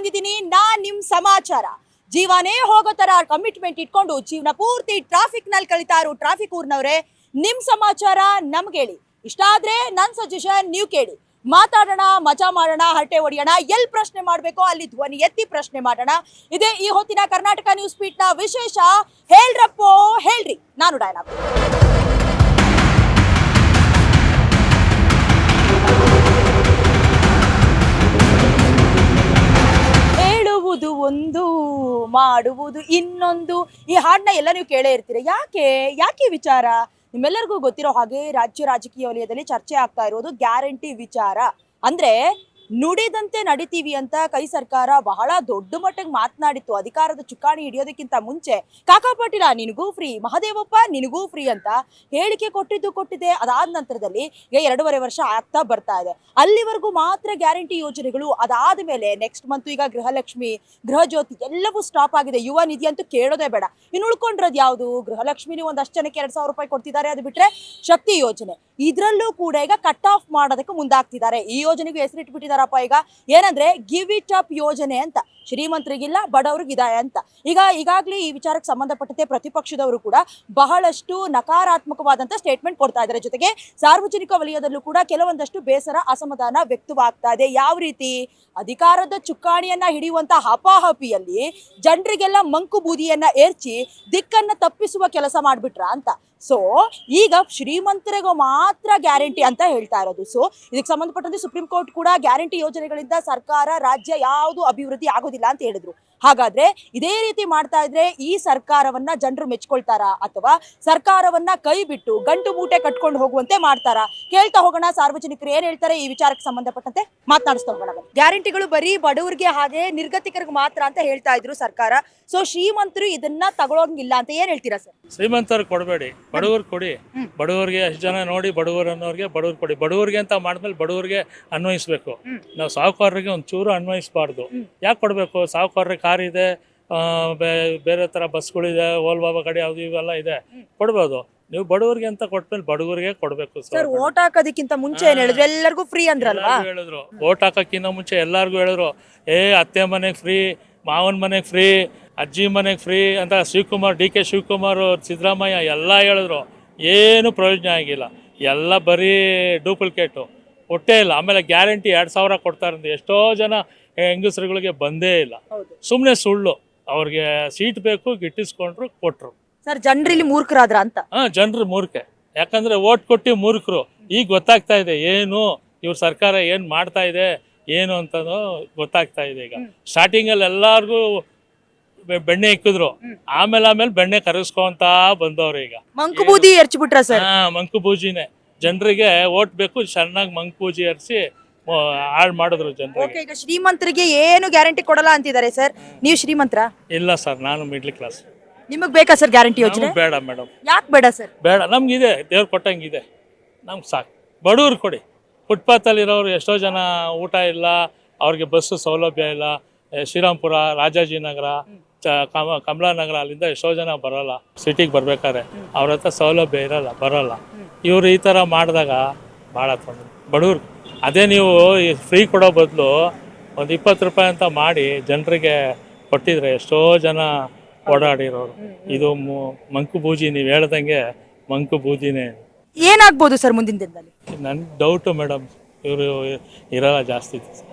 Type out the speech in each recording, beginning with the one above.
ಬಂದಿದ್ದೀನಿ ನಾನ್ ನಿಮ್ ಸಮಾಚಾರ. ಜೀವನೇ ಹೋಗೋ ತರ ಕಮಿಟ್ಮೆಂಟ್ ಇಟ್ಕೊಂಡು ಜೀವನ ಪೂರ್ತಿ ಟ್ರಾಫಿಕ್ ನಲ್ಲಿ ಕಳೀತಾ ಇರೋ ಟ್ರಾಫಿಕ್ ಊರ್ನವ್ರೆ, ನಿಮ್ ಸಮಾಚಾರ ನಮ್ಗೆ ಹೇಳಿ. ಇಷ್ಟ ಆದ್ರೆ ನನ್ ಸಜೆಷನ್ ನೀವು ಕೇಳಿ. ಮಾತಾಡೋಣ, ಮಜಾ ಮಾಡೋಣ, ಹರಟೆ ಹೊಡಿಯೋಣ. ಎಲ್ಲಿ ಪ್ರಶ್ನೆ ಮಾಡ್ಬೇಕೋ ಅಲ್ಲಿ ಧ್ವನಿ ಎತ್ತಿ ಪ್ರಶ್ನೆ ಮಾಡೋಣ. ಇದೇ ಈ ಹೊತ್ತಿನ ಕರ್ನಾಟಕ ನ್ಯೂಸ್ ಬೀಟ್ ನ ವಿಶೇಷ. ಹೇಳ್ರಪ್ಪೋ ಹೇಳ್ರಿ, ನಾನು ಡಯನಾ. ಹೇಳುವುದು ಒಂದು, ಮಾಡುವುದು ಇನ್ನೊಂದು. ಈ ಹಾಡನ್ನ ಎಲ್ಲ ನೀವು ಕೇಳೇ ಇರ್ತೀರ. ಯಾಕೆ ವಿಚಾರ? ನಿಮ್ಮೆಲ್ಲರಿಗೂ ಗೊತ್ತಿರೋ ಹಾಗೆ ರಾಜ್ಯ ರಾಜಕೀಯ ವಲಯದಲ್ಲಿ ಚರ್ಚೆ ಆಗ್ತಾ ಇರೋದು ಗ್ಯಾರಂಟಿ ವಿಚಾರ. ಅಂದ್ರೆ ನುಡಿದಂತೆ ನಡಿತೀವಿ ಅಂತ ಕೈ ಸರ್ಕಾರ ಬಹಳ ದೊಡ್ಡ ಮಟ್ಟಿಗೆ ಮಾತನಾಡಿತ್ತು. ಅಧಿಕಾರದ ಚುಕ್ಕಾಣಿ ಹಿಡಿಯೋದಕ್ಕಿಂತ ಮುಂಚೆ ಕಾಕಾ ಪಾಟೀಲ ನಿನಗೂ ಫ್ರೀ, ಮಹದೇವಪ್ಪ ನಿನಗೂ ಫ್ರೀ ಅಂತ ಹೇಳಿಕೆ ಕೊಟ್ಟಿದೆ. ಅದಾದ ನಂತರದಲ್ಲಿ ಈಗ 2.5 ವರ್ಷ ಆಗ್ತಾ ಬರ್ತಾ ಇದೆ. ಅಲ್ಲಿವರೆಗೂ ಮಾತ್ರ ಗ್ಯಾರಂಟಿ ಯೋಜನೆಗಳು. ಅದಾದ ಮೇಲೆ ನೆಕ್ಸ್ಟ್ ಮಂತ್ ಈಗ ಗೃಹಲಕ್ಷ್ಮಿ, ಗೃಹ ಜ್ಯೋತಿ ಎಲ್ಲವೂ ಸ್ಟಾಪ್ ಆಗಿದೆ. ಯುವ ನಿಧಿ ಅಂತೂ ಕೇಳೋದೇ ಬೇಡ. ಇನ್ನು ಉಳ್ಕೊಂಡ್ರದ್ ಯಾವುದು? ಗೃಹಲಕ್ಷ್ಮಿನಿ ಒಂದಷ್ಟು ಜನಕ್ಕೆ 2,000 ರೂಪಾಯಿ ಕೊಡ್ತಿದ್ದಾರೆ. ಅದು ಬಿಟ್ರೆ ಶಕ್ತಿ ಯೋಜನೆ, ಇದ್ರಲ್ಲೂ ಕೂಡ ಈಗ ಕಟ್ ಆಫ್ ಮಾಡೋದಕ್ಕೆ ಮುಂದಾಗ್ತಿದ್ದಾರೆ. ಈ ಯೋಜನೆಗೂ ಹೆಸರಿಟ್ಬಿಟ್ಟಿದಾರಪ್ಪ ಈಗ. ಏನಂದ್ರೆ ಗಿವ್ ಇಟ್ ಅಪ್ ಯೋಜನೆ ಅಂತ. ಶ್ರೀಮಂತರಿಗಿಲ್ಲ, ಬಡವರಿಗಿದೆ ಅಂತ. ಈಗಾಗಲೇ ಈ ವಿಚಾರಕ್ಕೆ ಸಂಬಂಧಪಟ್ಟಂತೆ ಪ್ರತಿಪಕ್ಷದವರು ಕೂಡ ಬಹಳಷ್ಟು ನಕಾರಾತ್ಮಕವಾದಂತ ಸ್ಟೇಟ್ಮೆಂಟ್ ಕೊಡ್ತಾ ಇದ್ದಾರೆ. ಜೊತೆಗೆ ಸಾರ್ವಜನಿಕ ವಲಯದಲ್ಲೂ ಕೂಡ ಕೆಲವೊಂದಷ್ಟು ಬೇಸರ, ಅಸಮಾಧಾನ ವ್ಯಕ್ತವಾಗ್ತಾ ಇದೆ. ಯಾವ ರೀತಿ? ಅಧಿಕಾರದ ಚುಕ್ಕಾಣಿಯನ್ನ ಹಿಡಿಯುವಂತ ಹಪಾಹಪಿಯಲ್ಲಿ ಜನರಿಗೆಲ್ಲ ಮಂಕು ಬೂದಿಯನ್ನ ಏರ್ಚಿ ದಿಕ್ಕನ್ನ ತಪ್ಪಿಸುವ ಕೆಲಸ ಮಾಡ್ಬಿಟ್ರ ಅಂತ. ಸೊ ಈಗ ಶ್ರೀಮಂತರಿಗೂ ಮಾತ್ರ ಗ್ಯಾರಂಟಿ ಅಂತ ಹೇಳ್ತಾ ಇರೋದು. ಸೊ ಇದಕ್ಕೆ ಸಂಬಂಧಪಟ್ಟಂತೆ ಸುಪ್ರೀಂ ಕೋರ್ಟ್ ಕೂಡ ಗ್ಯಾರಂಟಿ ಯೋಜನೆಗಳಿಂದ ಸರ್ಕಾರ, ರಾಜ್ಯ ಯಾವುದು ಅಭಿವೃದ್ಧಿ ಆಗೋದಿಲ್ಲ ಅಂತ ಹೇಳಿದ್ರು. ಹಾಗಾದ್ರೆ ಇದೇ ರೀತಿ ಮಾಡ್ತಾ ಇದ್ರೆ ಈ ಸರ್ಕಾರವನ್ನ ಜನರು ಮೆಚ್ಕೊಳ್ತಾರಾ, ಅಥವಾ ಸರ್ಕಾರವನ್ನ ಕೈ ಬಿಟ್ಟು ಗಂಟು ಮೂಟೆ ಕಟ್ಕೊಂಡು ಹೋಗುವಂತೆ ಮಾಡ್ತಾರಾ? ಕೇಳ್ತಾ ಹೋಗೋಣ. ಸಾರ್ವಜನಿಕರು ಏನ್ ಹೇಳ್ತಾರೆ ಈ ವಿಚಾರಕ್ಕೆ ಸಂಬಂಧಪಟ್ಟಂತೆ ಮಾತನಾಡಿಸ್ತಾ ಹೋಗೋಣ. ಗ್ಯಾರಂಟಿಗಳು ಬರೀ ಬಡವರಿಗೆ ಹಾಗೆ ನಿರ್ಗತಿಕರಿಗೆ ಮಾತ್ರ ಅಂತ ಹೇಳ್ತಾ ಇದ್ರು ಸರ್ಕಾರ. ಸೊ ಶ್ರೀಮಂತರು ಇದನ್ನ ತಗೊಳಂಗಿಲ್ಲ ಅಂತ ಏನ್ ಹೇಳ್ತೀರಾ ಸರ್? ಶ್ರೀಮಂತರು ಕೊಡಬೇಡಿ, ಬಡವರು ಕೊಡಿ. ಬಡವರಿಗೆ ಎಷ್ಟು ಜನ ನೋಡಿ, ಬಡವರು ಅನ್ನೋರಿಗೆ ಬಡವ್ರು ಕೊಡಿ. ಬಡವರಿಗೆ ಅಂತ ಮಾಡಿದ್ಮೇಲೆ ಬಡವರಿಗೆ ಅನ್ವಯಿಸ್ಬೇಕು. ನಾವು ಸಾಹುಕಾರರಿಗೆ ಒಂದು ಚೂರು ಅನ್ವಯಿಸಬಾರ್ದು. ಯಾಕೆ ಕೊಡಬೇಕು? ಸಾಹುಕಾರರಿಗೆ ಕಾರ್ ಇದೆ, ಬೇರೆ ತರ ಬಸ್ಗಳಿದೆ, ಓಲ್ಬಾಬಾ ಗಾಡಿ ಯಾವ್ದು ಇವೆಲ್ಲ ಇದೆ, ಕೊಡ್ಬೋದು. ನೀವು ಬಡವರಿಗೆ ಅಂತ ಕೊಟ್ಮೇಲೆ ಬಡವರಿಗೆ ಕೊಡ್ಬೇಕು. ಸರ್ ಓಟ್ ಹಾಕೋದಕ್ಕಿಂತ ಮುಂಚೆ ಏನ್ ಹೇಳಿದ್ರು? ಎಲ್ಲರಿಗೂ ಫ್ರೀ ಅಂದ್ರಲ್ವಾ? ಹೇಳಿದ್ರು. ಓಟ್ ಹಾಕಕ್ಕಿಂತ ಮುಂಚೆ ಎಲ್ಲಾರ್ಗು ಹೇಳಿದ್ರು, ಅತ್ತೆ ಮನೆಗೆ ಫ್ರೀ, ಮಾವನ ಮನೆಗೆ ಫ್ರೀ, ಅಜ್ಜಿ ಮನೆಗೆ ಫ್ರೀ ಅಂತ ಶಿವಕುಮಾರ್, DK ಶಿವಕುಮಾರ್, ಸಿದ್ದರಾಮಯ್ಯ ಎಲ್ಲ ಹೇಳಿದ್ರು. ಏನು ಪ್ರಯೋಜನ ಆಗಿಲ್ಲ. ಎಲ್ಲ ಬರೀ ಡೂಪ್ಲಿಕೇಟು, ಕೊಟ್ಟೇ ಇಲ್ಲ. ಆಮೇಲೆ ಗ್ಯಾರಂಟಿ 2,000 ಕೊಡ್ತಾರಂತೆ. ಎಷ್ಟೋ ಜನ ಹೆಂಗಸರುಗಳಿಗೆ ಬಂದೇ ಇಲ್ಲ. ಸುಮ್ಮನೆ ಸುಳ್ಳು. ಅವ್ರಿಗೆ ಸೀಟ್ ಬೇಕು, ಗಿಟ್ಟಿಸ್ಕೊಂಡ್ರು, ಕೊಟ್ರು. ಸರ್ ಜನರಲ್ಲಿ ಮೂರ್ಖರಾದ್ರ ಅಂತ? ಜನರು ಮೂರ್ಖೆ. ಯಾಕಂದ್ರೆ ಓಟ್ ಕೊಟ್ಟು ಮೂರ್ಖರು. ಈಗ ಗೊತ್ತಾಗ್ತಾ ಇದೆ ಏನು ಇವ್ರ ಸರ್ಕಾರ ಏನ್ ಮಾಡ್ತಾ ಇದೆ ಏನು ಅಂತ ಗೊತ್ತಾಗ್ತಾ ಇದೆ. ಈಗ ಸ್ಟಾರ್ಟಿಂಗ್ ಅಲ್ಲಿ ಎಲ್ಲಾರ್ಗು ಬೆಣ್ಣೆ ಇಕ್ಕಿದ್ರು, ಆಮೇಲೆ ಬೆಣ್ಣೆ ಕರಗಿಸ್ಕೊಂತ ಬಂದವ್ರು. ಈಗ ಮಂಕು ಬೂದಿ ಎರ್ಚ್ಬಿಟ್ರ ಸರ್? ಮಂಕು ಬೂಜಿನೇ. ಜನರಿಗೆ ಓಟ್ ಬೇಕು, ಚೆನ್ನಾಗಿ ಮಂಕು ಬೂಜಿ ಎರ್ಸಿ ಹಾಳು ಮಾಡಿದ್ರು ಜನರಿಗೆ. ಈಗ ಶ್ರೀಮಂತರಿಗೆ ಏನು ಗ್ಯಾರಂಟಿ ಕೊಡಲ್ಲ ಅಂತಿದ್ದಾರೆ ಸರ್. ನೀವು ಶ್ರೀಮಂತರ? ಇಲ್ಲ ಸರ್, ನಾನು ಮಿಡ್ಲ್ ಕ್ಲಾಸ್. ನಿಮಗ್ ಬೇಕಾ ಸರ್ ಗ್ಯಾರಂಟಿ ಯೋಜನೆ? ಬೇಡ ಮೇಡಮ್. ಯಾಕೆ ಬೇಡ ಸರ್? ಬೇಡ, ನಮ್ಗಿದೆ, ದೇವ್ರು ಕೊಟ್ಟಂಗಿದೆ, ನಮ್ಗೆ ಸಾಕು. ಬಡವ್ರು ಕೊಡಿ. ಫುಟ್ಪಾತ್ ಅಲ್ಲಿ ಇರೋರು ಎಷ್ಟೋ ಜನ ಊಟ ಇಲ್ಲ, ಅವ್ರಿಗೆ ಬಸ್ಸು ಸೌಲಭ್ಯ ಇಲ್ಲ. ಶ್ರೀರಾಮ್ಪುರ, ರಾಜಾಜಿನಗರ, ಕಮಲಾನಗರ ಅಲ್ಲಿಂದ ಎಷ್ಟೋ ಜನ ಬರೋಲ್ಲ ಸಿಟಿಗೆ ಬರ್ಬೇಕಾದ್ರೆ. ಅವ್ರ ಹತ್ರ ಸೌಲಭ್ಯ ಇರಲ್ಲ, ಬರೋಲ್ಲ. ಇವ್ರು ಈ ಥರ ಮಾಡಿದಾಗ ಭಾಳ ತೊಂದರೆ ಬಡವ್ರು. ಅದೇ ನೀವು ಫ್ರೀ ಕೊಡೋ ಬದಲು ಒಂದು 20 ರೂಪಾಯಿ ಅಂತ ಮಾಡಿ ಜನರಿಗೆ ಕೊಟ್ಟಿದ್ರೆ ಎಷ್ಟೋ ಜನ ಓಡಾಡಿರೋರು. ಇದು ಮಂಕು ಬೂಜಿ, ನೀವು ಹೇಳ್ದಂಗೆ ಮಂಕು ಬೂಜಿನೇ. ಏನಾಗ್ಬೋದು ಸರ್ ಮುಂದಿನ ದಿನದಲ್ಲಿ? ನನ್ಗೆ ಡೌಟು ಮೇಡಮ್, ಇವರು ಇರಲ್ಲ, ಜಾಸ್ತಿ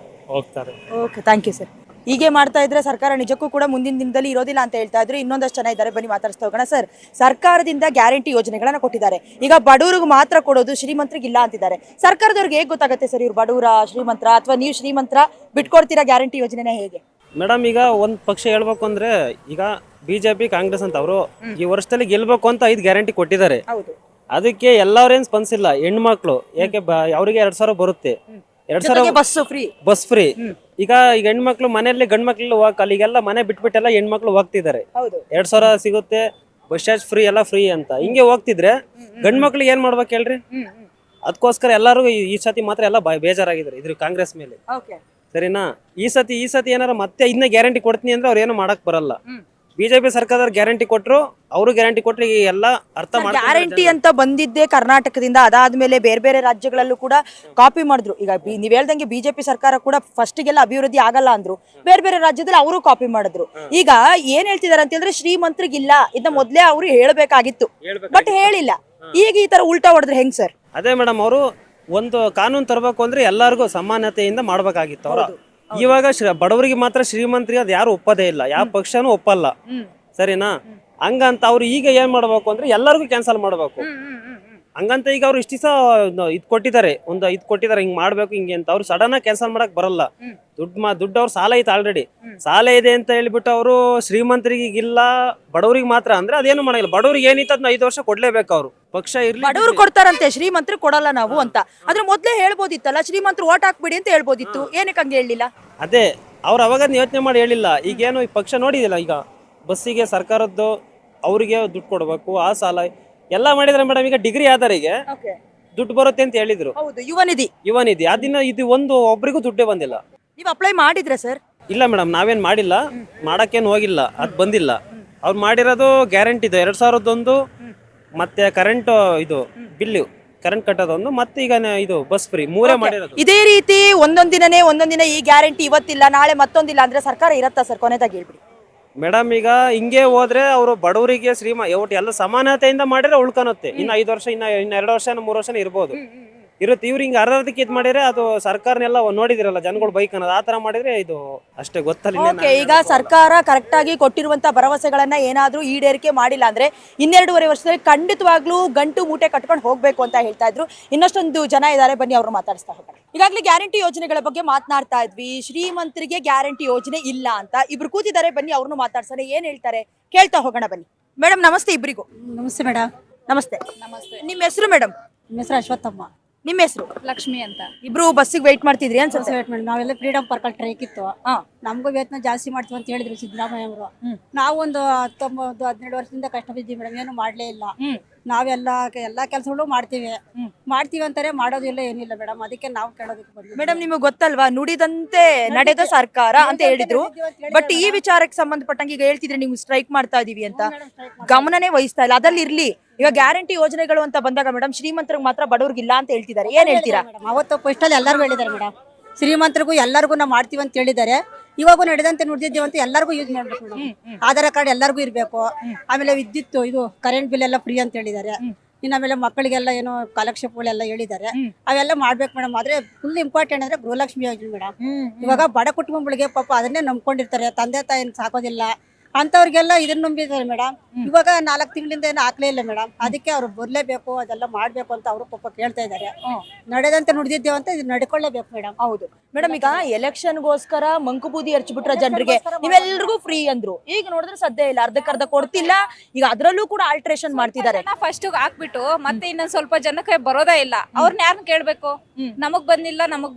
ಹೋಗ್ತಾರೆ. Okay, thank you sir. ಹೀಗೆ ಮಾಡ್ತಾ ಇದ್ರೆ ಸರ್ಕಾರ ನಿಜಕ್ಕೂ ಕೂಡ ಮುಂದಿನ ದಿನದಲ್ಲಿ ಇರೋದಿಲ್ಲ ಅಂತ ಹೇಳ್ತಾ ಇದ್ರು. ಇನ್ನೊಂದಷ್ಟು ಜನ ಇದ್ದಾರೆ, ಬನ್ನಿ ಮಾತಾಡಿಸ್ತಾ ಹೋಗೋಣ. ಸರ್, ಸರ್ಕಾರದಿಂದ ಗ್ಯಾರಂಟಿ ಯೋಜನೆಗಳನ್ನ ಕೊಟ್ಟಿದ್ದಾರೆ. ಈಗ ಬಡವರಿಗೆ ಮಾತ್ರ ಕೊಡೋದು, ಶ್ರೀಮಂತರಿಗೆ ಇಲ್ಲ ಅಂತಿದ್ದಾರೆ. ಸರ್ಕಾರದವ್ರಿಗೆ ಹೇಗೆ ಗೊತ್ತಾಗುತ್ತೆ ಸರ್ ಇವ್ರು ಬಡವರ, ಶ್ರೀಮಂತರ? ಅಥವಾ ನೀವು ಶ್ರೀಮಂತರ ಬಿಟ್ಕೊಡ್ತೀರಾ ಗ್ಯಾರಂಟಿ ಯೋಜನೆನ ಹೇಗೆ? ಮೇಡಮ್, ಈಗ ಒಂದು ಪಕ್ಷ ಹೇಳ್ಬೇಕು ಅಂದ್ರೆ ಈಗ BJP, ಕಾಂಗ್ರೆಸ್ ಅಂತ ಅವರು ಈ ವರ್ಷದಲ್ಲಿ ಗೆಲ್ಬೇಕು ಅಂತ 5 ಗ್ಯಾರಂಟಿ ಕೊಟ್ಟಿದ್ದಾರೆ. ಅದಕ್ಕೆ ಎಲ್ಲರೇನು ಸ್ಪಂದಿಸಿಲ್ಲ. ಹೆಣ್ಮಕ್ಳು ಯಾಕೆ ಅವರಿಗೆ 2,000 ಬರುತ್ತೆ, 2,000 ಬಸ್ ಫ್ರೀ. ಈಗ ಹೆಣ್ಮಕ್ಳು ಮನೆಯಲ್ಲಿ ಗಂಡ್ ಮಕ್ಳು ಅಲ್ಲಿಗೆಲ್ಲ ಮನೆ ಬಿಟ್ಬಿಟ್ಟೆಲ್ಲ ಹೆಣ್ಮಕ್ಳು ಹೋಗ್ತಿದ್ದಾರೆ. 2,000 ಸಿಗುತ್ತೆ, ಬಸ್ ಚಾರ್ಜ್ ಫ್ರೀ, ಎಲ್ಲ ಫ್ರೀ ಅಂತ ಹಿಂಗೆ ಹೋಗ್ತಿದ್ರೆ ಗಂಡ್ ಮಕ್ಳಿಗೆ ಏನ್ ಮಾಡ್ಬೇಕು ಹೇಳ್ರಿ? ಅದಕ್ಕೋಸ್ಕರ ಎಲ್ಲರೂ ಈ ಸತಿ ಮಾತ್ರ ಎಲ್ಲ ಬೇಜಾರಾಗಿದ್ದಾರೆ ಇದ್ರ ಕಾಂಗ್ರೆಸ್ ಮೇಲೆ. ಸರಿನಾ? ಈ ಸತಿ ಏನಾರ ಮತ್ತೆ ಇನ್ನ ಗ್ಯಾರಂಟಿ ಕೊಡ್ತೀನಿ ಅಂದ್ರೆ ಅವ್ರು ಏನು ಮಾಡಕ್ ಬರಲ್ಲ. ಬಿಜೆಪಿ ಸರ್ಕಾರದವ್ರು ಗ್ಯಾರಂಟಿ ಕೊಟ್ಟರು, ಅವರು ಗ್ಯಾರಂಟಿ ಕೊಟ್ಟರು. ಈಗ ಎಲ್ಲ ಅರ್ಥ ಗ್ಯಾರಂಟಿ ಅಂತ ಬಂದಿದ್ದೆ ಕರ್ನಾಟಕದಿಂದ, ಅದಾದ್ಮೇಲೆ ಬೇರೆ ಬೇರೆ ರಾಜ್ಯಗಳಲ್ಲೂ ಕೂಡ ಕಾಪಿ ಮಾಡಿದ್ರು. ಈಗ ನೀವ್ ಹೇಳ್ದಂಗೆ ಬಿಜೆಪಿ ಸರ್ಕಾರ ಕೂಡ ಫಸ್ಟಿಗೆಲ್ಲ ಅಭಿವೃದ್ಧಿ ಆಗಲ್ಲ ಅಂದ್ರು, ಬೇರೆ ಬೇರೆ ರಾಜ್ಯದಲ್ಲಿ ಅವರು ಕಾಪಿ ಮಾಡಿದ್ರು. ಈಗ ಏನ್ ಹೇಳ್ತಿದಾರೆ ಅಂತ ಹೇಳಿದ್ರೆ ಶ್ರೀಮಂತರಿಗಿಲ್ಲ, ಇದನ್ನ ಮೊದ್ಲೇ ಅವರು ಹೇಳ್ಬೇಕಾಗಿತ್ತು, ಬಟ್ ಹೇಳಿಲ್ಲ. ಈಗ ಈ ತರ ಉಲ್ಟಾ ಹೊಡೆದ್ರೆ ಹೆಂಗ್ ಸರ್? ಅದೇ ಮೇಡಮ್, ಅವರು ಒಂದು ಕಾನೂನು ತರಬೇಕು ಅಂದ್ರೆ ಎಲ್ಲರಿಗೂ ಸಮಾನತೆಯಿಂದ ಮಾಡ್ಬೇಕಾಗಿತ್ತು. ಅವ್ರ ಇವಾಗ ಬಡವರಿಗೆ ಮಾತ್ರ, ಶ್ರೀಮಂತರಿಗೆ ಅದು ಯಾರು ಒಪ್ಪದೇ ಇಲ್ಲ, ಯಾವ ಪಕ್ಷನೂ ಒಪ್ಪಲ್ಲ. ಸರಿನಾ? ಹಂಗಂತ ಅವ್ರು ಈಗ ಏನ್ ಮಾಡ್ಬೇಕು ಅಂದ್ರೆ ಎಲ್ಲರಿಗೂ ಕ್ಯಾನ್ಸಲ್ ಮಾಡ್ಬೇಕು. ಹಂಗಂತ ಈಗ ಅವ್ರು ಇಷ್ಟ ಇದು ಕೊಟ್ಟಿದ್ದಾರೆ, ಇದು ಕೊಟ್ಟಿದ್ದಾರೆ, ಹಿಂಗ್ ಮಾಡ್ಬೇಕು ಹಿಂಗೆ ಅಂತ. ಅವ್ರು ಸಡನ್ ಆಗಿ ಕ್ಯಾನ್ಸಲ್ ಮಾಡಕ್ ಬರಲ್ಲ. ದುಡ್ಡು ಅವ್ರ ಸಾಲ ಐತೆ, ಆಲ್ರೆಡಿ ಸಾಲ ಇದೆ ಅಂತ ಹೇಳ್ಬಿಟ್ಟು ಅವರು ಶ್ರೀಮಂತರಿಗೆ ಇಲ್ಲ ಬಡವರಿಗೆ ಮಾತ್ರ ಅಂದ್ರೆ ಅದೇನು ಮಾಡಲ್ಲ. ಬಡವರಿಗೆ ಏನಿತ್ತು ಅದನ್ನ 5 ವರ್ಷ ಕೊಡ್ಲೇಬೇಕು. ಅವರು ಪಕ್ಷ ಇರ್ಲಿ, ಬಡವರು ಕೊಡ್ತಾರಂತೆ, ಶ್ರೀಮಂತರು ಕೊಡಲ್ಲ ನಾವು ಅಂತ. ಆದ್ರೆ ಮೊದ್ಲೇ ಹೇಳ್ಬೋದಿತ್ತಲ್ಲ, ಶ್ರೀಮಂತರು ಓಟ್ ಹಾಕ್ಬಿಡಿ ಅಂತ ಹೇಳ್ಬೋದಿತ್ತು, ಏನಕ್ಕೆ ಹಂಗೆ ಹೇಳಿಲ್ಲ? ಅದೇ ಅವ್ರು ಅವಾಗ ಯೋಚನೆ ಮಾಡಿ ಹೇಳಿಲ್ಲ. ಈಗೇನು ಈ ಪಕ್ಷ ನೋಡಿದಿಲ್ಲ, ಈಗ ಬಸ್ಸಿಗೆ ಸರ್ಕಾರದ್ದು ಅವರಿಗೆ ದುಡ್ಡು ಕೊಡ್ಬೇಕು, ಆ ಸಾಲ ಎಲ್ಲ ಮಾಡಿದ್ರೆ ಮೇಡಮ್. ಈಗ ಡಿಗ್ರಿ ಆದವರಿಗೆ ದುಡ್ಡು ಬರುತ್ತೆ ಅಂತ ಹೇಳಿದ್ರು, ಯುವನಿಧಿ. ಅದನ್ನ ಇದು ಒಬ್ರಿಗೂ ದುಡ್ಡೇ ಬಂದಿಲ್ಲ. ನೀವು ಅಪ್ಲೈ ಮಾಡಿದ್ರೆ ಸರ್? ಇಲ್ಲ ಮೇಡಮ್, ನಾವೇನ್ ಮಾಡಿಲ್ಲ, ಮಾಡಕ್ಕೇನು ಹೋಗಿಲ್ಲ, ಅದು ಬಂದಿಲ್ಲ. ಅವ್ರು ಮಾಡಿರೋದು ಗ್ಯಾರಂಟಿ ಇದು 2001, ಮತ್ತೆ ಕರೆಂಟ್ ಇದು ಬಿಲ್ಲು, ಕರೆಂಟ್ ಕಟ್ಟೋದೊಂದು, ಮತ್ತೆ ಈಗ ಇದು ಬಸ್ ಫ್ರೀ, 3 ಮಾಡಿರೋದು. ಇದೇ ರೀತಿ ಒಂದೊಂದಿನ ಈ ಗ್ಯಾರಂಟಿ ಇವತ್ತಿಲ್ಲ, ನಾಳೆ ಮತ್ತೊಂದಿಲ್ಲ ಅಂದ್ರೆ ಸರ್ಕಾರ ಇರತ್ತಾ ಸರ್? ಕೊನೆದಾಗಿ ಹೇಳ್ಬಿಡಿ ಮೇಡಮ್. ಈಗ ಹಿಂಗೆ ಹೋದ್ರೆ ಅವರು ಬಡವರಿಗೆ ಒಟ್ಟು ಎಲ್ಲ ಸಮಾನತೆಯಿಂದ ಮಾಡಿದ್ರೆ ಉಳ್ಕೊಳುತ್ತೆ. ಇನ್ನು 5 ವರ್ಷ, ಇನ್ನ 2 ವರ್ಷ, 3 ವರ್ಷ ಇರ್ಬೋದು, ಇರುತ್ತೆ. ಇವ್ರು ಹಿಂಗೆ ಅರ್ಧಕ್ಕೆ ಇದು ಮಾಡಿದ್ರೆ ಅದು ಸರ್ಕಾರನೆಲ್ಲ ನೋಡಿದಿರಲ್ಲ, ಜನಗಳು ಬೈಕ್ ಅನ್ನೋದು ಆ ತರ ಮಾಡಿದ್ರೆ ಇದು ಅಷ್ಟೇ ಗೊತ್ತಲ್ಲ. ಈಗ ಸರ್ಕಾರ ಕರೆಕ್ಟ್ ಆಗಿ ಕೊಟ್ಟಿರುವಂತ ಭರವಸೆಗಳನ್ನ ಏನಾದ್ರೂ ಈಡೇರಿಕೆ ಮಾಡಿಲ್ಲ ಅಂದ್ರೆ 2.5 ವರ್ಷದಲ್ಲಿ ಖಂಡಿತವಾಗ್ಲೂ ಗಂಟು ಮೂಟೆ ಕಟ್ಕೊಂಡು ಹೋಗ್ಬೇಕು ಅಂತ ಹೇಳ್ತಾ ಇದ್ರು. ಇನ್ನಷ್ಟೊಂದು ಜನ ಇದ್ದಾರೆ, ಬನ್ನಿ ಅವ್ರು ಮಾತಾಡಿಸ್ತಾ ಹೋಗೋಣ. ಈಗಾಗಲೇ ಗ್ಯಾರಂಟಿ ಯೋಜನೆಗಳ ಬಗ್ಗೆ ಮಾತನಾಡ್ತಾ ಇದ್ವಿ. ಶ್ರೀಮಂತರಿಗೆ ಗ್ಯಾರಂಟಿ ಯೋಜನೆ ಇಲ್ಲ ಅಂತ ಇಬ್ರು ಕೂತಿದ್ದಾರೆ, ಬನ್ನಿ ಅವ್ರನ್ನು ಮಾತಾಡ್ತಾರೆ, ಏನ್ ಹೇಳ್ತಾರೆ ಕೇಳ್ತಾ ಹೋಗೋಣ ಬನ್ನಿ. ಮೇಡಮ್ ನಮಸ್ತೆ ಇಬ್ಬರಿಗೂ. ನಮಸ್ತೆ ಮೇಡಮ್. ನಮಸ್ತೆ. ನಿಮ್ಮ ಹೆಸರು ಮೇಡಮ್? ನಿಮ್ಮ ಹೆಸರು ಅಶ್ವತ್ಥಮ್ಮ. ನಿಮ್ಮ ಹೆಸರು? ಲಕ್ಷ್ಮಿ ಅಂತ. ಇಬ್ರು ಬಸ್ಸಿಗೆ ವೆಯ್ಟ್ ಮಾಡ್ತಿದ್ರಿ ಅನ್ಸುತ್ತೆ? ವೇಟ್ ಮಾಡಿ ನಾವೆಲ್ಲ ಫ್ರೀಡಮ್ ಪಾರ್ಕ್ ಅಲ್ಲಿ ಟ್ರೈಕ್ ಇತ್ತು, ನಮಗೂ ವೇತನ ಜಾಸ್ತಿ ಮಾಡ್ತೀವಿ ಅಂತ ಹೇಳಿದ್ರು ಸಿದ್ದರಾಮಯ್ಯ ಅವರು. ನಾವೊಂದು 19-12 ವರ್ಷದಿಂದ ಕಷ್ಟ ಬಿದ್ದೀವಿ ಮೇಡಮ್, ಏನು ಮಾಡ್ಲೇ ಇಲ್ಲ. ನಾವೆಲ್ಲ ಕೆಲಸಗಳು ಮಾಡ್ತೀವಿ ಅಂತಾರೆ, ಮಾಡೋದಿಲ್ಲ, ಏನಿಲ್ಲ ಮೇಡಮ್. ಅದಕ್ಕೆ ನಾವು ಕೇಳೋದಕ್ಕೆ ಬಂದ್ವಿ ಮೇಡಮ್. ನಿಮಗೆ ಗೊತ್ತಲ್ವಾ, ನುಡಿದಂತೆ ನಡೆದ ಸರ್ಕಾರ ಅಂತ ಹೇಳಿದ್ರು, ಬಟ್ ಈ ವಿಚಾರಕ್ಕೆ ಸಂಬಂಧಪಟ್ಟಂಗೆ ಈಗ ಹೇಳ್ತಿದ್ರೆ ನೀವು ಸ್ಟ್ರೈಕ್ ಮಾಡ್ತಾ ಇದೀವಿ ಅಂತ, ಗಮನನೇ ವಹಿಸ್ತಾ ಇಲ್ಲ. ಅದಲ್ಲಿ ಇರ್ಲಿ, ಈಗ ಗ್ಯಾರಂಟಿ ಯೋಜನೆಗಳು ಅಂತ ಬಂದಾಗ ಮೇಡಮ್ ಶ್ರೀಮಂತರಿಗೆ ಮಾತ್ರ ಬಡವ್ರಿಗಿಲ್ಲ ಅಂತ ಹೇಳ್ತಿದ್ದಾರೆ, ಏನ್ ಹೇಳ್ತೀರಾ? ಅವತ್ತು ಫಸ್ಟ್ ಅಲ್ಲಿ ಎಲ್ಲರೂ ಹೇಳಿದ್ದಾರೆ ಮೇಡಮ್, ಶ್ರೀಮಂತರಿಗೂ ಎಲ್ಲರಿಗೂ ನಾವು ಮಾಡ್ತೀವಿ ಅಂತ ಹೇಳಿದ್ದಾರೆ. ಇವಾಗೂ ನಡೆದಂತೆ ನುಡಿದಿದ್ದೇವೆ ಅಂತ ಎಲ್ಲರಿಗೂ ಯೂಸ್ ಮಾಡ್ಬೇಕು ಮೇಡಮ್. ಆಧಾರ್ ಕಾರ್ಡ್ ಎಲ್ಲರಿಗೂ ಇರಬೇಕು. ಆಮೇಲೆ ವಿದ್ಯುತ್ ಇದು ಕರೆಂಟ್ ಬಿಲ್ ಎಲ್ಲ ಫ್ರೀ ಅಂತ ಹೇಳಿದ್ದಾರೆ. ಇನ್ನು ಆಮೇಲೆ ಮಕ್ಕಳಿಗೆಲ್ಲ ಏನೋ ಸ್ಕಾಲರ್ಶಿಪ್ಗಳೆಲ್ಲ ಹೇಳಿದ್ದಾರೆ, ಅವೆಲ್ಲ ಮಾಡ್ಬೇಕು ಮೇಡಮ್. ಆದ್ರೆ ಫುಲ್ ಇಂಪಾರ್ಟೆಂಟ್ ಅಂದ್ರೆ ಗೃಹಲಕ್ಷ್ಮಿ ಯೋಜನೆ ಮೇಡಮ್. ಇವಾಗ ಬಡ ಕುಟುಂಬಗಳಿಗೆ ಪಾಪ ಅದನ್ನೇ ನಂಬ್ಕೊಂಡಿರ್ತಾರೆ, ತಂದೆ ತಾಯಿನ ಸಾಕೋದಿಲ್ಲ ಅಂತವ್ರಿಗೆಲ್ಲ ಇದನ್ನ ನಂಬಿದ್ದಾರೆ ಮೇಡಮ್. ಇವಾಗ 4 ತಿಂಗಳಿಂದ ಏನು ಹಾಕ್ಲೇ ಇಲ್ಲ ಮೇಡಮ್. ಅದಕ್ಕೆ ಅವ್ರು ಬರ್ಲೇಬೇಕು, ಅದೆಲ್ಲ ಮಾಡ್ಬೇಕು ಅಂತ ಅವರು ಪಾಪ ಕೇಳ್ತಾ ಇದ್ದಾರೆ. ನಡೆದಂತೆ ನುಡಿದಿದ್ದೇವೆ ಅಂತ ಇದು ನಡ್ಕೊಳ್ಳೇಬೇಕು ಮೇಡಮ್. ಹೌದು ಮೇಡಮ್. ಈಗ ಎಲೆಕ್ಷನ್ಗೋಸ್ಕರ ಮಂಕುಬೂದಿ ಹರ್ಚ್ಬಿಟ್ರ ಜನರಿಗೆ, ನೀವೆಲ್ರಿಗೂ ಫ್ರೀ ಅಂದ್ರು. ಈಗ ನೋಡಿದ್ರೆ ಸದ್ಯ ಇಲ್ಲ, ಅರ್ಧಕ್ಕರ್ಧ ಕೊಡ್ತಿಲ್ಲ. ಈಗ ಅದ್ರಲ್ಲೂ ಕೂಡ ಆಲ್ಟ್ರೇಷನ್ ಮಾಡ್ತಿದ್ದಾರೆ. ಫಸ್ಟ್ ಹಾಕ್ಬಿಟ್ಟು ಮತ್ತೆ ಇನ್ನೊಂದ್ ಸ್ವಲ್ಪ ಜನಕ್ಕೆ ಬರೋದೇ ಇಲ್ಲ. ಅವ್ರನ್ನ ಯಾರನ್ನ ಕೇಳ್ಬೇಕು? ನಮಗ್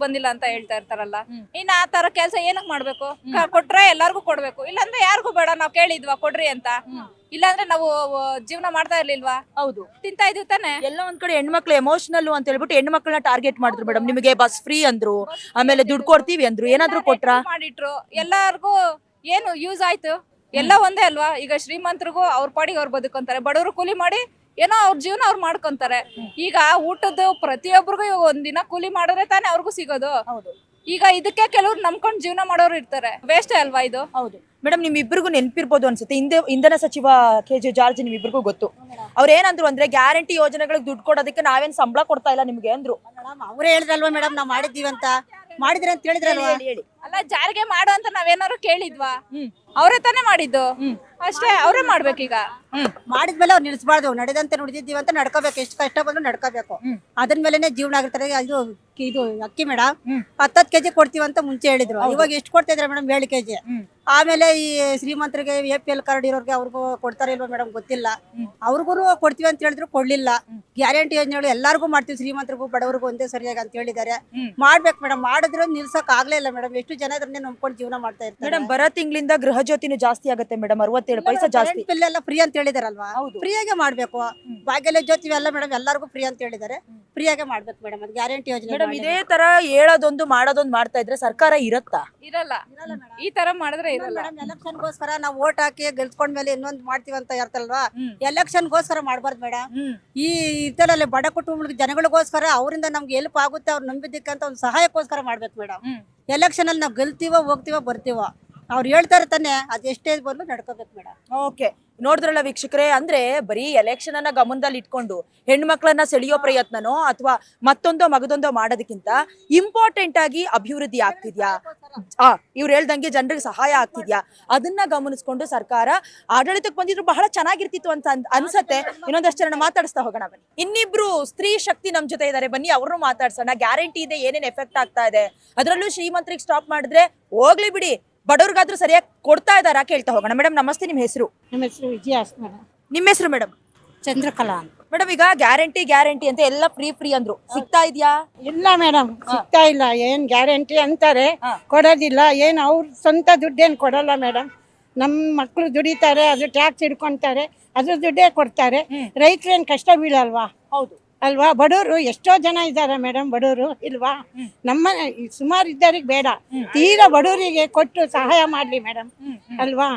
ಬಂದಿಲ್ಲ ಅಂತ ಹೇಳ್ತಾ ಇರ್ತಾರಲ್ಲ. ಇನ್ನ ಆ ತರ ಕೆಲಸ ಏನಕ್ ಮಾಡ್ಬೇಕು? ಕೊಟ್ರೆ ಎಲ್ಲಾರ್ಗು ಕೊಡ್ಬೇಕು, ಇಲ್ಲಾಂದ್ರೆ ಯಾರಿಗೂ ಬೇಡ. ನಾವ್ ಕೇಳಿದ್ವಾ ಕೊಡ್ರಿ ಅಂತ? ಇಲ್ಲಾಂದ್ರೆ ನಾವು ಜೀವನ ಮಾಡ್ತಾ ಇರ್ಲಿಲ್ವಾ? ಹೌದು, ತಿಂತಾ ಇದೀವಿ ತಾನೆ. ಎಲ್ಲ ಒಂದ್ ಕಡೆ ಹೆಣ್ಮಕ್ಳು ಎಮೋಷನಲ್ ಅಂತ ಹೇಳ್ಬಿಟ್ಟು ಹೆಣ್ಮಕ್ಳನ್ನ ಟಾರ್ಗೆಟ್ ಮಾಡಿದ್ರು ಮೇಡಮ್. ನಿಮಗೆ ಬಸ್ ಫ್ರೀ ಅಂದ್ರು, ಆಮೇಲೆ ದುಡ್ಡು ಕೊಡ್ತೀವಿ ಅಂದ್ರು, ಏನಾದ್ರು ಕೊಟ್ರ? ಮಾಡಿಟ್ರು. ಎಲ್ಲಾರ್ಗು ಏನು ಯೂಸ್ ಆಯ್ತು? ಎಲ್ಲ ಒಂದೇ ಅಲ್ವಾ? ಈಗ ಶ್ರೀಮಂತರಿಗೂ ಅವ್ರ ಪಾಡಿಗೆ ಅವ್ರು ಬದುಕೊಂತಾರೆ, ಬಡವರು ಕೂಲಿ ಮಾಡಿ ಏನೋ ಅವ್ರ ಜೀವನ ಅವ್ರು ಮಾಡ್ಕೊಂತಾರೆ. ಈಗ ಊಟದ್ದು ಪ್ರತಿಯೊಬ್ಬರಿಗೂ ಒಂದಿನ ಕೂಲಿ ಮಾಡಿದ್ರೆ ತಾನೇ ಅವ್ರಿಗೂ ಸಿಗೋದು. ಈಗ ಇದಕ್ಕೆ ಕೆಲವ್ರು ನಂಬ್ಕೊಂಡು ಜೀವನ ಮಾಡೋರು ಇರ್ತಾರೆ. ವೇಸ್ಟ್ ಅಲ್ವಾ ಇದು? ಹೌದು ಮೇಡಮ್. ನಿಮ್ಮಿಬ್ಬರಿಗೂ ನೆನಪಿರ್ಬೋದು ಅನ್ಸುತ್ತೆ, ಇಂಧನ ಸಚಿವ KJ ಜಾರ್ಜ್ ನಿಮ್ಮಿಬ್ಬರಿಗೂ ಗೊತ್ತು. ಅವ್ರ ಏನಂದ್ರು ಅಂದ್ರೆ, ಗ್ಯಾರಂಟಿ ಯೋಜನೆಗಳಿಗೆ ದುಡ್ಡು ಕೊಡೋದಕ್ಕೆ ನಾವೇನ್ ಸಂಬಳ ಕೊಡ್ತಾ ಇಲ್ಲ ನಿಮ್ಗೆ ಅಂದ್ರು. ಅವರೇ ಹೇಳಿದ್ರಲ್ವಾ ಮೇಡಮ್, ನಾವು ಮಾಡಿದ್ದೀವಿ ಅಂತ. ಮಾಡಿದ್ರೆ ಅಂತ ಹೇಳಿದ್ರಲ್ವಾ? ಅಲ್ಲ, ಜಾರಿಗೆ ಮಾಡು ಅಂತ ನಾವೇನಾದ್ರು ಕೇಳಿದ್ವಾ? ಅವರೇ ತಾನೇ ಮಾಡಿದ್ದು, ಅಷ್ಟೇ. ಅವರೇ ಮಾಡ್ಬೇಕೀಗ. ಮಾಡಿದ್ಮೇಲೆ ಅವ್ರು ನಿಲ್ಸ್ಬಾರ್ದು. ನಡೆದಂತೆ ನುಡಿದಿದ್ದೀವಿ ಅಂತ ನಡ್ಕೋಬೇಕು, ಎಷ್ಟು ಕಷ್ಟ ಬಂದ್ರು ನಡ್ಕೋಬೇಕು. ಅದ್ರ ಮೇಲೆನೆ ಜೀವನ ಆಗಿರ್ತಾರೆ. ಇದು ಅಕ್ಕಿ ಮೇಡಮ್ 10 kg ಕೊಡ್ತೀವಿ ಅಂತ ಮುಂಚೆ ಹೇಳಿದ್ರು. ಇವಾಗ ಎಷ್ಟು ಕೊಡ್ತಾ ಇದ್ರೆ ಮೇಡಮ್? 7 kg. ಆಮೇಲೆ ಈ ಶ್ರೀಮಂತರಿಗೆ APL ಕಾರ್ಡ್ ಇರೋರಿಗೆ ಅವ್ರಿಗೂ ಕೊಡ್ತಾರೆ ಇಲ್ವಾ ಮೇಡಮ್ ಗೊತ್ತಿಲ್ಲ. ಅವ್ರಿಗೂ ಕೊಡ್ತೀವಿ ಅಂತ ಹೇಳಿದ್ರು, ಕೊಡ್ಲಿಲ್ಲ. ಗ್ಯಾರಂಟಿ ಯೋಜನೆಗಳು ಎಲ್ಲಾರ್ಗು ಮಾಡ್ತೀವಿ, ಶ್ರೀಮಂತರಿಗೂ ಬಡವರಿಗೂ ಒಂದೇ ಸರಿಯಾಗಿ ಅಂತ ಹೇಳಿದ್ದಾರೆ. ಮಾಡ್ಬೇಕು ಮೇಡಮ್. ಮಾಡಿದ್ರೆ ನಿಲ್ಸಕ್ ಆಗ್ಲೇ ಇಲ್ಲ ಮೇಡಮ್. ಎಷ್ಟು ಜನ ಇದನ್ನೇ ನಂಬ್ಕೊಂಡು ಜೀವನ ಮಾಡ್ತಾ ಇರ್ತಾರೆ ಮೇಡಮ್. ಬರೋ ತಿಂಗಳಿಂದ ಗೃಹ ಜ್ಯೋತಿನೂ ಜಾಸ್ತಿ ಆಗುತ್ತೆ ಮೇಡಮ್, 67 ಪೈಸೆ ಜಾಸ್ತಿ. ಬಿಲ್ ಎಲ್ಲ ಫ್ರೀ ಅಂತ ಹೇಳಿದಾರಲ್ವಾ? ಫ್ರೀಯಾಗೆ ಮಾಡ್ಬೇಕು. ಭಾಗ್ಯಲಕ್ಷ್ಮಿ ಜ್ಯೋತಿ ಎಲ್ಲ ಮೇಡಮ್ ಎಲ್ಲರಿಗೂ ಫ್ರೀ ಅಂತ ಹೇಳಿದ್ದಾರೆ. ಫ್ರೀಯಾಗೆ ಮಾಡ್ಬೇಕು ಮೇಡಮ್. ಅದು ಗ್ಯಾರಂಟಿ ಯೋಜನೆ ಮೇಡಮ್ ಇದೇ ತರ ಹೇಳೋದೊಂದು ಮಾಡೋದೊಂದು ಮಾಡ್ತಾ ಇದ್ರೆ ಸರ್ಕಾರ ಇರತ್ತಾ? ಇರಲ್ಲ. ಈ ತರ ಮಾಡಿದ್ರೆ ಇರಲ್ಲ. ಎಲೆಕ್ಷನ್ಗೋಸ್ಕರ ನಾವು ಓಟ್ ಹಾಕಿ ಗೆಲ್ಸ್ಕೊಂಡ್ಮೇಲೆ ಇನ್ನೊಂದ್ ಮಾಡ್ತೀವಿ ಅಂತ ಇರ್ತಲ್ವಾ, ಎಲೆಕ್ಷನ್ಗೋಸ್ಕರ ಮಾಡ್ಬಾರ್ದು ಮೇಡಮ್. ಈ ಇದರಲ್ಲಿ ಬಡ ಕುಟುಂಬಗಳಿಗೆ ಜನಗಳಿಗೋಸ್ಕರ ಅವರಿಂದ ನಮ್ಗೆ ಹೆಲ್ಪ್ ಆಗುತ್ತೆ ಅವ್ರು ನಂಬಿದ್ದಕ್ಕೆ ಅಂತ ಒಂದು ಸಹಾಯಕ್ಕೋಸ್ಕರ ಮಾಡ್ಬೇಕು ಮೇಡಮ್. ಎಲೆಕ್ಷನ್ ಅಲ್ಲಿ ನಾವು ಗೆಲ್ತೀವೋ ಹೋಗ್ತೀವೋ ಬರ್ತೀವೋ ಅವ್ರು ಹೇಳ್ತಾರೆ ತಾನೆ, ಅದು ಎಷ್ಟೇ ಬಂದು ನಡ್ಕೋಬೇಕು ಮೇಡಮ್. ಓಕೆ, ನೋಡಿದ್ರಲ್ಲ ವೀಕ್ಷಕರೇ, ಅಂದ್ರೆ ಬರೀ ಎಲೆಕ್ಷನ್ ಅನ್ನ ಗಮನದಲ್ಲಿ ಇಟ್ಕೊಂಡು ಹೆಣ್ಮಕ್ಳನ್ನ ಸೆಳೆಯೋ ಪ್ರಯತ್ನನೋ ಅಥವಾ ಮತ್ತೊಂದೋ ಮಗದೊಂದೋ ಮಾಡೋದಕ್ಕಿಂತ ಇಂಪಾರ್ಟೆಂಟ್ ಆಗಿ ಅಭಿವೃದ್ಧಿ ಆಗ್ತಿದ್ಯಾ, ಇವ್ರು ಹೇಳ್ದಂಗೆ ಜನರಿಗೆ ಸಹಾಯ ಆಗ್ತಿದ್ಯಾ, ಅದನ್ನ ಗಮನಿಸ್ಕೊಂಡು ಸರ್ಕಾರ ಆಡಳಿತಕ್ಕೆ ಬಂದಿದ್ರು ಬಹಳ ಚೆನ್ನಾಗಿರ್ತಿತ್ತು ಅಂತ ಅನ್ಸತ್ತೆ. ಇನ್ನೊಂದಷ್ಟು ಜನ ಮಾತಾಡಿಸ್ತಾ ಹೋಗೋಣ ಬನ್ನಿ. ಇನ್ನಿಬ್ರು ಸ್ತ್ರೀ ಶಕ್ತಿ ನಮ್ ಜೊತೆ ಇದಾರೆ, ಬನ್ನಿ ಅವ್ರನ್ನು ಮಾತಾಡ್ಸೋಣ. ಗ್ಯಾರಂಟಿ ಇದೆ, ಏನೇನ್ ಎಫೆಕ್ಟ್ ಆಗ್ತಾ ಇದೆ, ಅದರಲ್ಲೂ ಶ್ರೀಮಂತರಿಗೆ ಸ್ಟಾಪ್ ಮಾಡಿದ್ರೆ ಹೋಗ್ಲಿ ಬಿಡಿ, ಬಡವ್ರಿಗಾದ್ರೂ ಸರಿಯಾಗಿ ಕೊಡ್ತಾ ಇದಾರಾ ಕೇಳ್ತಾ ಹೋಗೋಣ. ಮೇಡಮ್ ನಮಸ್ತೆ, ನಿಮ್ ಹೆಸರು? ನಮ್ಮ ಹೆಸರು ವಿಜಯ ಮೇಡಮ್. ನಿಮ್ಮ ಹೆಸರು ಮೇಡಮ್? ಚಂದ್ರಕಲಾ ಅಂತ ಮೇಡಮ್. ಈಗ ಗ್ಯಾರಂಟಿ ಅಂತ ಎಲ್ಲ ಫ್ರೀ ಅಂದ್ರು, ಸಿಗ್ತಾ ಇದೆಯಾ? ಇಲ್ಲ ಮೇಡಮ್, ಸಿಗ್ತಾ ಇಲ್ಲ. ಏನ್ ಗ್ಯಾರಂಟಿ ಅಂತಾರೆ, ಕೊಡೋದಿಲ್ಲ. ಏನ್ ಅವ್ರ ಸ್ವಂತ ದುಡ್ಡೇನು ಕೊಡಲ್ಲ ಮೇಡಮ್. ನಮ್ಮ ಮಕ್ಕಳು ದುಡಿತಾರೆ, ಅದು ಟ್ಯಾಕ್ಸ್ ಹಿಡ್ಕೊಂತಾರೆ, ಅದ್ರ ದುಡ್ಡೇ ಕೊಡ್ತಾರೆ. ರೈತರೇನ್ ಕಷ್ಟ ಬೀಳಲ್ವಾ? ಹೌದು ಅಲ್ವಾ? ಬಡವರು ಎಷ್ಟೋ ಜನ ಇದ್ದಾರೆ ಮೇಡಮ್, ಬಡವರು ಇಲ್ವಾ? ನಮ್ಮ ಸುಮಾರು ಇದ್ದವ್ರಿಗೆ ಬೇಡ, ತೀರಾ ಬಡವರಿಗೆ ಕೊಟ್ಟು ಸಹಾಯ ಮಾಡ್ಲಿ ಮೇಡಮ್, ಅಲ್ವಾ?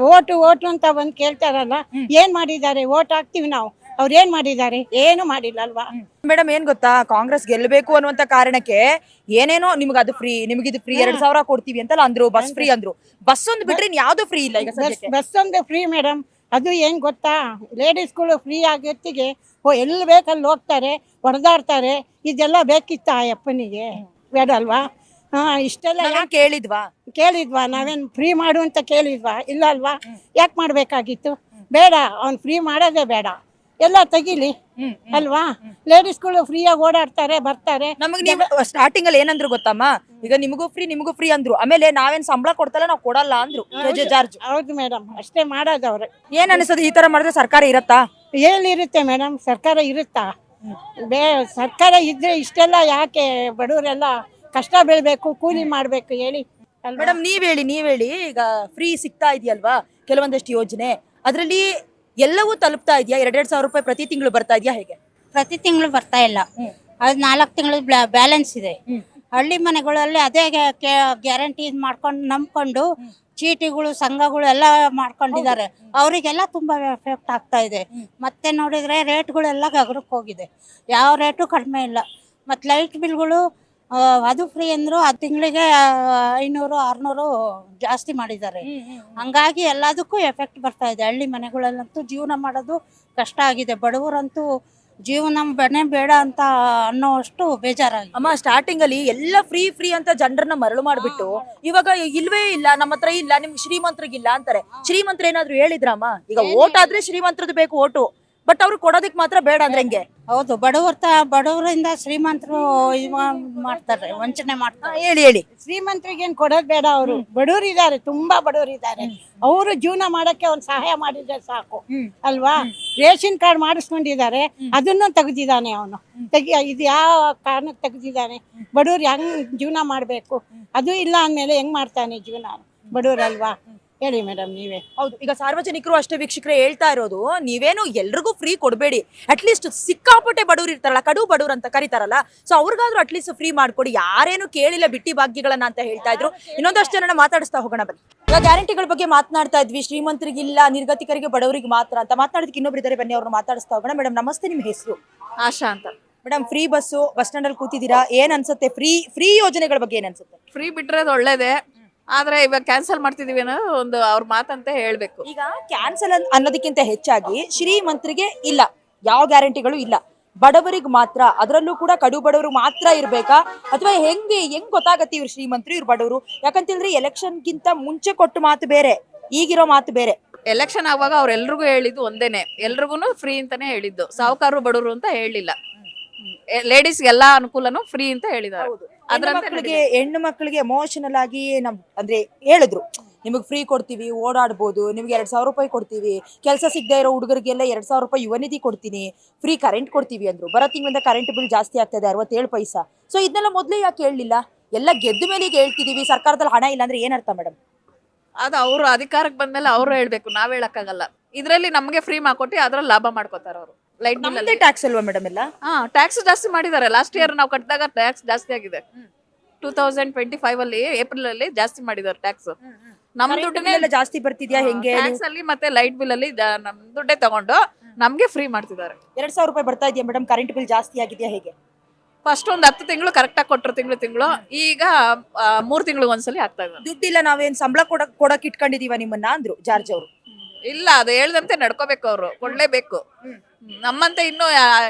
ಓಟು ಅಂತ ಬಂದು ಕೇಳ್ತಾರಲ್ಲ, ಏನ್ ಮಾಡಿದ್ದಾರೆ? ಓಟ್ ಹಾಕ್ತಿವಿ ನಾವು, ಅವ್ರು ಏನ್ ಮಾಡಿದ್ದಾರೆ? ಏನು ಮಾಡಿಲ್ಲ ಅಲ್ವಾ ಮೇಡಮ್. ಏನ್ ಗೊತ್ತಾ, ಕಾಂಗ್ರೆಸ್ ಗೆಲ್ಲಬೇಕು ಅನ್ನುವಂತ ಕಾರಣಕ್ಕೆ ಏನೇನೋ ನಿಮ್ಗೆ ಅದು ಫ್ರೀ, ನಿಮ್ಗೆ ಇದು ಫ್ರೀ, 2000 ಕೊಡ್ತೀವಿ ಅಂತಲ್ಲ ಅಂದ್ರು, ಬಸ್ ಫ್ರೀ ಅಂದ್ರು. ಬಸ್ ಒಂದು ಬಿಟ್ರೆ ಯಾವ್ದು ಫ್ರೀ ಇಲ್ಲ ಈಗ ಸದ್ಯಕ್ಕೆ. ಬಸ್ ಒಂದು ಫ್ರೀ ಮೇಡಮ್. ಅದು ಏನ್ ಗೊತ್ತಾ, ಲೇಡೀಸ್ಗಳು ಫ್ರೀ ಆಗತ್ತಿಗೆ ಎಲ್ಲಿ ಬೇಕಲ್ಲಿ ಹೋಗ್ತಾರೆ, ಹೊಡೆದಾಡ್ತಾರೆ. ಇದೆಲ್ಲ ಬೇಕಿತ್ತ ಅಪ್ಪನಿಗೆ? ಬೇಡ ಅಲ್ವಾ? ಇಷ್ಟೆಲ್ಲ ಕೇಳಿದ್ವಾ? ನಾವೇನ್ ಫ್ರೀ ಮಾಡು ಅಂತ ಕೇಳಿದ್ವಾ? ಇಲ್ಲ ಅಲ್ವಾ? ಯಾಕೆ ಮಾಡ್ಬೇಕಾಗಿತ್ತು? ಬೇಡ, ಅವ್ನು ಫ್ರೀ ಮಾಡೋದೇ ಬೇಡ, ಎಲ್ಲ ತೆಗಿಲಿ ಅಲ್ವಾ? ಲೇಡೀಸ್ಗಳು ಫ್ರೀಯಾಗಿ ಓಡಾಡ್ತಾರೆ, ಬರ್ತಾರೆ. ನಮಗೆ ಸ್ಟಾರ್ಟಿಂಗ್ ಅಲ್ಲಿ ಏನಂದ್ರು ಗೊತ್ತಮ್ಮ, ಈಗ ನಿಮಗೂ ಫ್ರೀ ಅಂದ್ರು, ಆಮೇಲೆ ನಾವೇನ್ ಸಂಬಳ ಕೊಡ್ತಲ್ಲ ನಾವು ಕೊಡಲ್ಲ ಅಂದ್ರು, ಚಾರ್ಜ್. ಹೌದು ಮೇಡಮ್, ಅಷ್ಟೇ ಮಾಡೋದವ್ರೆ. ಏನ್ ಅನಿಸ್ತದೆ, ಈ ತರ ಮಾಡಿದ್ರೆ ಸರ್ಕಾರ ಇರತ್ತಾ? ಏನಿರುತ್ತೆ ಮೇಡಮ್, ಸರ್ಕಾರ ಇರುತ್ತಾ? ಸರ್ಕಾರ ಇದ್ರೆ ಇಷ್ಟೆಲ್ಲ ಯಾಕೆ ಬಡವರೆಲ್ಲ ಕಷ್ಟ ಬೀಳ್ಬೇಕು, ಕೂಲಿ ಮಾಡ್ಬೇಕು ಹೇಳಿ? ಮೇಡಮ್ ನೀವ್ ಹೇಳಿ, ಈಗ ಫ್ರೀ ಸಿಗ್ತಾ ಇದೆಯಲ್ವಾ ಕೆಲವೊಂದಷ್ಟು ಯೋಜನೆ, ಅದ್ರಲ್ಲಿ ಎಲ್ಲವೂ ತಲುಪ್ತಾ ಇದೆಯಾ? 2,000 ರೂಪಾಯಿ ಪ್ರತಿ ತಿಂಗಳು ಬರ್ತಾ ಇದೆಯಾ, ಹೇಗೆ? ಪ್ರತಿ ತಿಂಗಳು ಬರ್ತಾ ಇಲ್ಲ, ಅದು 4 ತಿಂಗಳು ಬ್ಯಾಲೆನ್ಸ್ ಇದೆ. ಹಳ್ಳಿ ಮನೆಗಳಲ್ಲಿ ಅದೇ ಗ್ಯಾರಂಟಿ ಮಾಡ್ಕೊಂಡು ನಂಬ್ಕೊಂಡು ಚೀಟಿಗಳು ಸಂಘಗಳು ಎಲ್ಲ ಮಾಡ್ಕೊಂಡಿದ್ದಾರೆ. ಅವರಿಗೆಲ್ಲ ತುಂಬಾ ಎಫೆಕ್ಟ್ ಆಗ್ತಾ ಇದೆ. ಮತ್ತೆ ನೋಡಿದ್ರೆ ರೇಟ್ಗಳೆಲ್ಲ ಗಗನಕ್ಕೆ ಹೋಗಿದೆ, ಯಾವ ರೇಟು ಕಡಿಮೆ ಇಲ್ಲ. ಮತ್ತು ಲೈಟ್ ಬಿಲ್ಗಳು ಅದು ಫ್ರೀ ಅಂದ್ರು, ಆ ತಿಂಗಳಿಗೆ 500-600 ಜಾಸ್ತಿ ಮಾಡಿದ್ದಾರೆ. ಹಂಗಾಗಿ ಎಲ್ಲದಕ್ಕೂ ಎಫೆಕ್ಟ್ ಬರ್ತಾ ಇದೆ. ಹಳ್ಳಿ ಮನೆಗಳಲ್ಲಂತೂ ಜೀವನ ಮಾಡೋದು ಕಷ್ಟ ಆಗಿದೆ. ಬಡವರಂತೂ ಜೀವನ ಬೇಡ ಅಂತ ಅನ್ನೋಷ್ಟು ಬೇಜಾರಾಗಿದೆ. ಅಮ್ಮ, ಸ್ಟಾರ್ಟಿಂಗ್ ಅಲ್ಲಿ ಎಲ್ಲ ಫ್ರೀ ಅಂತ ಜನರನ್ನ ಮರಳು ಮಾಡ್ಬಿಟ್ಟು ಇವಾಗ ಇಲ್ವೇ ಇಲ್ಲ, ನಮ್ಮ ಹತ್ರ ಇಲ್ಲ, ನಿಮ್ಗೆ ಶ್ರೀಮಂತರಿಗಿಲ್ಲ ಅಂತಾರೆ. ಶ್ರೀಮಂತರು ಏನಾದ್ರು ಹೇಳಿದ್ರಮ್ಮ? ಈಗ ಓಟ್ ಆದ್ರೆ ಶ್ರೀಮಂತರದ್ದು ಬೇಕು ಓಟು, ಬಟ್ ಅವ್ರು ಕೊಡೋದಕ್ ಮಾತ್ರ ಬೇಡ ಅಂದ್ರೆ ಹೆಂಗೆ? ಹೌದು, ಬಡವರಿಂದ ಶ್ರೀಮಂತರು ಮಾಡ್ತಾರೆ, ವಂಚನೆ ಮಾಡ್ತಾರೆ. ಹೇಳಿ. ಶ್ರೀಮಂತರಿಗೇನ್ ಕೊಡೋದ್ ಬೇಡ, ಅವರು ಬಡವರಿದ್ದಾರೆ, ತುಂಬಾ ಬಡವರಿದ್ದಾರೆ. ಅವರು ಜೀವನ ಮಾಡಕ್ಕೆ ಅವ್ನು ಸಹಾಯ ಮಾಡಿದ್ರೆ ಸಾಕು ಅಲ್ವಾ? ರೇಷನ್ ಕಾರ್ಡ್ ಮಾಡಿಸ್ಕೊಂಡಿದ್ದಾರೆ, ಅದನ್ನು ತೆಗ್ದಿದ್ದಾನೆ ಅವನು. ಇದು ಯಾವ ಕಾರಣಕ್ಕೆ ತೆಗ್ದಿದ್ದಾನೆ? ಬಡವ್ರು ಹೆಂಗ್ ಜೀವನ ಮಾಡ್ಬೇಕು? ಅದು ಇಲ್ಲ ಅಂದ್ಮೇಲೆ ಹೆಂಗ್ ಮಾಡ್ತಾನೆ ಜೀವನ ಬಡವ್ರಲ್ವಾ? ಹೇಳಿ ಮೇಡಮ್ ನೀವೇ. ಹೌದು, ಈಗ ಸಾರ್ವಜನಿಕರು ಅಷ್ಟೇ ವೀಕ್ಷಕರೇ ಹೇಳ್ತಾ ಇರೋದು, ನೀವೇನು ಎಲ್ರಿಗೂ ಫ್ರೀ ಕೊಡಬೇಡಿ, ಅಟ್ಲೀಸ್ಟ್ ಸಿಕ್ಕಾಪಟ್ಟೆ ಬಡವ್ರು ಇರ್ತಾರಲ್ಲ, ಕಡು ಬಡವ್ರು ಅಂತ ಕರೀತಾರಲ್ಲ, ಸೊ ಅವ್ರಿಗಾದ್ರೂ ಅಟ್ಲೀಸ್ಟ್ ಫ್ರೀ ಮಾಡ್ಕೊಡಿ. ಯಾರೇನು ಕೇಳಿಲ್ಲ ಬಿಟ್ಟಿ ಭಾಗ್ಯಗಳನ್ನ ಅಂತ ಹೇಳ್ತಾ ಇದ್ರು. ಇನ್ನೊಂದಷ್ಟು ಜನ ಮಾತಾಡಿಸ್ತಾ ಹೋಗೋಣ ಬನ್ನಿ. ಈಗ ಗ್ಯಾರಂಟಿಗಳ ಬಗ್ಗೆ ಮಾತನಾಡ್ತಾ ಇದ್ವಿ, ಶ್ರೀಮಂತರಿಗಿಲ್ಲ, ನಿರ್ಗತಿಕರಿಗೆ, ಬಡವರಿಗೆ ಮಾತ್ರ ಅಂತ ಮಾತನಾಡೋದಕ್ಕೆ ಇನ್ನೊಬ್ರು ಇದ್ದಾರೆ, ಬನ್ನಿ ಅವ್ರನ್ನ ಮಾತಾಡಿಸ್ತಾ ಹೋಗೋಣ. ಮೇಡಮ್ ನಮಸ್ತೆ, ನಿಮ್ಮ ಹೆಸರು? ಆಶಾ ಅಂತ. Madam, free bus, bus stand ಅಲ್ಲಿ ಕೂತಿದ್ದೀರಾ, ಏನ್ ಅನ್ಸುತ್ತೆ? ಫ್ರೀ ಯೋಜನೆಗಳ ಬಗ್ಗೆ ಏನ್ ಅನ್ಸುತ್ತೆ? ಫ್ರೀ ಬಿಟ್ರೆ ಅದು ಒಳ್ಳೇದೇ, ಆದ್ರೆ ಇವಾಗ ಕ್ಯಾನ್ಸಲ್ ಮಾಡ್ತಿದೀವಿ ಅನ್ನೋ ಒಂದು ಅವ್ರ ಮಾತಂತ ಹೇಳ್ಬೇಕು. ಈಗ ಕ್ಯಾನ್ಸಲ್ ಅನ್ನೋದಕ್ಕಿಂತ ಹೆಚ್ಚಾಗಿ ಶ್ರೀಮಂತರಿಗೆ ಇಲ್ಲ, ಯಾವ ಗ್ಯಾರಂಟಿಗಳು ಇಲ್ಲ, ಬಡವರಿಗೆ ಮಾತ್ರ, ಅದರಲ್ಲೂ ಕೂಡ ಕಡು ಬಡವರು ಮಾತ್ರ ಇರ್ಬೇಕಾ? ಅಥವಾ ಹೆಂಗ್ ಗೊತ್ತಾಗತ್ತೆ ಇವ್ರು ಶ್ರೀಮಂತರು ಇವ್ರು ಬಡವರು? ಯಾಕಂತೇಳಿದ್ರೆ ಎಲೆಕ್ಷನ್ ಗಿಂತ ಮುಂಚೆ ಕೊಟ್ಟು ಮಾತು ಬೇರೆ, ಈಗಿರೋ ಮಾತು ಬೇರೆ. ಎಲೆಕ್ಷನ್ ಆಗುವಾಗ ಅವ್ರೆಲ್ರಿಗೂ ಹೇಳಿದ್ದು ಒಂದೇನೆ, ಎಲ್ರಿಗೂ ಫ್ರೀ ಅಂತಾನೆ ಹೇಳಿದ್ದು, ಸಾಹುಕಾರರು ಬಡವರು ಅಂತ ಹೇಳಿಲ್ಲ. ಲೇಡೀಸ್ ಎಲ್ಲಾ ಅನುಕೂಲನು ಫ್ರೀ ಅಂತ ಹೇಳಿದ್ದಾರೆ. ಹೆಣ್ಣು ಮಕ್ಕಳಿಗೆ ಎಮೋಷನಲ್ ಆಗಿ ಅಂದ್ರೆ ಹೇಳಿದ್ರು, ನಿಮಗೆ ಫ್ರೀ ಕೊಡ್ತೀವಿ, ಓಡಾಡ್ಬೋದು, ನಿಮ್ಗೆ 2,000 ರೂಪಾಯಿ ಕೊಡ್ತೀವಿ, ಕೆಲಸ ಸಿಗದೆ ಇರೋ ಹುಡುಗರಿಗೆಲ್ಲ 2,000 ರೂಪಾಯಿ ಯುವ ನಿಧಿ ಕೊಡ್ತೀನಿ, ಫ್ರೀ ಕರೆಂಟ್ ಕೊಡ್ತೀವಿ ಅಂದ್ರು. ಬರೋ ತಿಂಗಳಿಂದ ಕರೆಂಟ್ ಬಿಲ್ ಜಾಸ್ತಿ ಆಗ್ತದೆ, 67 ಪೈಸಾ. ಸೊ ಇದನ್ನೆಲ್ಲ ಮೊದ್ಲೇ ಯಾಕೆ ಹೇಳಲಿಲ್ಲ? ಎಲ್ಲ ಗೆದ್ದ ಮೇಲೆ ಈಗ ಹೇಳ್ತಿದೀವಿ, ಸರ್ಕಾರದಲ್ಲಿ ಹಣ ಇಲ್ಲ ಅಂದ್ರೆ ಏನರ್ಥ ಮೇಡಮ್? ಅದು ಅವರು ಅಧಿಕಾರಕ್ಕೆ ಬಂದ್ಮೇಲೆ ಅವ್ರು ಹೇಳ್ಬೇಕು, ನಾವ್ ಹೇಳಕ್ಕಾಗಲ್ಲ. ಇದ್ರಲ್ಲಿ ನಮ್ಗೆ ಫ್ರೀ ಮಾಡ್ಕೊಟ್ಟು ಅದ್ರಲ್ಲಿ ಲಾಭ ಮಾಡ್ಕೋತಾರ ಅವರು. ಲೈಟ್ ಬಿಲ್ ನಮ್ದೇ ಟ್ಯಾಕ್ಸ್ ಅಲ್ವಾ ಮೇಡಮ್ ಎಲ್ಲ? ಟ್ಯಾಕ್ಸ್ ಜಾಸ್ತಿ ಮಾಡಿದ್ದಾರೆ. ಲಾಸ್ಟ್ ಇಯರ್ ನಾವು ಕಟ್ಟಿದಾಗ ಟ್ಯಾಕ್ಸ್ ಜಾಸ್ತಿ ಆಗಿದೆ. 2025 ಅಲ್ಲಿ ಏಪ್ರಿಲ್ ಅಲ್ಲಿ ಜಾಸ್ತಿ ಮಾಡಿದ್ದಾರೆ ಟ್ಯಾಕ್ಸ್. ನಮ್ ದುಡ್ಡನ್ನೇ ಎಲ್ಲ ಜಾಸ್ತಿ ಬರ್ತಿದ್ಯಾ ಹೆಂಗೆ? ಟ್ಯಾಕ್ಸ್ ಅಲ್ಲಿ ಮತ್ತೆ ಲೈಟ್ ಬಿಲ್ ಅಲ್ಲಿ ನಮ್ ದುಡ್ಡೇ ತಗೊಂಡು ನಮ್ಗೆ ಫ್ರೀ ಮಾಡ್ತಿದ್ದಾರೆ. 2,000 ರೂಪಾಯಿ ಬರ್ತಾ ಇದೆಯಾ ಮೇಡಮ್? ಕರೆಂಟ್ ಬಿಲ್ ಜಾಸ್ತಿ ಆಗಿದೆಯಾ ಹೇಗೆ? ಫಸ್ಟ್ ಒಂದ್ 10 ತಿಂಗಳು ಕರೆಕ್ಟ್ ಆಗಿ ಕೊಟ್ರು, ತಿಂಗಳು ಈಗ 3 ತಿಂಗಳಿಗೆ ಒಂದ್ಸಲಿ ಆಗ್ತಾ ಇದ್ದಾರೆ. ದುಡ್ಡಿಲ್ಲ, ನಾವೇನ್ ಸಂಬಳ ಕೊಡಕ್ ಇಟ್ಕೊಂಡಿದೀವ ನಿಮ್ಮನ್ನ ಅಂದ್ರು ಜಾರ್ಜ್ ಅವರು. ಇಲ್ಲ, ಅದು ಹೇಳ್ದಂತೆ ನಡ್ಕೋಬೇಕು, ಅವ್ರು ಕೊಡ್ಲೇಬೇಕು. ನಮ್ಮಂತೆ ಇನ್ನು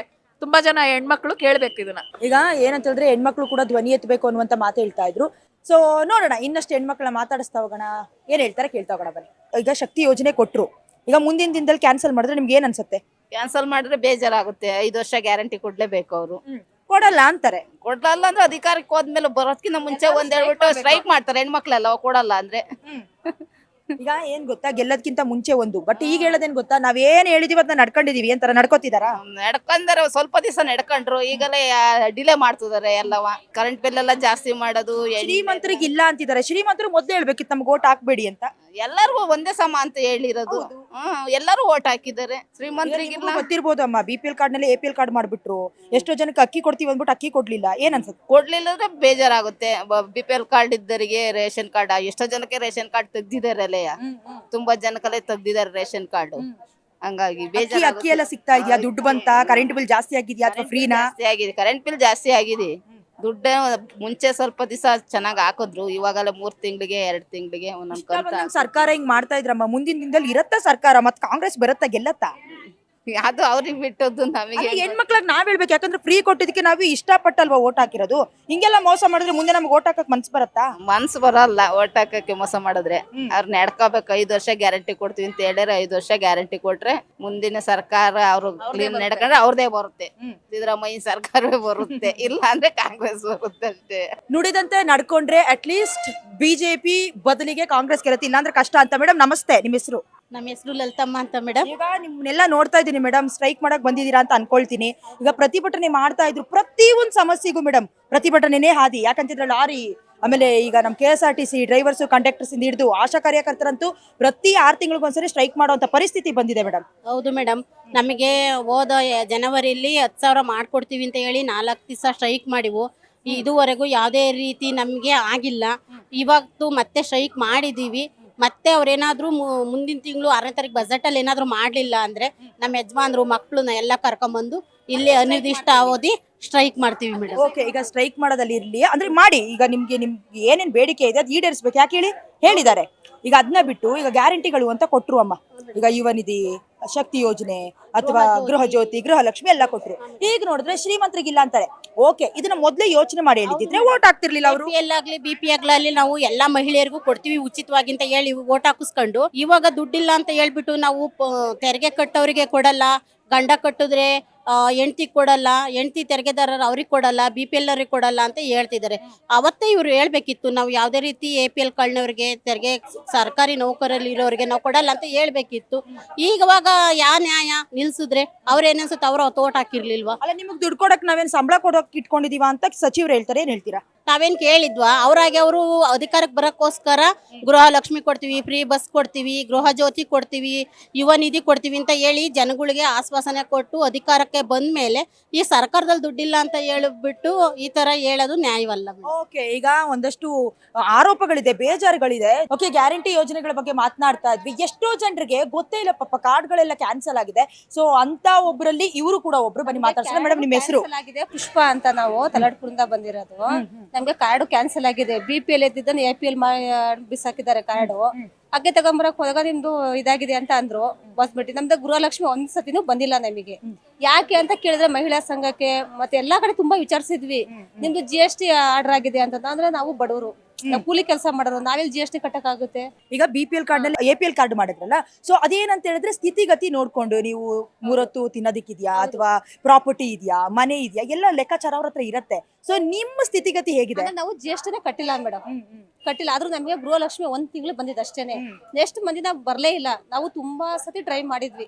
ತುಂಬಾ ಜನ ಹೆಣ್ಮಕ್ಳು ಕೇಳ್ಬೇಕು ಇದನ್ನ. ಈಗ ಏನಂತ ಹೇಳಿದ್ರೆ ಹೆಣ್ಮಕ್ಳು ಕೂಡ ಧ್ವನಿ ಎತ್ತಬೇಕು ಅನ್ನುವಂತ ಮಾತು ಹೇಳ್ತಾ ಇದ್ರು. ಸೊ ನೋಡೋಣ, ಇನ್ನಷ್ಟು ಹೆಣ್ಮಕ್ಳನ್ನ ಮಾತಾಡಿಸ್ತಾ ಹೋಗೋಣ, ಏನ್ ಹೇಳ್ತಾರೆ ಕೇಳ್ತಾ ಹೋಗೋಣ ಬನ್ನಿ. ಈಗ ಶಕ್ತಿ ಯೋಜನೆ ಕೊಟ್ರು, ಈಗ ಮುಂದಿನ ದಿನದಲ್ಲಿ ಕ್ಯಾನ್ಸಲ್ ಮಾಡಿದ್ರೆ ನಿಮ್ಗೆ ಏನ್ ಅನ್ಸುತ್ತೆ? ಕ್ಯಾನ್ಸಲ್ ಮಾಡಿದ್ರೆ ಬೇಜಾರಾಗುತ್ತೆ. 5 ವರ್ಷ ಗ್ಯಾರಂಟಿ ಕೊಡ್ಲೇಬೇಕು ಅವರು. ಕೊಡಲ್ಲ ಅಂತಾರೆ. ಕೊಡಲ್ಲ ಅಂದ್ರೆ ಅಧಿಕಾರಕ್ಕೆ ಹೋದ್ಮೇಲೆ ಬರೋದ್ಕಿಂತ ಮುಂಚೆ ಒಂದ್ ಹೇಳ್ಬಿಟ್ಟು ಸ್ಟ್ರೈಕ್ ಮಾಡ್ತಾರೆ ಹೆಣ್ಮಕ್ಳೆಲ್ಲ, ಕೊಡಲ್ಲ ಅಂದ್ರೆ. ಈಗ ಏನ್ ಗೊತ್ತಾ, ಗೆಲ್ಲದ್ಕಿಂತ ಮುಂಚೆ ಒಂದು, ಬಟ್ ಈಗ ಹೇಳೋದೇನ್ ಗೊತ್ತಾ, ನಾವೇನ್ ಹೇಳಿದೀವಿ ಅದನ್ನ ನಡ್ಕೊಂಡಿದೀವಿ ಅಂತಾರ. ನಡ್ಕೋತಿದಾರ? ನಡ್ಕಂದ್ರೆ ಸ್ವಲ್ಪ ದಿವಸ ನಡ್ಕೊಂಡ್ರು, ಈಗಲೇ ಡಿಲೇ ಮಾಡ್ತಿದಾರೆ ಎಲ್ಲವ. ಕರೆಂಟ್ ಬಿಲ್ ಎಲ್ಲ ಜಾಸ್ತಿ ಮಾಡೋದು. ಶ್ರೀಮಂತರಿಗೆ ಇಲ್ಲ ಅಂತಿದ್ದಾರೆ. ಶ್ರೀಮಂತರು ಮೊದ್ಲು ಹೇಳ್ಬೇಕಿತ್ತು ನಮ್ಗೆ ಓಟ್ ಹಾಕ್ಬೇಡಿ ಅಂತ. ಎಲ್ಲರಿಗೂ ಒಂದೇ ಸಮ ಅಂತ ಹೇಳಿರೋದು. ಎಲ್ಲರೂ ಓಟ್ ಹಾಕಿದ್ದಾರೆ. ಶ್ರೀಮಂತರಿಗಿಲ್ಲ. ಗೊತ್ತಿರ್ಬೋದು ಅಮ್ಮ, BPL ಕಾರ್ಡ್ ನಲ್ಲಿ APL ಕಾರ್ಡ್ ಮಾಡ್ಬಿಟ್ರು. ಎಷ್ಟೋ ಜನಕ್ಕೆ ಅಕ್ಕಿ ಕೊಡ್ತೀವಿ ಅಂದ್ಬಿಟ್ಟು ಅಕ್ಕಿ ಕೊಡ್ಲಿಲ್ಲ. ಏನ್ ಅನ್ಸುತ್ತೆ? ಕೊಡ್ಲಿಲ್ಲ ಅಂದ್ರೆ ಬೇಜಾರಾಗುತ್ತೆ. BPL ಕಾರ್ಡ್ ಇದ್ದರಿಗೆ ರೇಷನ್ ಕಾರ್ಡ್, ಎಷ್ಟೋ ಜನಕ್ಕೆ ರೇಷನ್ ಕಾರ್ಡ್ ತೆಗ್ದಿದ್ದಾರೆ. ತುಂಬಾ ಜನಕಲ್ಲೇ ತೆಗ್ದಿದ್ದಾರೆ ರೇಷನ್ ಕಾರ್ಡ್. ಹಂಗಾಗಿ ಅಕ್ಕಿ ಎಲ್ಲ ಸಿಗ್ತಾ ಇದೆಯಾ? ದುಡ್ಡು ಬಂತ? ಕರೆಂಟ್ ಬಿಲ್ ಜಾಸ್ತಿ ಆಗಿದ್ಯಾ ಅಥವಾ ಫ್ರೀನಾ? ಜಾಸ್ತಿ ಆಗಿದೆ. ಕರೆಂಟ್ ಬಿಲ್ ಜಾಸ್ತಿ ಆಗಿದೆ. ದುಡ್ಡು ಮುಂಚೆ ಸ್ವಲ್ಪ ದಿವಸ ಚೆನ್ನಾಗಿ ಹಾಕಿದ್ರು, ಇವಾಗಲೇ 3 ತಿಂಗಳಿಗೆ 2 ತಿಂಗಳಿಗೆ ಒಂದೊಂದ್ ಕಂತ. ಸರ್ಕಾರ ಹಿಂಗ್ ಮಾಡ್ತಾ ಇದ್ರಮ್ಮ, ಮುಂದಿನ ದಿನದಲ್ಲಿ ಇರತ್ತ ಸರ್ಕಾರ? ಮತ್ ಕಾಂಗ್ರೆಸ್ ಬರತ್ತಾ, ಗೆಲ್ಲತ್ತಾ? ಅದು ಅವ್ರಿಗೆ ಬಿಟ್ಟದ್ದು. ನಮಗೆ ಹೆಣ್ಮಕ್ಳಾಗ ನಾವ್ ಹೇಳ್ಬೇಕು, ಯಾಕಂದ್ರೆ ಫ್ರೀ ಕೊಟ್ಟಿದ್ದಕ್ಕೆ ನಾವು ಇಷ್ಟಪಟ್ಟಲ್ವಾ ಓಟ್ ಹಾಕಿರೋದು. ಹಿಂಗೆಲ್ಲ ಮೋಸ ಮಾಡಿದ್ರೆ ಮುಂದೆ ನಮ್ಗೆ ಓಟ್ ಹಾಕಕ್ ಮನ್ಸ್ ಬರತ್ತಾ? ಮನ್ಸು ಬರಲ್ಲ ಓಟ್ ಹಾಕಕ್ಕೆ. ಮೋಸ ಮಾಡಿದ್ರೆ ಅವ್ರು ನಡ್ಕೋಬೇಕು. 5 ವರ್ಷ ಗ್ಯಾರಂಟಿ ಕೊಡ್ತೀವಿ ಅಂತ ಹೇಳಿದ್ರೆ 5 ವರ್ಷ ಗ್ಯಾರಂಟಿ ಕೊಟ್ರೆ ಮುಂದಿನ ಸರ್ಕಾರ ಅವ್ರು ಕ್ಲೀನ್ ನಡ್ಕೊಂಡ್ರೆ ಅವ್ರದೇ ಬರುತ್ತೆ. ಸಿದ್ದರಾಮಯ್ಯ ಸರ್ಕಾರವೇ ಬರುತ್ತೆ, ಇಲ್ಲ ಅಂದ್ರೆ ಕಾಂಗ್ರೆಸ್ ಬರುತ್ತೆ ಅಷ್ಟೇ. ನುಡಿದಂತೆ ನಡ್ಕೊಂಡ್ರೆ ಅಟ್ಲೀಸ್ಟ್ BJP ಬದಲಿಗೆ ಕಾಂಗ್ರೆಸ್ ಗೆಲ್ಲತ್ತೆ, ಇಲ್ಲಾಂದ್ರೆ ಕಷ್ಟ ಅಂತ. ಮೇಡಮ್ ನಮಸ್ತೆ, ನಿಮ್ ಹೆಸರು? ನಮ್ಮ ಹೆಸರು ಲಲಿತಮ್ಮ ಅಂತ ಮೇಡಮ್. ಈಗ ನಿಮ್ನೆಲ್ಲ ನೋಡ್ತಾ ಇದ್ದೀನಿ ಮೇಡಮ್, ಸ್ಟ್ರೈಕ್ ಮಾಡಕ್ ಬಂದಿದ್ದೀರಾ ಅಂತ ಅನ್ಕೊಳ್ತೀನಿ. ಈಗ ಪ್ರತಿಭಟನೆ ಮಾಡ್ತಾ ಇದ್ರು, ಪ್ರತಿ ಒಂದ್ ಸಮಸ್ಯೆಗೂ ಮೇಡಮ್ ಪ್ರತಿಭಟನೆನೇ ಹಾದಿ. ಯಾಕಂತಿದ್ರೆ ಲಾರಿ, ಆಮೇಲೆ ಈಗ ನಮ್ KSRTC ಡ್ರೈವರ್ಸ್ ಕಂಡಕ್ಟರ್ಸ್ ಇಂದ ಹಿಡಿದು ಆಶಾ ಕಾರ್ಯಕರ್ತರಂತೂ ಪ್ರತಿ 6 ತಿಂಗಳಿಗೊಂದ್ಸರಿ ಸ್ಟ್ರೈಕ್ ಮಾಡುವಂತ ಪರಿಸ್ಥಿತಿ ಬಂದಿದೆ ಮೇಡಮ್. ಹೌದು ಮೇಡಮ್, ನಮಗೆ ಹೋದ ಜನವರಿಯಲ್ಲಿ 10,000 ಮಾಡ್ಕೊಡ್ತೀವಿ ಅಂತ ಹೇಳಿ 4 ದಿವಸ ಸ್ಟ್ರೈಕ್ ಮಾಡಿವು. ಇದುವರೆಗೂ ಯಾವುದೇ ರೀತಿ ನಮಗೆ ಆಗಿಲ್ಲ. ಇವತ್ತು ಮತ್ತೆ ಸ್ಟ್ರೈಕ್ ಮಾಡಿದ್ದೀವಿ. ಮತ್ತೆ ಅವ್ರೇನಾದ್ರೂ ಮುಂದಿನ ತಿಂಗಳು 6ನೇ ತಾರೀಕು ಬಜೆಟಲ್ಲಿ ಏನಾದರೂ ಮಾಡಲಿಲ್ಲ ಅಂದರೆ ನಮ್ಮ ಯಜಮಾನ್ರು ಮಕ್ಕಳನ್ನ ಎಲ್ಲ ಕರ್ಕೊಂಬಂದು ಇಲ್ಲಿ ಅನಿರ್ದಿಷ್ಟ ಅವಧಿ ಸ್ಟ್ರೈಕ್ ಮಾಡ್ತೀವಿ ಮೇಡಮ್. ಓಕೆ, ಈಗ ಸ್ಟ್ರೈಕ್ ಮಾಡೋದಲ್ಲಿ ಇರ್ಲಿ ಅಂದ್ರೆ ಮಾಡಿ. ಈಗ ನಿಮ್ಗೆ ಏನೇನ್ ಬೇಡಿಕೆ ಇದೆ ಅದು ಈಡೇರಿಸಬೇಕು. ಯಾಕೆ ಹೇಳಿ, ಹೇಳಿದ್ದಾರೆ. ಈಗ ಅದನ್ನ ಬಿಟ್ಟು ಈಗ ಗ್ಯಾರಂಟಿಗಳು ಅಂತ ಕೊಟ್ರು ಅಮ್ಮ. ಈಗ ಯುವ ನಿಧಿ, ಶಕ್ತಿ ಯೋಜನೆ ಅಥವಾ ಗೃಹ ಜ್ಯೋತಿ, ಗೃಹಲಕ್ಷ್ಮಿ ಎಲ್ಲ ಕೊಟ್ರು. ಈಗ ನೋಡಿದ್ರೆ ಶ್ರೀಮಂತರಿಗಿಲ್ಲ ಅಂತಾರೆ. ಓಕೆ, ಇದನ್ನ ಮೊದ್ಲೇ ಯೋಚನೆ ಮಾಡಿ ಹೇಳಿದ್ರೆ ಓಟ್ ಹಾಕ್ತಿರ್ಲಿಲ್ಲ ಅವರು. ಎಲ್ಲಾಗ್ಲಿ BP ಆಗ್ಲಿ ನಾವು ಎಲ್ಲಾ ಮಹಿಳೆಯರಿಗೂ ಕೊಡ್ತೀವಿ ಉಚಿತವಾಗಿ ಅಂತ ಹೇಳಿ ಓಟ್ ಹಾಕಿಸ್ಕೊಂಡು, ಇವಾಗ ದುಡ್ಡಿಲ್ಲ ಅಂತ ಹೇಳ್ಬಿಟ್ಟು ನಾವು ತೆರಿಗೆ ಕಟ್ಟೋರಿಗೆ ಕೊಡಲ್ಲ, ಗಂಡ ಕಟ್ಟಿದ್ರೆ ಹೆಂಡತಿ ಕೊಡಲ್ಲ, ಹೆಂಡತಿ ತೆರಿಗೆದಾರರು ಅವ್ರಿಗೆ ಕೊಡಲ್ಲ, BPL ಅವ್ರಿಗೆ ಕೊಡಲ್ಲ ಅಂತ ಹೇಳ್ತಿದ್ದಾರೆ. ಅವತ್ತೇ ಇವ್ರು ಹೇಳ್ಬೇಕಿತ್ತು, ನಾವು ಯಾವುದೇ ರೀತಿ APL ಕಾರ್ಡ್ನವ್ರಿಗೆ, ತೆರಿಗೆ ಸರ್ಕಾರಿ ನೌಕರಲ್ಲಿ ಇರೋರಿಗೆ ನಾವು ಕೊಡಲ್ಲ ಅಂತ ಹೇಳ್ಬೇಕಿತ್ತು. ಈಗವಾಗ ಯಾವ ನ್ಯಾಯ ನಿಲ್ಸಿದ್ರೆ ಅವ್ರೇನನ್ಸುತ್ತೆ, ಅವ್ರು ಓಟ್ ಹಾಕಿರ್ಲಿಲ್ವಾ? ಅಲ್ಲ, ನಿಮ್ಗೆ ದುಡ್ಡು ಕೊಡಕ್ ನಾವೇನ್ ಸಂಬಳ ಕೊಡೋಕ್ ಇಟ್ಕೊಂಡಿದೀವ ಅಂತ ಸಚಿವರು ಹೇಳ್ತಾರೆ. ಏನ್ ಹೇಳ್ತೀರಾ? ನಾವೇನ್ ಕೇಳಿದ್ವಾ? ಅವ್ರಾಗೆ ಅವರು ಅಧಿಕಾರಕ್ಕೆ ಬರೋಕ್ಕೋಸ್ಕರ ಗೃಹಲಕ್ಷ್ಮಿ ಕೊಡ್ತೀವಿ, ಫ್ರೀ ಬಸ್ ಕೊಡ್ತೀವಿ, ಗೃಹ ಜ್ಯೋತಿ ಕೊಡ್ತೀವಿ, ಯುವ ನಿಧಿ ಕೊಡ್ತೀವಿ ಅಂತ ಹೇಳಿ ಜನಗಳಿಗೆ ಆಶ್ವಾಸನೆ ಕೊಟ್ಟು ಅಧಿಕಾರಕ್ಕೆ ಬಂದ ಮೇಲೆ ಈ ಸರ್ಕಾರದಲ್ಲಿ ದುಡ್ಡಿಲ್ಲ ಅಂತ ಹೇಳ್ಬಿಟ್ಟು ಈ ತರ ಹೇಳೋದು ನ್ಯಾಯವಲ್ಲ. ಓಕೆ, ಈಗ ಒಂದಷ್ಟು ಆರೋಪಗಳಿದೆ, ಬೇಜಾರುಗಳಿದೆ. ಓಕೆ, ಗ್ಯಾರಂಟಿ ಯೋಜನೆಗಳ ಬಗ್ಗೆ ಮಾತನಾಡ್ತಾ ಇದ್ವಿ. ಎಷ್ಟೋ ಜನರಿಗೆ ಗೊತ್ತೇ ಇಲ್ಲ ಪಾಪ, ಕಾರ್ಡ್ಗಳೆಲ್ಲ ಕ್ಯಾನ್ಸಲ್ ಆಗಿದೆ. ಸೊ ಅಂತ ಒಬ್ಬರಲ್ಲಿ ಇವರು ಕೂಡ ಒಬ್ರು. ಬನ್ನಿ ಮಾತಾಡ್ಸೋಣ. ಮೇಡಮ್ ನಿಮ್ಮ ಹೆಸರು? ಪುಷ್ಪ ಅಂತ, ನಾವು ತಲಡ್ಪುರಿಂದ ಬಂದಿರೋದು. ನಮ್ಗೆ ಕಾರ್ಡು ಕ್ಯಾನ್ಸಲ್ ಆಗಿದೆ. BPL ಇದ್ದಿದ್ದನ್ನು APL ಬಿಸಾಕಿದ್ದಾರೆ ಕಾರ್ಡು. ಹಾಗೆ ತಗೊಂಬರಕ್ ಹೋದಾಗ ನಿಮ್ದು ಇದಾಗಿದೆ ಅಂತ ಅಂದ್ರು. ಬಸ್ಬಿಟ್ಟು ನಮ್ದು ಗೃಹಲಕ್ಷ್ಮಿ ಒಂದ್ ಸತಿನೂ ಬಂದಿಲ್ಲ ನಮಗೆ. ಯಾಕೆ ಅಂತ ಕೇಳಿದ್ರೆ ಮಹಿಳಾ ಸಂಘಕ್ಕೆ ಮತ್ತೆ ಎಲ್ಲಾ ಕಡೆ ತುಂಬಾ ವಿಚಾರಿಸಿದ್ವಿ. ನಿಮ್ದು GST ಆರ್ಡರ್ ಆಗಿದೆ ಅಂತ. ಅಂದ್ರೆ ನಾವು ಬಡವರು, ಕೂಲಿ ಕೆಲಸ ಮಾಡೋರು, ನಾವೆಲ್ಲಿ GST ಕಟ್ಟಕ್ಕಾಗುತ್ತೆ? ಈಗ BPL ಕಾರ್ಡ್ ನಲ್ಲಿ APL ಕಾರ್ಡ್ ಮಾಡಿದ್ರಲ್ಲ, ಸೊ ಅದೇನಂತ ಹೇಳಿದ್ರೆ ಸ್ಥಿತಿಗತಿ ನೋಡ್ಕೊಂಡು ನೀವು 3 ಹೊತ್ತು ತಿನ್ನೋದಿಕ್ಕಿದ್ಯಾ ಅಥವಾ ಪ್ರಾಪರ್ಟಿ ಇದೆಯಾ, ಮನೆ ಇದೆಯಾ, ಎಲ್ಲ ಲೆಕ್ಕಾಚಾರ ಅವ್ರ ಹತ್ರ ಇರತ್ತೆ. ಸೊ ನಿಮ್ಮ ಸ್ಥಿತಿಗತಿ ಹೇಗಿದೆ? ನಾವು GSTನೇ ಕಟ್ಟಿಲ್ಲ ಮೇಡಮ್, ಕಟ್ಟಿಲ್ಲ. ಆದ್ರೂ ನಮಗೆ ಗೃಹಲಕ್ಷ್ಮಿ 1 ತಿಂಗಳು ಬಂದಿದ್ದು ಅಷ್ಟೇನೆ. ನೆಕ್ಸ್ಟ್ ಮಂದಿ ನಾವು ಬರ್ಲೇ ಇಲ್ಲ. ನಾವು ತುಂಬಾ ಸತಿ ಟ್ರೈ ಮಾಡಿದ್ವಿ,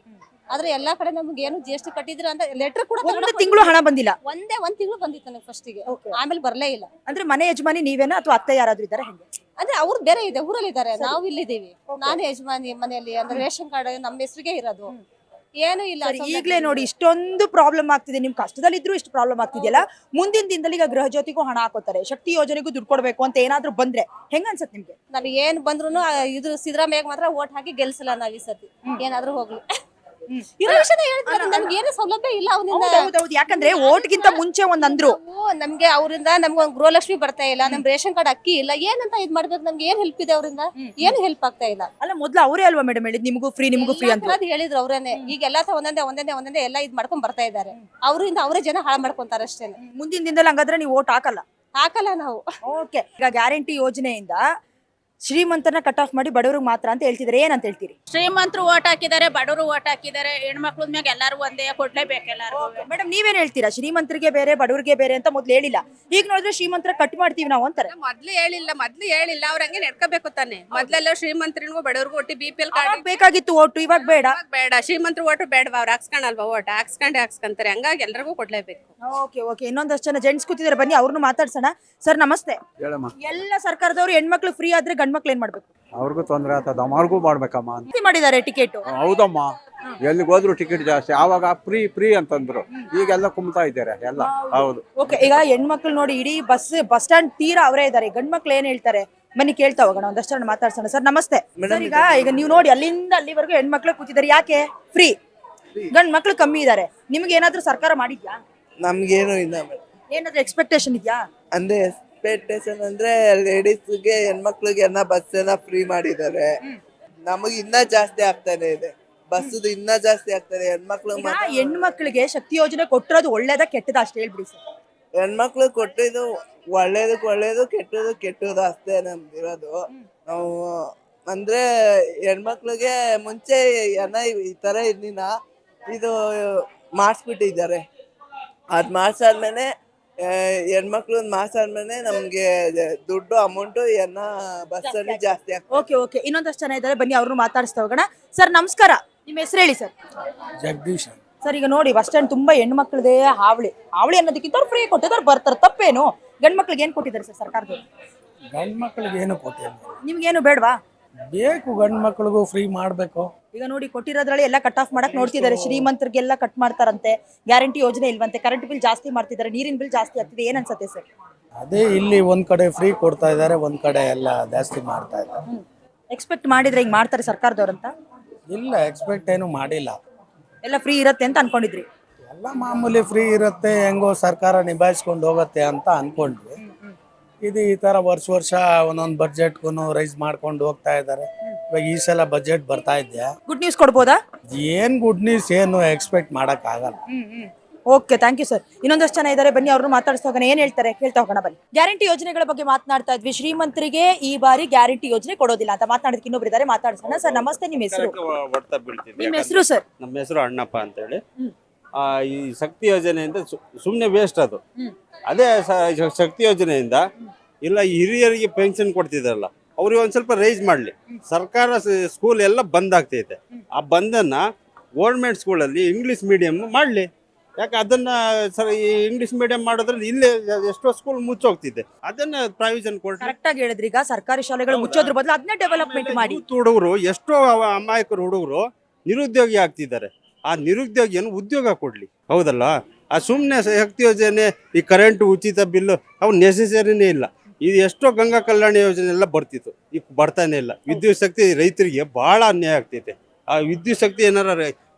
ಆದ್ರೆ ಎಲ್ಲಾ ಕಡೆ ನಮ್ಗೆ ಏನು GST ಕಟ್ಟಿದ್ರ ಅಂತ ಲೆಟರ್ ಕೂಡ 1 ತಿಂಗಳು ಹಣ ಬಂದಿಲ್ಲ. 1 ತಿಂಗಳು ಬಂದಿತ್ತು ನನಗೆ ಫಸ್ಟಿಗೆ, ಆಮೇಲೆ ಬರ್ಲೇ ಇಲ್ಲ. ಅಂದ್ರೆ ಮನೆ ಯಜಮಾನಿ ನೀವೇನಾ ಅಥವಾ ಅತ್ತೆ ಯಾರಾದ್ರೂ ಇದಾರೆ? ಹೆಂಗೆ ಅಂದ್ರೆ ಅವ್ರು ಬೇರೆ ಇದೆ, ಊರಲ್ಲಿ ಇದಾರೆ, ನಾವು ಇಲ್ಲಿದ್ದೀವಿ. ನಾನೇ ಯಜಮಾನಿ ಮನೆಯಲ್ಲಿ. ಅಂದ್ರೆ ರೇಷನ್ ಕಾರ್ಡ್ ನಮ್ಮ ಹೆಸರಿಗೆ ಇರೋದು. ಏನು ಇಲ್ಲ ಸರಿ, ಈಗ್ಲೇ ನೋಡಿ ಇಷ್ಟೊಂದು ಪ್ರಾಬ್ಲಮ್ ಆಗ್ತಿದೆ, ನಿಮ್ ಕಷ್ಟದಲ್ಲಿದ್ರು ಇಷ್ಟು ಪ್ರಾಬ್ಲಮ್ ಆಗ್ತಿದೆಯಲ್ಲ, ಮುಂದಿನ ದಿನದಲ್ಲಿ ಈಗ ಗೃಹ ಜ್ಯೋತಿಗೂ ಹಣ ಹಾಕೋತಾರೆ, ಶಕ್ತಿ ಯೋಜನೆಗೂ ದುಡ್ಡು ಕೊಡ್ಬೇಕು ಅಂತ ಏನಾದ್ರು ಬಂದ್ರೆ ಹೆಂಗ ಅನ್ಸತ್ ನಿಮ್ಗೆ? ನಾವ್ ಏನ್ ಬಂದ್ರು ಇದು ಸಿದ್ದರಾಮಯ್ಯ ಮಾತ್ರ ಓಟ್ ಹಾಕಿ ಗೆಲ್ಸಲ್ಲ ನಾವ್ ಈ ಸತಿ, ಏನಾದ್ರೂ ಹೋಗ್ಲಿ. ಇರೋ ವಿಷಯನ ಹೇಳ್ತಾರೆ, ನಮ್ಗೆ ಏನು ಸೌಲಭ್ಯ ಇಲ್ಲ ಅವನಿಂದ. ಹೌದೌದು, ಯಾಕಂದ್ರೆ ಓಟ್ಗಿಂತ ಮುಂಚೆ ಒಂದಂದ್ರು ನಮ್ಗೆ ಅವರಿಂದ ನಮ್ಗೆ ಒಂದು ಗೃಹಲಕ್ಷ್ಮಿ ಬರ್ತಾ ಇಲ್ಲ, ನಮ್ ರೇಷನ್ ಕಾರ್ಡ್ ಅಕ್ಕಿ ಇಲ್ಲ, ಏನಂತ ಇದ್ ಮಾಡ್ಬೇಕು, ನಮ್ಗೆ ಏನ್ ಹೆಲ್ಪ್ ಇದೆ ಅವರಿಂದ? ಏನು ಹೆಲ್ಪ್ ಆಗ್ತಾ ಇಲ್ಲ. ಅಲ್ಲ, ಮೊದ್ಲು ಅವರೇ ಅಲ್ವಾ ಮೇಡಮ್ ಹೇಳಿದ್ ನಿಮಗೂ ಫ್ರೀ ಅಂತ? ಅದು ಹೇಳಿದ್ರು ಅವ್ರೇನೆ. ಈಗ ಎಲ್ಲಾ ಒಂದೊಂದೇ ಎಲ್ಲ ಇದ್ ಮಾಡ್ಕೊಂಡ್ ಬರ್ತಾ ಇದಾರೆ. ಅವರಿಂದ ಅವರೇ ಜನ ಹಾಳು ಮಾಡ್ಕೊಂತಾರೆ ಅಷ್ಟೇನೆ. ಮುಂದಿನ ದಿನದಲ್ಲಿ ಹಂಗಾದ್ರೆ ನೀವು ಓಟ್ ಹಾಕಲ್ಲ ನಾವು. ಓಕೆ, ಈಗ ಗ್ಯಾರಂಟಿ ಯೋಜನೆಯಿಂದ ಶ್ರೀಮಂತರನ್ನ ಕಟ್ ಆಫ್ ಮಾಡಿ ಬಡವ್ರಿಗೆ ಮಾತ್ರ ಅಂತ ಹೇಳ್ತಿದ್ರೆ ಏನಂತ ಹೇಳ್ತೀರಿ? ಶ್ರೀಮಂತರು ಓಟ್ ಹಾಕಿದ್ದಾರೆ, ಬಡವರು ಓಟ್ ಹಾಕಿದ್ದಾರೆ, ಹೆಣ್ಮಕ್ಳ ಮ್ಯಾಗ ಎಲ್ಲಾರು ಒಂದೇ ಕೊಡ್ಲೇಬೇಕು ಎಲ್ಲಾರು. ಮೇಡಮ್ ನೀವೇನ್ ಹೇಳ್ತೀರಾ? ಶ್ರೀಮಂತರಿಗೆ ಬೇರೆ ಬಡವರಿಗೆ ಬೇರೆ ಅಂತ ಮೊದ್ಲು ಹೇಳಿಲ್ಲ, ಈಗ ನೋಡಿದ್ರೆ ಶ್ರೀಮಂತರ ಕಟ್ ಮಾಡ್ತೀವಿ ನಾವು ಅಂತಾರೆ. ಮೊದ್ಲು ಹೇಳಿಲ್ಲ ಅವ್ರ ಹಂಗೆ ನಡ್ಕೋಬೇಕು ತಾನೆ. ಮೊದ್ಲೆಲ್ಲ ಶ್ರೀಮಂತರಿಗೂ ಬಡವ್ರಿಗೂ ಒಟ್ಟು BPL ಕಾರ್ಡ್ ಬೇಕಾಗಿತ್ತು ಓಟು, ಇವಾಗ ಬೇಡ. ಶ್ರೀಮಂತರು ಓಟು ಬೇಡವಾ? ಅವ್ರು ಹಾಕ್ಸ್ಕೊಳಲ್ವಾ ಓಟ್? ಹಾಕ್ಸ್ಕೊಂತಾರೆ, ಹಂಗಾಗಿ ಎಲ್ರಿಗೂ ಕೊಡ್ಲೇಬೇಕು. ಓಕೆ ಓಕೆ, ಇನ್ನೊಂದಷ್ಟು ಜನ ಜೆಂಟ್ಸ್ ಕೂತಿದ್ದಾರೆ, ಬನ್ನಿ ಅವ್ರನ್ನು ಮಾತಾಡ್ಸೋಣ. ಸರ್ ನಮಸ್ತೆ. ಎಲ್ಲ ಸರ್ಕಾರದವರು ಹೆಣ್ಮಕ್ಳು ಫ್ರೀ ಆದ್ರೆ ಗಂಡ್ಮಕ್ಳು ಏನ್ ಮಾಡ್ಬೇಕು? ಅವ್ರಿಗೂ ತೊಂದರೆ ಆಗ್ತದ, ಅವ್ರಿಗೂ ಮಾಡ್ಬೇಕಮ್ಮ. ಮಾಡಿದ್ದಾರೆ ಟಿಕೆಟ್. ಹೌದಮ್ಮ, ಎಲ್ಲಿಗೆ ಹೋದ್ರು ಟಿಕೆಟ್ ಜಾಸ್ತಿ. ಆವಾಗ ಫ್ರೀ ಅಂತಂದ್ರು, ಈಗೆಲ್ಲ ಕುಮ್ತಾ ಇದ್ದಾರೆ ಎಲ್ಲ. ಹೌದು. ಓಕೆ, ಈಗ ಹೆಣ್ಮಕ್ಳು ನೋಡಿ ಇಡೀ ಬಸ್ ಸ್ಟ್ಯಾಂಡ್ ತೀರಾ ಅವರೇ ಇದ್ದಾರೆ, ಗಂಡ್ಮಕ್ಳು ಏನ್ ಹೇಳ್ತಾರೆ ಬನ್ನಿ ಕೇಳ್ತಾ ಹೋಗೋಣ, ಒಂದಷ್ಟು ಜನ ಮಾತಾಡ್ಸೋಣ. ಸರ್ ನಮಸ್ತೆ. ಸರ್, ಈಗ ನೀವು ನೋಡಿ ಅಲ್ಲಿಂದ ಅಲ್ಲಿವರೆಗೂ ಹೆಣ್ಮಕ್ಳು ಕೂತಿದ್ದಾರೆ, ಯಾಕೆ? ಫ್ರೀ. ಗಂಡ್ ಮಕ್ಳು ಕಮ್ಮಿ ಇದಾರೆ, ನಿಮ್ಗೆ ಏನಾದ್ರೂ ಸರ್ಕಾರ ಮಾಡಿದ್ಯಾ? ನಮ್ಗೇನು ಇಲ್ಲ. ಏನಾದ್ರೂ ಎಕ್ಸ್ಪೆಕ್ಟೇಷನ್ ಇದೆಯಾ? ಅಂದ್ರೆ ಎಕ್ಸ್ಪೆಕ್ಟೇಷನ್ ಅಂದ್ರೆ ಲೇಡೀಸ್ಗೆ ಹೆಣ್ಮಕ್ಳಿಗೆ ಎಲ್ಲ ಬಸ್ ಎಲ್ಲ ಫ್ರೀ ಮಾಡಿದ್ದಾರೆ. ನಮಗೆ ಇನ್ನ ಜಾಸ್ತಿ ಆಗ್ತಾನೆ ಇದೆ, ಬಸ್ ಇನ್ನ ಜಾಸ್ತಿ ಆಗ್ತದೆ. ಹೆಣ್ಮಕ್ಳಿಗೆ ಶಕ್ತಿ ಯೋಜನೆ ಕೊಟ್ಟಿರೋದು ಒಳ್ಳೇದ ಕೆಟ್ಟದ ಅಷ್ಟೇ ಹೇಳ್ಬಿಡಿ ಸರ್. ಹೆಣ್ಮಕ್ಳು ಕೊಟ್ಟಿದ್ದು ಒಳ್ಳೇದು, ಕೆಟ್ಟದು ಅಷ್ಟೇ ನಮ್ದಿರೋದು. ನಾವು ಅಂದ್ರೆ ಹೆಣ್ಮಕ್ಳಿಗೆ ಮುಂಚೆ ಏನ ಈ ತರ ಇರ್ಲಿಲ್ಲ, ಇದು ಮಾಡಿಸ್ಬಿಟ್ಟಿದ್ದಾರೆ. ಅದ್ ಮಾಡ್ಸಾದ್ಮೇಲೆ ಹೆಣ್ಮಕ್ಳು ಮಾಡ್ಸಾದ್ಮೇಲೆ ನಮ್ಗೆ ದುಡ್ಡು ಅಮೌಂಟು ಏನ ಬಸ್ಸಲ್ಲಿ ಜಾಸ್ತಿ ಆಗ್ತದೆ. ಓಕೆ ಓಕೆ, ಇನ್ನೊಂದಷ್ಟು ಜನ ಇದ್ದಾರೆ, ಬನ್ನಿ ಅವ್ರನ್ನು ಮಾತಾಡಿಸ್ತಾ ಹೋಗೋಣ. ಸರ್ ನಮಸ್ಕಾರ, ನಿಮ್ಮ ಹೆಸರು ಹೇಳಿ ಸರ್. ಜಗದೀಶ್. ಸರ್, ಈಗ ನೋಡಿ ಬಸ್ ಸ್ಟ್ಯಾಂಡ್ ತುಂಬಾ ಹೆಣ್ಮಕ್ಳದೇ ಹಾವಳಿ ಅನ್ನೋದಕ್ಕಿಂತ ಅವ್ರು ಫ್ರೀ ಕೊಟ್ಟಿದ್ದಾರೆ, ಬರ್ತಾರೆ, ತಪ್ಪೇನು? ಗಂಡ್ ಮಕ್ಳಿಗೆ ಏನ್ ಕೊಟ್ಟಿದ್ದಾರೆ ಸರ್ ಸರ್ಕಾರದವರು? ಗಂಡ್ ಮಕ್ಳಿಗೆ ಏನು ಕೊಟ್ಟಿಲ್ಲ. ನಿಮ್ಗೇನು ಬೇಡವಾ? ಬೇಕು, ಗಂಡ್ ಮಕ್ಳಿಗೂ ಫ್ರೀ ಮಾಡ್ಬೇಕು. ಈಗ ನೋಡಿ ಕೊಟ್ಟಿರೋದ್ರಲ್ಲಿ ಎಲ್ಲ ಕಟ್ ಆಫ್ ಮಾಡಕ್ ನೋಡ್ತಿದ್ದಾರೆ, ಶ್ರೀಮಂತರಿಗೆಲ್ಲ ಕಟ್ ಮಾಡ್ತಾರಂತೆ, ಗ್ಯಾರಂಟಿ ಯೋಜನೆ ಇಲ್ವಂತೆ, ಕರೆಂಟ್ ಬಿಲ್ ಜಾಸ್ತಿ ಮಾಡ್ತಿದ್ದಾರೆ, ನೀರಿನ ಬಿಲ್ ಜಾಸ್ತಿ ಆಗ್ತಿದೆ, ಏನ್ ಅನ್ಸತ್ತೆ ಸರ್? ಅದೇ ಇಲ್ಲಿ ಒಂದ್ ಕಡೆ ಫ್ರೀ ಕೊಡ್ತಾ ಇದಾರೆ, ಒಂದ್ ಕಡೆ ಎಲ್ಲ ಜಾಸ್ತಿ ಮಾಡ್ತಾ ಇದ್ದಾರೆ. ಎಕ್ಸ್ಪೆಕ್ಟ್ ಮಾಡಿದ್ರೆ ಹಿಂಗ್ ಮಾಡ್ತಾರೆ ಸರ್ಕಾರದವ್ರಂತ? ಇಲ್ಲ, ಎಕ್ಸ್ಪೆಕ್ಟ್ ಏನು ಮಾಡಿಲ್ಲ. ಎಲ್ಲ ಫ್ರೀ ಇರತ್ತೆ ಅಂತ ಅನ್ಕೊಂಡಿದ್ರಿ? ಎಲ್ಲ ಮಾಮೂಲಿ ಫ್ರೀ ಇರುತ್ತೆ, ಹೆಂಗೋ ಸರ್ಕಾರ ನಿಭಾಯಿಸ್ಕೊಂಡು ಹೋಗತ್ತೆ ಅಂತ ಅನ್ಕೊಂಡ್ವಿ. ಇದು ಈ ತರ ವರ್ಷ ಒಂದೊಂದು ಬಜೆಟ್ಗೂ ರೈಸ್ ಮಾಡ್ಕೊಂಡು ಹೋಗ್ತಾ ಇದ್ದಾರೆ. ಇವಾಗ ಈ ಸಲ ಬಜೆಟ್ ಬರ್ತಾ ಇದೆಯಾ? ಗುಡ್ ನ್ಯೂಸ್ ಕೊಡ್ಬೋದಾ? ಏನ್ ಗುಡ್ ನ್ಯೂಸ್, ಏನು ಎಕ್ಸ್ಪೆಕ್ಟ್ ಮಾಡಕ್ ಆಗಲ್ಲ. Okay, thank you sir. ಇನ್ನೊಂದಷ್ಟು ಜನ ಇದ್ದಾರೆ, ಬನ್ನಿ ಅವ್ರನ್ನು ಮಾತಾಡ್ತಾ ಹೋಗೋಣ, ಏನ್ ಹೇಳ್ತಾರೆ ಕೇಳ್ತಾ ಹೋಗೋಣ ಬನ್ನಿ. ಗ್ಯಾರಂಟಿ ಯೋಜನೆಗಳ ಬಗ್ಗೆ ಮಾತನಾಡ್ತಾ ಇದ್ವಿ. ಶ್ರೀಮಂತರಿಗೆ ಈ ಬಾರಿ ಗ್ಯಾರಂಟಿ ಯೋಜನೆ ಕೊಡೋದಿಲ್ಲ ಅಂತ ಮಾತನಾಡೋದಕ್ಕೆ ಇನ್ನೊಬ್ರು ಇದ್ದಾರೆ, ಮಾತಾಡ್ಸೋಣ. ಸರ್ ನಮಸ್ತೆ, ನಿಮ್ಮ ಹೆಸರು? ನಿಮ್ಮ ಹೆಸರು ಸರ್? ನಮ್ಮ ಹೆಸರು ಅಣ್ಣಪ್ಪ ಅಂತ ಹೇಳಿ. ಈ ಶಕ್ತಿ ಯೋಜನೆಯಿಂದ ಸುಮ್ಮನೆ ವೇಸ್ಟ್ ಅದು. ಅದೇ ಶಕ್ತಿ ಯೋಜನೆಯಿಂದ ಇಲ್ಲ ಹಿರಿಯರಿಗೆ ಪೆನ್ಷನ್ ಕೊಡ್ತಿದಾರಲ್ಲ, ಅವ್ರಿಗೆ ಒಂದ್ ಸ್ವಲ್ಪ ರೈಸ್ ಮಾಡ್ಲಿ. ಸರ್ಕಾರ ಸ್ಕೂಲ್ ಎಲ್ಲ ಬಂದ್ ಆಗ್ತೈತೆ, ಆ ಬಂದನ್ನ ಗೌರ್ಮೆಂಟ್ ಸ್ಕೂಲಲ್ಲಿ ಇಂಗ್ಲಿಷ್ ಮೀಡಿಯಂ ಮಾಡ್ಲಿ. ಯಾಕೆ ಅದನ್ನ ಈ ಇಂಗ್ಲಿಷ್ ಮೀಡಿಯಂ ಮಾಡೋದ್ರಲ್ಲಿ ಇಲ್ಲೇ ಎಷ್ಟೋ ಸ್ಕೂಲ್ ಮುಚ್ಚೋಗ್ತಿದೆ, ಅದನ್ನ ಪ್ರಾವಿಷನ್ ಕೊಡ್ರಿ. ಕರೆಕ್ಟ್ ಆಗಿ ಹೇಳಿದ್ರಿ. ಈಗ ಸರ್ಕಾರಿ ಶಾಲೆಗಳು ಮುಚ್ಚೋದ್ರ ಬದಲು ಅದನ್ನೇ ಡೆವಲಪ್ಮೆಂಟ್ ಮಾಡಿ. ಹುಡುಗರು ಎಷ್ಟೋ ಅಮಾಯಕರು ಹುಡುಗರು ನಿರುದ್ಯೋಗಿ ಆಗ್ತಿದ್ದಾರೆ, ಆ ನಿರುದ್ಯೋಗಿಯನ್ನು ಉದ್ಯೋಗ ಕೊಡ್ಲಿ. ಹೌದಲ್ಲ? ಆ ಸುಮ್ಮನೆ ಶಕ್ತಿ ಯೋಜನೆ, ಈ ಕರೆಂಟ್ ಉಚಿತ ಬಿಲ್ಲು ಅವು ನೆಸೆಸರಿನೇ ಇಲ್ಲ. ಇದು ಎಷ್ಟೋ ಗಂಗಾ ಕಲ್ಯಾಣ ಯೋಜನೆ ಎಲ್ಲ ಬರ್ತಿತ್ತು, ಈಗ ಬರ್ತಾನೆ ಇಲ್ಲ. ವಿದ್ಯುತ್ ಶಕ್ತಿ ರೈತರಿಗೆ ಬಹಳ ಅನ್ಯಾಯ ಆಗ್ತೈತೆ. ಆ ವಿದ್ಯುತ್ ಶಕ್ತಿ ಏನಾರ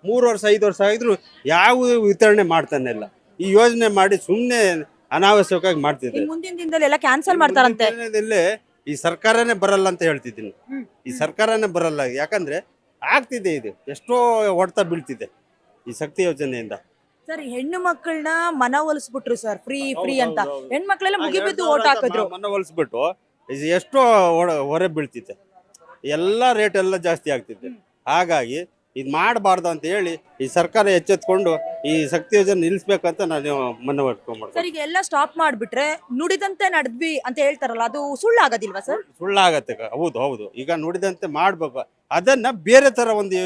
3 ವರ್ಷ 5 ವರ್ಷ ಆಗಿದ್ರು ಯಾವ ವಿತರಣೆ ಮಾಡ್ತಾನೆ ಇಲ್ಲ. ಈ ಯೋಜನೆ ಮಾಡಿ ಸುಮ್ಮನೆ ಅನಾವಶ್ಯಕವಾಗಿ ಮಾಡ್ತಿದ್ದಾರೆ. ಮುಂದಿನ ದಿನದಲ್ಲಿ ಎಲ್ಲ ಕ್ಯಾನ್ಸಲ್ ಮಾಡ್ತಾರಂತೆ. ಈ ಸರ್ಕಾರನೇ ಬರಲ್ಲ ಅಂತ ಹೇಳ್ತಿದ್ದೀನಿ. ಈ ಸರ್ಕಾರನೇ ಬರಲ್ಲ, ಯಾಕಂದ್ರೆ ಆಗ್ತಿದೆ, ಇದು ಎಷ್ಟೋ ಹೊಡೆತ ಬೀಳ್ತಿದೆ ಈ ಶಕ್ತಿ ಯೋಜನೆಯಿಂದ. ಸರ್, ಹೆಣ್ಣು ಮಕ್ಕಳನ್ನ ಮನವೊಲಿಸ್ಬಿಟ್ರು ಸರ್, ಫ್ರೀ ಅಂತ. ಹೆಣ್ಮಕ್ಳೆಲ್ಲ ಮುಗಿಬಿದ್ದು ಓಟ್ ಹಾಕಿದ್ರು. ಮನವೊಲಿಸ್ಬಿಟ್ಟು ಎಷ್ಟೋ ಹೊರೆ ಬೀಳ್ತಿದೆ, ಎಲ್ಲ ರೇಟ್ ಎಲ್ಲ ಜಾಸ್ತಿ ಆಗ್ತಿದೆ. ಹಾಗಾಗಿ ಇದು ಮಾಡಬಾರ್ದು ಅಂತ ಹೇಳಿ ಈ ಸರ್ಕಾರ ಎಚ್ಚೆತ್ಕೊಂಡು ಈ ಶಕ್ತಿ ಯೋಜನೆ ನಿಲ್ಲಿಸ್ಬೇಕಂತ ನಾನು ಮನವೊಲಿಸ್ಕೊಂಡ್ಬಿಡ್ತೀನಿ. ಸರ್, ಈಗ ಎಲ್ಲ ಸ್ಟಾಪ್ ಮಾಡ್ಬಿಟ್ರೆ ನುಡಿದಂತೆ ನಡೆದ್ವಿ ಅಂತ ಹೇಳ್ತಾರಲ್ಲ, ಅದು ಸುಳ್ಳಾಗೋದಿಲ್ವಾ ಸರ್? ಸುಳ್ಳಾಗತ್ತೆ. ಹೌದು. ಈಗ ನುಡಿದಂತೆ ಮಾಡ್ಬೇಕು, ಅದನ್ನ ಬೇರೆ ತರ ಒಂದು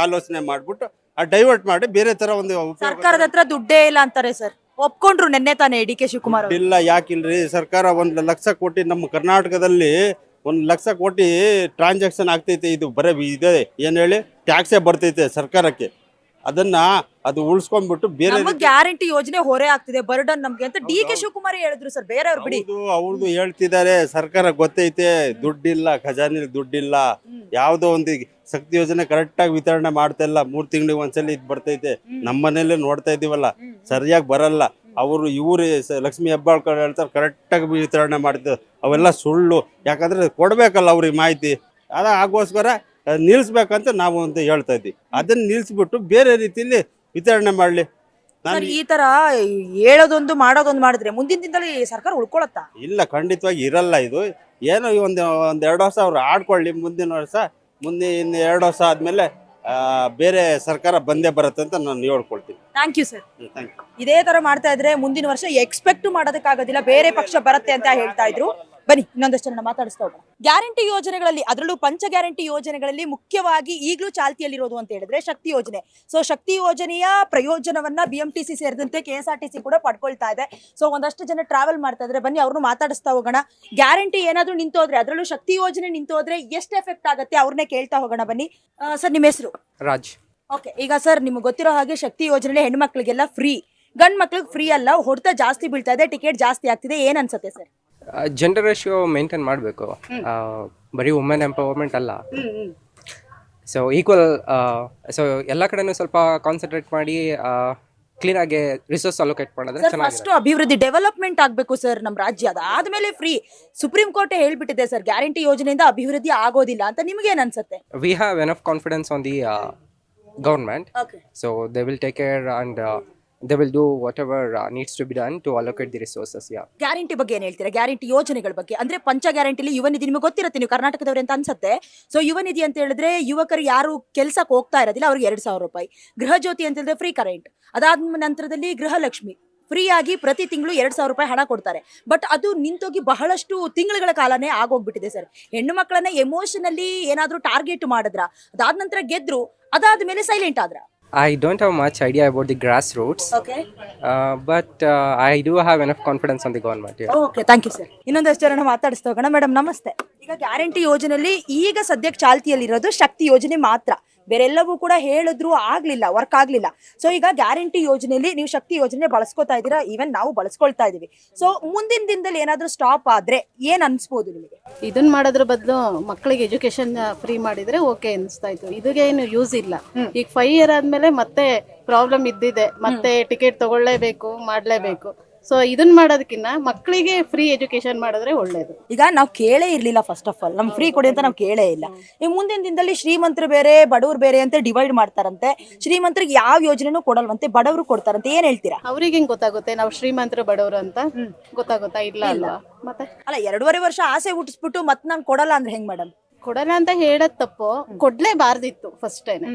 ಆಲೋಚನೆ ಮಾಡ್ಬಿಟ್ಟು ಡೈವರ್ಟ್ ಮಾಡಿ ಬೇರೆ ತರ ಒಂದು. ಸರ್ಕಾರದ ಹತ್ರ ದುಡ್ಡೇ ಇಲ್ಲ ಅಂತಾರೆ ಸರ್, ಒಪ್ಕೊಂಡ್ರು ನೆನ್ನೆ ತಾನೇ DK ಶಿವಕುಮಾರ್ ಅವರು. ಇಲ್ಲ, ಯಾಕಿಲ್ರಿ? ಸರ್ಕಾರ 1 ಲಕ್ಷ ಕೋಟಿ, ನಮ್ಮ ಕರ್ನಾಟಕದಲ್ಲಿ 1 ಲಕ್ಷ ಕೋಟಿ ಟ್ರಾನ್ಸಾಕ್ಷನ್ ಆಗ್ತೈತೆ. ಇದು ಬರೀ ಇದೆ ಏನ್ ಹೇಳಿ, ಟ್ಯಾಕ್ಸೇ ಬರ್ತೈತೆ ಸರ್ಕಾರಕ್ಕೆ. ಅದನ್ನ ಅದು ಉಳಿಸ್ಕೊಂಡ್ಬಿಟ್ಟು ಬೇರೆ ನಮಗ್ ಗ್ಯಾರಂಟಿ ಯೋಜನೆ ಹೊರೆ ಆಗ್ತಿದೆ, ಬರ್ಡನ್ ನಮ್ಗೆ ಅಂತ ಡಿ ಕೆ ಶಿವಕುಮಾರ್ ಹೇಳಿದ್ರು ಸರ್. ಬೇರೆಯವ್ರು ಬಿಡಿ. ಅವ್ರದ್ದು ಹೇಳ್ತಿದ್ದಾರೆ, ಸರ್ಕಾರ ಗೊತ್ತೈತೆ ದುಡ್ಡಿಲ್ಲ, ಖಜಾನೆ ದುಡ್ಡಿಲ್ಲ, ಯಾವ್ದೋ ಒಂದು ಶಕ್ತಿ ಯೋಜನೆ ಕರೆಕ್ಟ್ ಆಗಿ ವಿತರಣೆ ಮಾಡ್ತಾ ಇಲ್ಲ, 3 ತಿಂಗಳಿಗೆ ಒಂದ್ಸಲ ಇದು ಬರ್ತೈತೆ. ನಮ್ಮ ಮನೇಲೆ ನೋಡ್ತಾ ಇದೀವಲ್ಲ, ಸರಿಯಾಗಿ ಬರಲ್ಲ. ಅವರು ಇವ್ರು ಲಕ್ಷ್ಮೀ ಹೆಬ್ಬಾಳ್ಕರ್ ಹೇಳ್ತಾರೆ ಕರೆಕ್ಟ್ ಆಗಿ ವಿತರಣೆ ಮಾಡ್ತಾರೆ. ಅವೆಲ್ಲ ಸುಳ್ಳು. ಯಾಕಂದ್ರೆ ಕೊಡ್ಬೇಕಲ್ಲ ಅವ್ರಿಗೆ ಮಾಹಿತಿ. ಆಗೋಸ್ಕರ ನಿಲ್ಸ್ಬೇಕಂತ ನಾವು ಅಂತ ಹೇಳ್ತಾ ಇದ್ವಿ. ಅದನ್ನ ನಿಲ್ಸ್ಬಿಟ್ಟು ಬೇರೆ ರೀತಿಯಲ್ಲಿ ವಿತರಣೆ ಮಾಡ್ಲಿ. ಸರ್, ಈ ತರ ಹೇಳೋದೊಂದು ಮಾಡೋದೊಂದು ಮಾಡಿದ್ರೆ ಮುಂದಿನ ದಿನದಲ್ಲಿ ಸರ್ಕಾರ ಉಳ್ಕೊಳತ್ತಾ? ಇಲ್ಲ, ಖಂಡಿತವಾಗಿ ಇರಲ್ಲ. ಇದು ಏನೋ ಒಂದು 2 ವರ್ಷ ಅವ್ರು ಆಡ್ಕೊಳ್ಳಿ. ಮುಂದಿನ 2 ವರ್ಷ ಆದ್ಮೇಲೆ ಬೇರೆ ಸರ್ಕಾರ ಬಂದೇ ಬರುತ್ತೆ ಅಂತ ನಾನು ಹೇಳ್ಕೊಳ್ತೀನಿ. Thank you sir. ಇದೇ ತರ ಮಾಡ್ತಾ ಇದ್ರೆ ಮುಂದಿನ ವರ್ಷ ಎಕ್ಸ್ಪೆಕ್ಟ್ ಮಾಡೋದಕ್ಕಾಗೋದಿಲ್ಲ, ಬೇರೆ ಪಕ್ಷ ಬರುತ್ತೆ ಅಂತ ಹೇಳ್ತಾ ಇದ್ರು. ಬನ್ನಿ ಇನ್ನೊಂದಷ್ಟು ಜನ ಮಾತಾಡಿಸ್ತಾ ಹೋಗೋಣ. ಗ್ಯಾರಂಟಿ ಯೋಜನೆಗಳಲ್ಲಿ, ಅದರಲ್ಲೂ ಪಂಚ ಗ್ಯಾರಂಟಿ ಯೋಜನೆಗಳಲ್ಲಿ ಮುಖ್ಯವಾಗಿ ಈಗಲೂ ಚಾಲ್ತಿಯಲ್ಲಿರೋದು ಅಂತ ಹೇಳಿದ್ರೆ ಶಕ್ತಿ ಯೋಜನೆ. ಸೊ ಶಕ್ತಿ ಯೋಜನೆಯ ಪ್ರಯೋಜನವನ್ನ BMTC ಸೇರಿದಂತೆ KSRTC ಕೂಡ ಪಡ್ಕೊಳ್ತಾ ಇದೆ. ಸೊ ಒಂದಷ್ಟು ಜನ ಟ್ರಾವೆಲ್ ಮಾಡ್ತಾ ಇದ್ರೆ, ಬನ್ನಿ ಅವ್ರನ್ನು ಮಾತಾಡಿಸ್ತಾ ಹೋಗೋಣ. ಗ್ಯಾರಂಟಿ ಏನಾದ್ರೂ ನಿಂತೋದ್ರೆ, ಅದರಲ್ಲೂ ಶಕ್ತಿ ಯೋಜನೆ ನಿಂತೋದ್ರೆ ಎಷ್ಟು ಎಫೆಕ್ಟ್ ಆಗುತ್ತೆ ಅವ್ರನ್ನೇ ಕೇಳ್ತಾ ಹೋಗೋಣ. ಬನ್ನಿ ಸರ್, ನಿಮ್ಮ ಹೆಸರು? ರಾಜ್. ಓಕೆ, ಈಗ ಸರ್ ನಿಮ್ಗೆ ಗೊತ್ತಿರೋ ಹಾಗೆ ಶಕ್ತಿ ಯೋಜನೆ ಹೆಣ್ಮಕ್ಳಿಗೆಲ್ಲ ಫ್ರೀ, ಗಂಡ್ ಮಕ್ಳಿಗೆ ಫ್ರೀ ಅಲ್ಲ, ಹೊಡೆತ ಜಾಸ್ತಿ ಬೀಳ್ತಾ ಇದೆ, ಟಿಕೆಟ್ ಜಾಸ್ತಿ ಆಗ್ತಿದೆ. ಏನ್ ಅನ್ಸುತ್ತೆ ಸರ್? ಜೆಂಡರ್ ರೇಷಿಯೋ ಮೇಂಟೈನ್ ಮಾಡಬೇಕು, ಬರೀ ವುಮೆನ್ ಎಂಪವರ್ಮೆಂಟ್ ಅಲ್ಲ. ಸೊ ಈಕ್ವಲ್, ಸೊ ಎಲ್ಲ ಕಡೆನೂ ಸ್ವಲ್ಪ ಕಾನ್ಸಂಟ್ರೇಟ್ ಮಾಡಿ ಕ್ಲೀನಾಗಿ ರಿಸೋರ್ಸ್ ಅಲೋಕೇಟ್ ಮಾಡಿದ್ರೆ ಫಸ್ಟ್ ಚೆನ್ನಾಗಿದೆ. ಅಭಿವೃದ್ಧಿ ಡೆವಲಪ್ಮೆಂಟ್ ಆಗ್ಬೇಕು ಸರ್ ನಮ್ಮ ರಾಜ್ಯ. ಅದಾದ್ಮೇಲೆ ಫ್ರೀ. ಸುಪ್ರೀಂ ಕೋರ್ಟ್ ಹೇಳ್ಬಿಟ್ಟಿದೆ ಸರ್, ಗ್ಯಾರಂಟಿ ಯೋಜನೆಯಿಂದ ಅಭಿವೃದ್ಧಿ ಆಗೋದಿಲ್ಲ ಅಂತ. ನಿಮ್ಗೆ ಏನ್ ಅನ್ಸುತ್ತೆ? We have enough confidence on the government, so they will take care and they will do whatever needs to be done to allocate the resources. Yeah. Guarantee ಬಗ್ಗೆ ಏನ್ ಹೇಳ್ತೀರಾ? ಗ್ಯಾರಂಟಿ ಯೋಜನೆಗಳ ಬಗ್ಗೆ ಅಂದ್ರೆ ಪಂಚ ಗ್ಯಾರಂಟಿಲಿ ಯುವ ನಿಧಿ ನಿಮಗೆ ಗೊತ್ತಿರುತ್ತೆ, ನೀವು ಕರ್ನಾಟಕದವ್ರೆ ಅಂತ ಅನ್ಸುತ್ತೆ. ಸೊ ಯುವ ನಿಧಿ ಅಂತ ಹೇಳಿದ್ರೆ ಯುವಕರು ಯಾರು ಕೆಲ್ಸಕ್ಕೆ ಹೋಗ್ತಾ ಇರೋದಿಲ್ಲ ಅವ್ರಿಗೆ 2,000 ರೂಪಾಯಿ. ಗೃಹ ಜ್ಯೋತಿ ಅಂತ ಹೇಳಿದ್ರೆ ಫ್ರೀ ಕರೆಂಟ್. ಅದಾದ ನಂತರದಲ್ಲಿ ಗೃಹಲಕ್ಷ್ಮಿ ಫ್ರೀ ಆಗಿ ಪ್ರತಿ ತಿಂಗಳು 2,000 ರೂಪಾಯಿ ಹಣ ಕೊಡ್ತಾರೆ. ಬಟ್ ಅದು ನಿಂತೋಗಿ ಬಹಳಷ್ಟು ತಿಂಗಳುಗಳ ಕಾಲನೇ ಆಗೋಗ್ಬಿಟ್ಟಿದೆ ಸರ್. ಹೆಣ್ಣು ಮಕ್ಕಳನ್ನ ಎಮೋಷನಲಿ ಏನಾದ್ರೂ ಟಾರ್ಗೆಟ್ ಮಾಡಿದ್ರ, ಅದಾದ ನಂತರ ಗೆದ್ರು, ಅದಾದ್ಮೇಲೆ ಸೈಲೆಂಟ್ ಆದ್ರ? I don't have much idea about the grassroots, okay but I do have enough confidence on the government. Yeah. Okay, thank you sir. ಇನ್ನೊಂದಷ್ಟು ಜನ ಮಾತಾಡಿಸ್ತಾ ಹೋಗೋಣ. ಮೇಡಮ್ ನಮಸ್ತೆ. ಈಗ ಗ್ಯಾರಂಟಿ ಯೋಜನೆಯಲ್ಲಿ ಈಗ ಸದ್ಯಕ್ಕೆ ಚಾಲ್ತಿಯಲ್ಲಿರೋದು ಶಕ್ತಿ ಯೋಜನೆ ಮಾತ್ರ. ಬೇರೆಲ್ಲವೂ ಕೂಡ ಹೇಳಿದ್ರು ಆಗ್ಲಿಲ್ಲ, ವರ್ಕ್ ಆಗ್ಲಿಲ್ಲ. ಸೊ ಈಗ ಗ್ಯಾರಂಟಿ ಯೋಜನೆಯಲ್ಲಿ ನೀವು ಶಕ್ತಿ ಯೋಜನೆ ಬಳಸ್ಕೊತಾ ಇದ್ದೀರಾ, ಈವನ್ ನಾವು ಬಳಸ್ಕೊಳ್ತಾ ಇದೀವಿ. ಸೊ ಮುಂದಿನ ದಿನದಲ್ಲಿ ಏನಾದ್ರೂ ಸ್ಟಾಪ್ ಆದ್ರೆ ಏನ್ ಅನ್ಸ್ಬೋದು ನಿಮಗೆ? ಇದನ್ನ ಮಾಡೋದ್ರ ಬದಲು ಮಕ್ಕಳಿಗೆ ಎಜುಕೇಶನ್ ಫ್ರೀ ಮಾಡಿದ್ರೆ ಓಕೆ ಅನಿಸ್ತಾ ಇತ್ತು. ಇದಕ್ಕೆ ಏನು ಯೂಸ್ ಇಲ್ಲ. ಈಗ 5 ಇಯರ್ ಆದ್ಮೇಲೆ ಮತ್ತೆ ಪ್ರಾಬ್ಲಮ್ ಇದ್ದಿದೆ, ಮತ್ತೆ ಟಿಕೆಟ್ ತಗೊಳ್ಳೇಬೇಕು, ಮಾಡ್ಲೇಬೇಕು. ಸೊ ಇದನ್ನ ಮಾಡೋದಕ್ಕಿಂತ ಮಕ್ಕಳಿಗೆ ಫ್ರೀ ಎಜುಕೇಶನ್ ಮಾಡಿದ್ರೆ ಒಳ್ಳೇದು. ಈಗ ನಾವು ಕೇಳೇ ಇರ್ಲಿಲ್ಲ, ಫಸ್ಟ್ ಆಫ್ ಆಲ್ ನಮ್ ಫ್ರೀ ಕೊಡಿ ಅಂತ ನಾವು ಕೇಳೇ ಇಲ್ಲ. ಈ ಮುಂದಿನ ದಿನದಲ್ಲಿ ಶ್ರೀಮಂತರು ಬೇರೆ ಬಡವ್ರು ಬೇರೆ ಅಂತ ಡಿವೈಡ್ ಮಾಡ್ತಾರಂತೆ. ಶ್ರೀಮಂತರಿಗೆ ಯಾವ ಯೋಜನೆನೂ ಕೊಡಲ್ವಂತೆ, ಬಡವರು ಕೊಡ್ತಾರಂತೆ. ಏನ್ ಹೇಳ್ತೀರಾ? ಅವ್ರಿಗೆ ಹೆಂಗ್ ಗೊತ್ತಾಗುತ್ತೆ ನಾವು ಶ್ರೀಮಂತರು ಬಡವರು ಅಂತ? ಗೊತ್ತಾಗುತ್ತಾ? ಇಲ್ಲ ಅಲ್ವಾ? ಮತ್ತೆ ಅಲ್ಲ, 2.5 ವರ್ಷ ಆಸೆ ಹುಟ್ಟಿಸ್ಬಿಟ್ಟು ಮತ್ ನಂಗೆ ಕೊಡಲ್ಲ ಅಂದ್ರೆ ಹೆಂಗ್ ಮೇಡಮ್? ಕೊಡಲ್ಲ ಅಂತ ಹೇಳದ್ ತಪ್ಪು. ಕೊಡ್ಲೇಬಾರ್ದಿತ್ತು ಫಸ್ಟ್ ಟೈಮ್.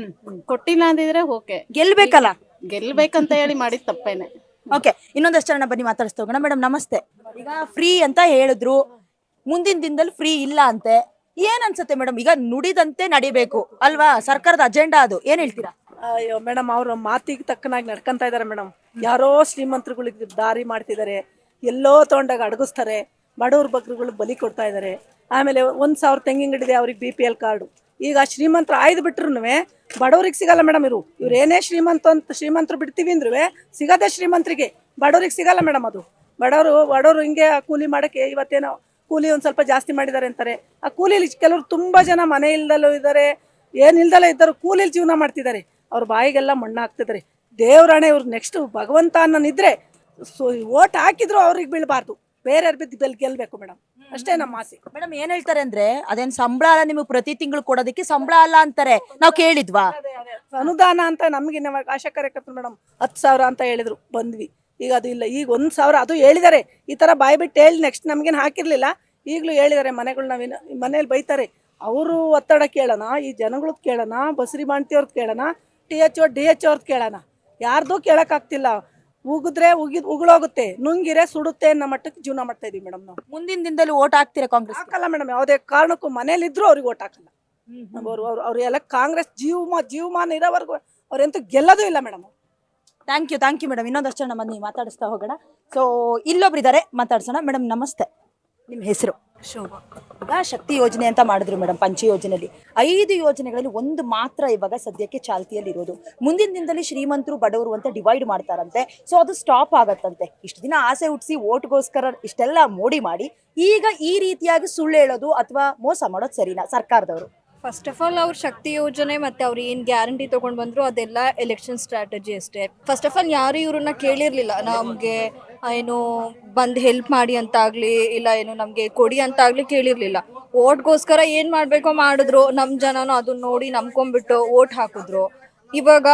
ಕೊಟ್ಟಿಲ್ಲ ಅಂದಿದ್ರೆ ಓಕೆ, ಗೆಲ್ಬೇಕಲ್ಲ. ಗೆಲ್ಬೇಕಂತ ಹೇಳಿ ಮಾಡಿದ್ ತಪ್ಪೇನೆ. ಓಕೆ, ಇನ್ನೊಂದಷ್ಟು ಜನ ಬನ್ನಿ ಮಾತಾಡಿಸ್ತಾ ಹೋಗೋಣ. ಮೇಡಮ್ ನಮಸ್ತೆ. ಈಗ ಫ್ರೀ ಅಂತ ಹೇಳಿದ್ರು, ಮುಂದಿನ ದಿನದಲ್ಲಿ ಫ್ರೀ ಇಲ್ಲ ಅಂತೆ. ಏನ್ ಅನ್ಸುತ್ತೆ ಮೇಡಮ್? ಈಗ ನುಡಿದಂತೆ ನಡಿಬೇಕು ಅಲ್ವಾ, ಸರ್ಕಾರದ ಅಜೆಂಡಾ ಅದು. ಏನ್ ಹೇಳ್ತೀರಾ? ಅಯ್ಯೋ ಮೇಡಮ್, ಅವ್ರ ಮಾತಿಗೆ ತಕ್ಕನಾಗಿ ನಡ್ಕೊಂತ ಇದಾರೆ ಮೇಡಮ್. ಯಾರೋ ಶ್ರೀಮಂತರುಗಳಿಗೆ ದಾರಿ ಮಾಡ್ತಿದ್ದಾರೆ, ಎಲ್ಲೋ ತೊಗೊಂಡಾಗ ಅಡಗಿಸ್ತಾರೆ, ಬಡವ್ರ ಬಗ್ರುಗಳು ಬಲಿ ಕೊಡ್ತಾ ಇದಾರೆ. ಆಮೇಲೆ 1,000 ತೆಂಗಿನ ಗಿಡ ಇದೆ, ಅವ್ರಿಗೆ BPL ಕಾರ್ಡು. ಈಗ ಶ್ರೀಮಂತರು ಆಯ್ದು ಬಿಟ್ರು ಬಡವ್ರಿಗೆ ಸಿಗಲ್ಲ ಮೇಡಮ್. ಇವ್ರು ಏನೇ ಶ್ರೀಮಂತರು ಬಿಡ್ತೀವಿ ಅಂದ್ರೂ ಸಿಗದೆ ಶ್ರೀಮಂತರಿಗೆ, ಬಡವ್ರಿಗೆ ಸಿಗಲ್ಲ ಮೇಡಮ್. ಅದು ಬಡವರು ಹಿಂಗೆ ಕೂಲಿ ಮಾಡಕ್ಕೆ ಇವತ್ತೇನೋ ಕೂಲಿ ಒಂದ್ ಸ್ವಲ್ಪ ಜಾಸ್ತಿ ಮಾಡಿದ್ದಾರೆ ಅಂತಾರೆ. ಆ ಕೂಲಿಲಿ ಕೆಲವರು ತುಂಬಾ ಜನ ಮನೆ ಇಲ್ದಲ್ಲೂ ಇದ್ದಾರೆ, ಏನಿಲ್ದಲ್ಲೇ ಇದ್ದರು ಕೂಲಿಲಿ ಜೀವನ ಮಾಡ್ತಿದ್ದಾರೆ. ಅವ್ರ ಬಾಯಿಗೆಲ್ಲ ಮಣ್ಣು ಹಾಕ್ತಿದ್ದಾರೆ. ದೇವ್ರಾಣೆ ಇವ್ರು ನೆಕ್ಸ್ಟ್ ಭಗವಂತ ಅನ್ನೋನಿದ್ರೆ ಓಟ್ ಹಾಕಿದ್ರು ಅವ್ರಿಗೆ ಬೀಳ್ಬಾರ್ದು, ಬೇರೆ ಬಿದ್ದು ಗೆಲ್ಬೇಕು ಮೇಡಮ್. ಅಷ್ಟೇ ನಮ್ಮ ಆಸೆ. ಮೇಡಮ್ ಏನ್ ಹೇಳ್ತಾರೆ ಅಂದ್ರೆ, ಅದೇನ್ ಸಂಬಳ ಅಲ್ಲ, ನಿಮಗೆ ಪ್ರತಿ ತಿಂಗಳು ಕೊಡೋದಕ್ಕೆ ಸಂಬಳ ಅಲ್ಲ ಅಂತಾರೆ. ನಾವು ಕೇಳಿದ್ವಾ? ಅನುದಾನ ಅಂತ ನಮ್ಗೆ ಆಶಾ ಕಾರ್ಯಕರ್ತರು ಮೇಡಮ್ 10,000 ಅಂತ ಹೇಳಿದ್ರು, ಬಂದ್ವಿ. ಈಗ ಅದು ಇಲ್ಲ. ಈಗ 1,000 ಅದು ಹೇಳಿದ್ದಾರೆ. ಈ ತರ ಬಾಯ್ ಬಿಟ್ಟು ಹೇಳಿ ನೆಕ್ಸ್ಟ್ ನಮ್ಗೇನು ಹಾಕಿರ್ಲಿಲ್ಲ, ಈಗಲೂ ಹೇಳಿದ್ದಾರೆ. ಮನೆಗಳು ನಾವೇನು ಮನೇಲಿ ಬೈತಾರೆ, ಅವರು ಒತ್ತಡ ಕೇಳೋಣ, ಈ ಜನಗಳದ್ದು ಕೇಳೋಣ, ಬಸರಿ ಬಾಣ್ತಿಯವ್ರದ್ದು ಕೇಳೋಣ, THO DHO ಅವ್ರದ್ದು ಕೇಳೋಣ. ಯಾರ್ದು ಕೇಳಕ್ಕಾಗ್ತಿಲ್ಲ. ಉಗಿದ್ರೆ ಉಗುಳೋಗುತ್ತೆ, ನುಂಗಿರೆ ಸುಡುತ್ತೆ ಅನ್ನೋ ಮಟ್ಟಕ್ಕೆ ಜೀವನ ಮಾಡ್ತಾ ಇದೀವಿ ಮೇಡಮ್ ನಾವು. ಮುಂದಿನ ದಿನದಲ್ಲಿ ಓಟ್ ಹಾಕ್ತೀರಾ ಕಾಂಗ್ರೆಸ್? ಹಾಕಲ್ಲ ಮೇಡಮ್, ಯಾವುದೇ ಕಾರಣಕ್ಕೂ. ಮನೇಲಿ ಇದ್ರು ಅವ್ರಿಗೆ ಓಟ್ ಹಾಕಲ್ಲ. ಅವ್ರು ಎಲ್ಲ ಕಾಂಗ್ರೆಸ್ ಜೀವಮಾನ ಇರೋವರೆಗೂ ಅವ್ರೆಂತೂ ಗೆಲ್ಲೋದು ಇಲ್ಲ ಮೇಡಮ್. Thank you madam. ಇನ್ನೊಂದಷ್ಟು ಜನ ಬನ್ನಿ ಮಾತಾಡಿಸ್ತಾ ಹೋಗೋಣ. ಸೊ ಇಲ್ಲೊಬ್ರು ಇದ್ದಾರೆ, ಮಾತಾಡ್ಸೋಣ. ಮೇಡಮ್ ನಮಸ್ತೆ. ನಿಮ್ಮ ಹೆಸರು? ಶೋಭಾ. ಈಗ ಶಕ್ತಿ ಯೋಜನೆ ಅಂತ ಮಾಡಿದ್ರು ಮೇಡಮ್, ಪಂಚ ಯೋಜನೆಯಲ್ಲಿ 5 ಯೋಜನೆಗಳಲ್ಲಿ ಒಂದು ಮಾತ್ರ ಇವಾಗ ಸದ್ಯಕ್ಕೆ ಚಾಲ್ತಿಯಲ್ಲಿ ಇರೋದು. ಮುಂದಿನ ದಿನದಲ್ಲಿ ಶ್ರೀಮಂತರು ಬಡವರು ಅಂತ ಡಿವೈಡ್ ಮಾಡ್ತಾರಂತೆ. ಸೊ ಅದು ಸ್ಟಾಪ್ ಆಗತ್ತಂತೆ. ಇಷ್ಟು ದಿನ ಆಸೆ ಹುಟ್ಟಿಸಿ ಓಟ್ಗೋಸ್ಕರ ಇಷ್ಟೆಲ್ಲ ಮೋಡಿ ಮಾಡಿ ಈಗ ಈ ರೀತಿಯಾಗಿ ಸುಳ್ಳು ಹೇಳೋದು ಅಥವಾ ಮೋಸ ಮಾಡೋದು ಸರಿನಾ ಸರ್ಕಾರದವರು? ಫಸ್ಟ್ ಆಫ್ ಆಲ್ ಅವ್ರ ಶಕ್ತಿ ಯೋಜನೆ ಮತ್ತೆ ಅವ್ರು ಏನು ಗ್ಯಾರಂಟಿ ತಗೊಂಡ್ ಬಂದ್ರು ಅದೆಲ್ಲ ಎಲೆಕ್ಷನ್ ಸ್ಟ್ರಾಟಜಿ ಅಷ್ಟೇ. ಫಸ್ಟ್ ಆಫ್ ಆಲ್ ಯಾರು ಇವ್ರನ್ನ ಕೇಳಿರ್ಲಿಲ್ಲ ನಮ್ಗೆ ಏನು ಬಂದು ಹೆಲ್ಪ್ ಮಾಡಿ ಅಂತಾಗ್ಲಿ ಇಲ್ಲ ಏನು ನಮ್ಗೆ ಕೊಡಿ ಅಂತಾಗ್ಲಿ ಕೇಳಿರ್ಲಿಲ್ಲ. ಓಟ್ಗೋಸ್ಕರ ಏನ್ ಮಾಡ್ಬೇಕೋ ಮಾಡಿದ್ರು, ನಮ್ ಜನನು ಅದನ್ನ ನೋಡಿ ನಂಬ್ಕೊಂಡ್ಬಿಟ್ಟು ಓಟ್ ಹಾಕಿದ್ರು. ಇವಾಗ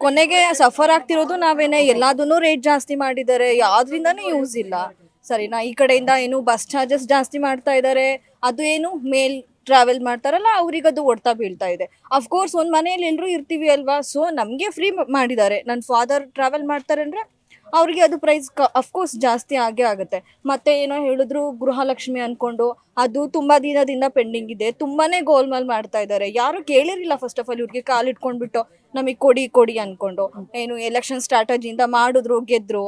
ಕೊನೆಗೆ ಸಫರ್ ಆಗ್ತಿರೋದು ನಾವೇನೆ. ಎಲ್ಲದನ್ನೂ ರೇಟ್ ಜಾಸ್ತಿ ಮಾಡಿದ್ದಾರೆ, ಯಾವ್ದ್ರಿಂದನೂ ಯೂಸ್ ಇಲ್ಲ ಸರಿನಾ. ಈ ಕಡೆಯಿಂದ ಏನು ಬಸ್ ಚಾರ್ಜಸ್ ಜಾಸ್ತಿ ಮಾಡ್ತಾ ಇದ್ದಾರೆ, ಅದು ಏನು ಮೇಲ್ ಟ್ರಾವೆಲ್ ಮಾಡ್ತಾರಲ್ಲ ಅವ್ರಿಗೆ ಅದು ಹೊಡ್ತಾ ಬೀಳ್ತಾ ಇದೆ. ಅಫ್ಕೋರ್ಸ್ ಒಂದು ಮನೇಲಿ ಎಲ್ಲರೂ ಇರ್ತೀವಿ ಅಲ್ವಾ, ಸೊ ನಮಗೆ ಫ್ರೀ ಮಾಡಿದ್ದಾರೆ. ನನ್ನ ಫಾದರ್ ಟ್ರಾವೆಲ್ ಮಾಡ್ತಾರೆ ಅಂದರೆ ಅವ್ರಿಗೆ ಅದು ಪ್ರೈಸ್ ಅಫ್ಕೋರ್ಸ್ ಜಾಸ್ತಿ ಆಗೇ ಆಗುತ್ತೆ. ಮತ್ತೆ ಏನೋ ಹೇಳಿದ್ರು ಗೃಹಲಕ್ಷ್ಮಿ ಅಂದ್ಕೊಂಡು ಅದು ತುಂಬ ದಿನದಿಂದ ಪೆಂಡಿಂಗ್ ಇದೆ. ತುಂಬಾ ಗೋಲ್ಮಾಲ್ ಮಾಡ್ತಾ ಇದ್ದಾರೆ. ಯಾರು ಕೇಳಿರಲಿಲ್ಲ ಫಸ್ಟ್ ಆಫ್ ಆಲ್. ಇವ್ರಿಗೆ ಕಾಲಿಟ್ಕೊಂಡ್ಬಿಟ್ಟು ನಮಗೆ ಕೊಡಿ ಕೊಡಿ ಅಂದ್ಕೊಂಡು ಏನು ಎಲೆಕ್ಷನ್ ಸ್ಟ್ರಾಟಜಿಯಿಂದ ಮಾಡಿದ್ರು, ಗೆದ್ರು.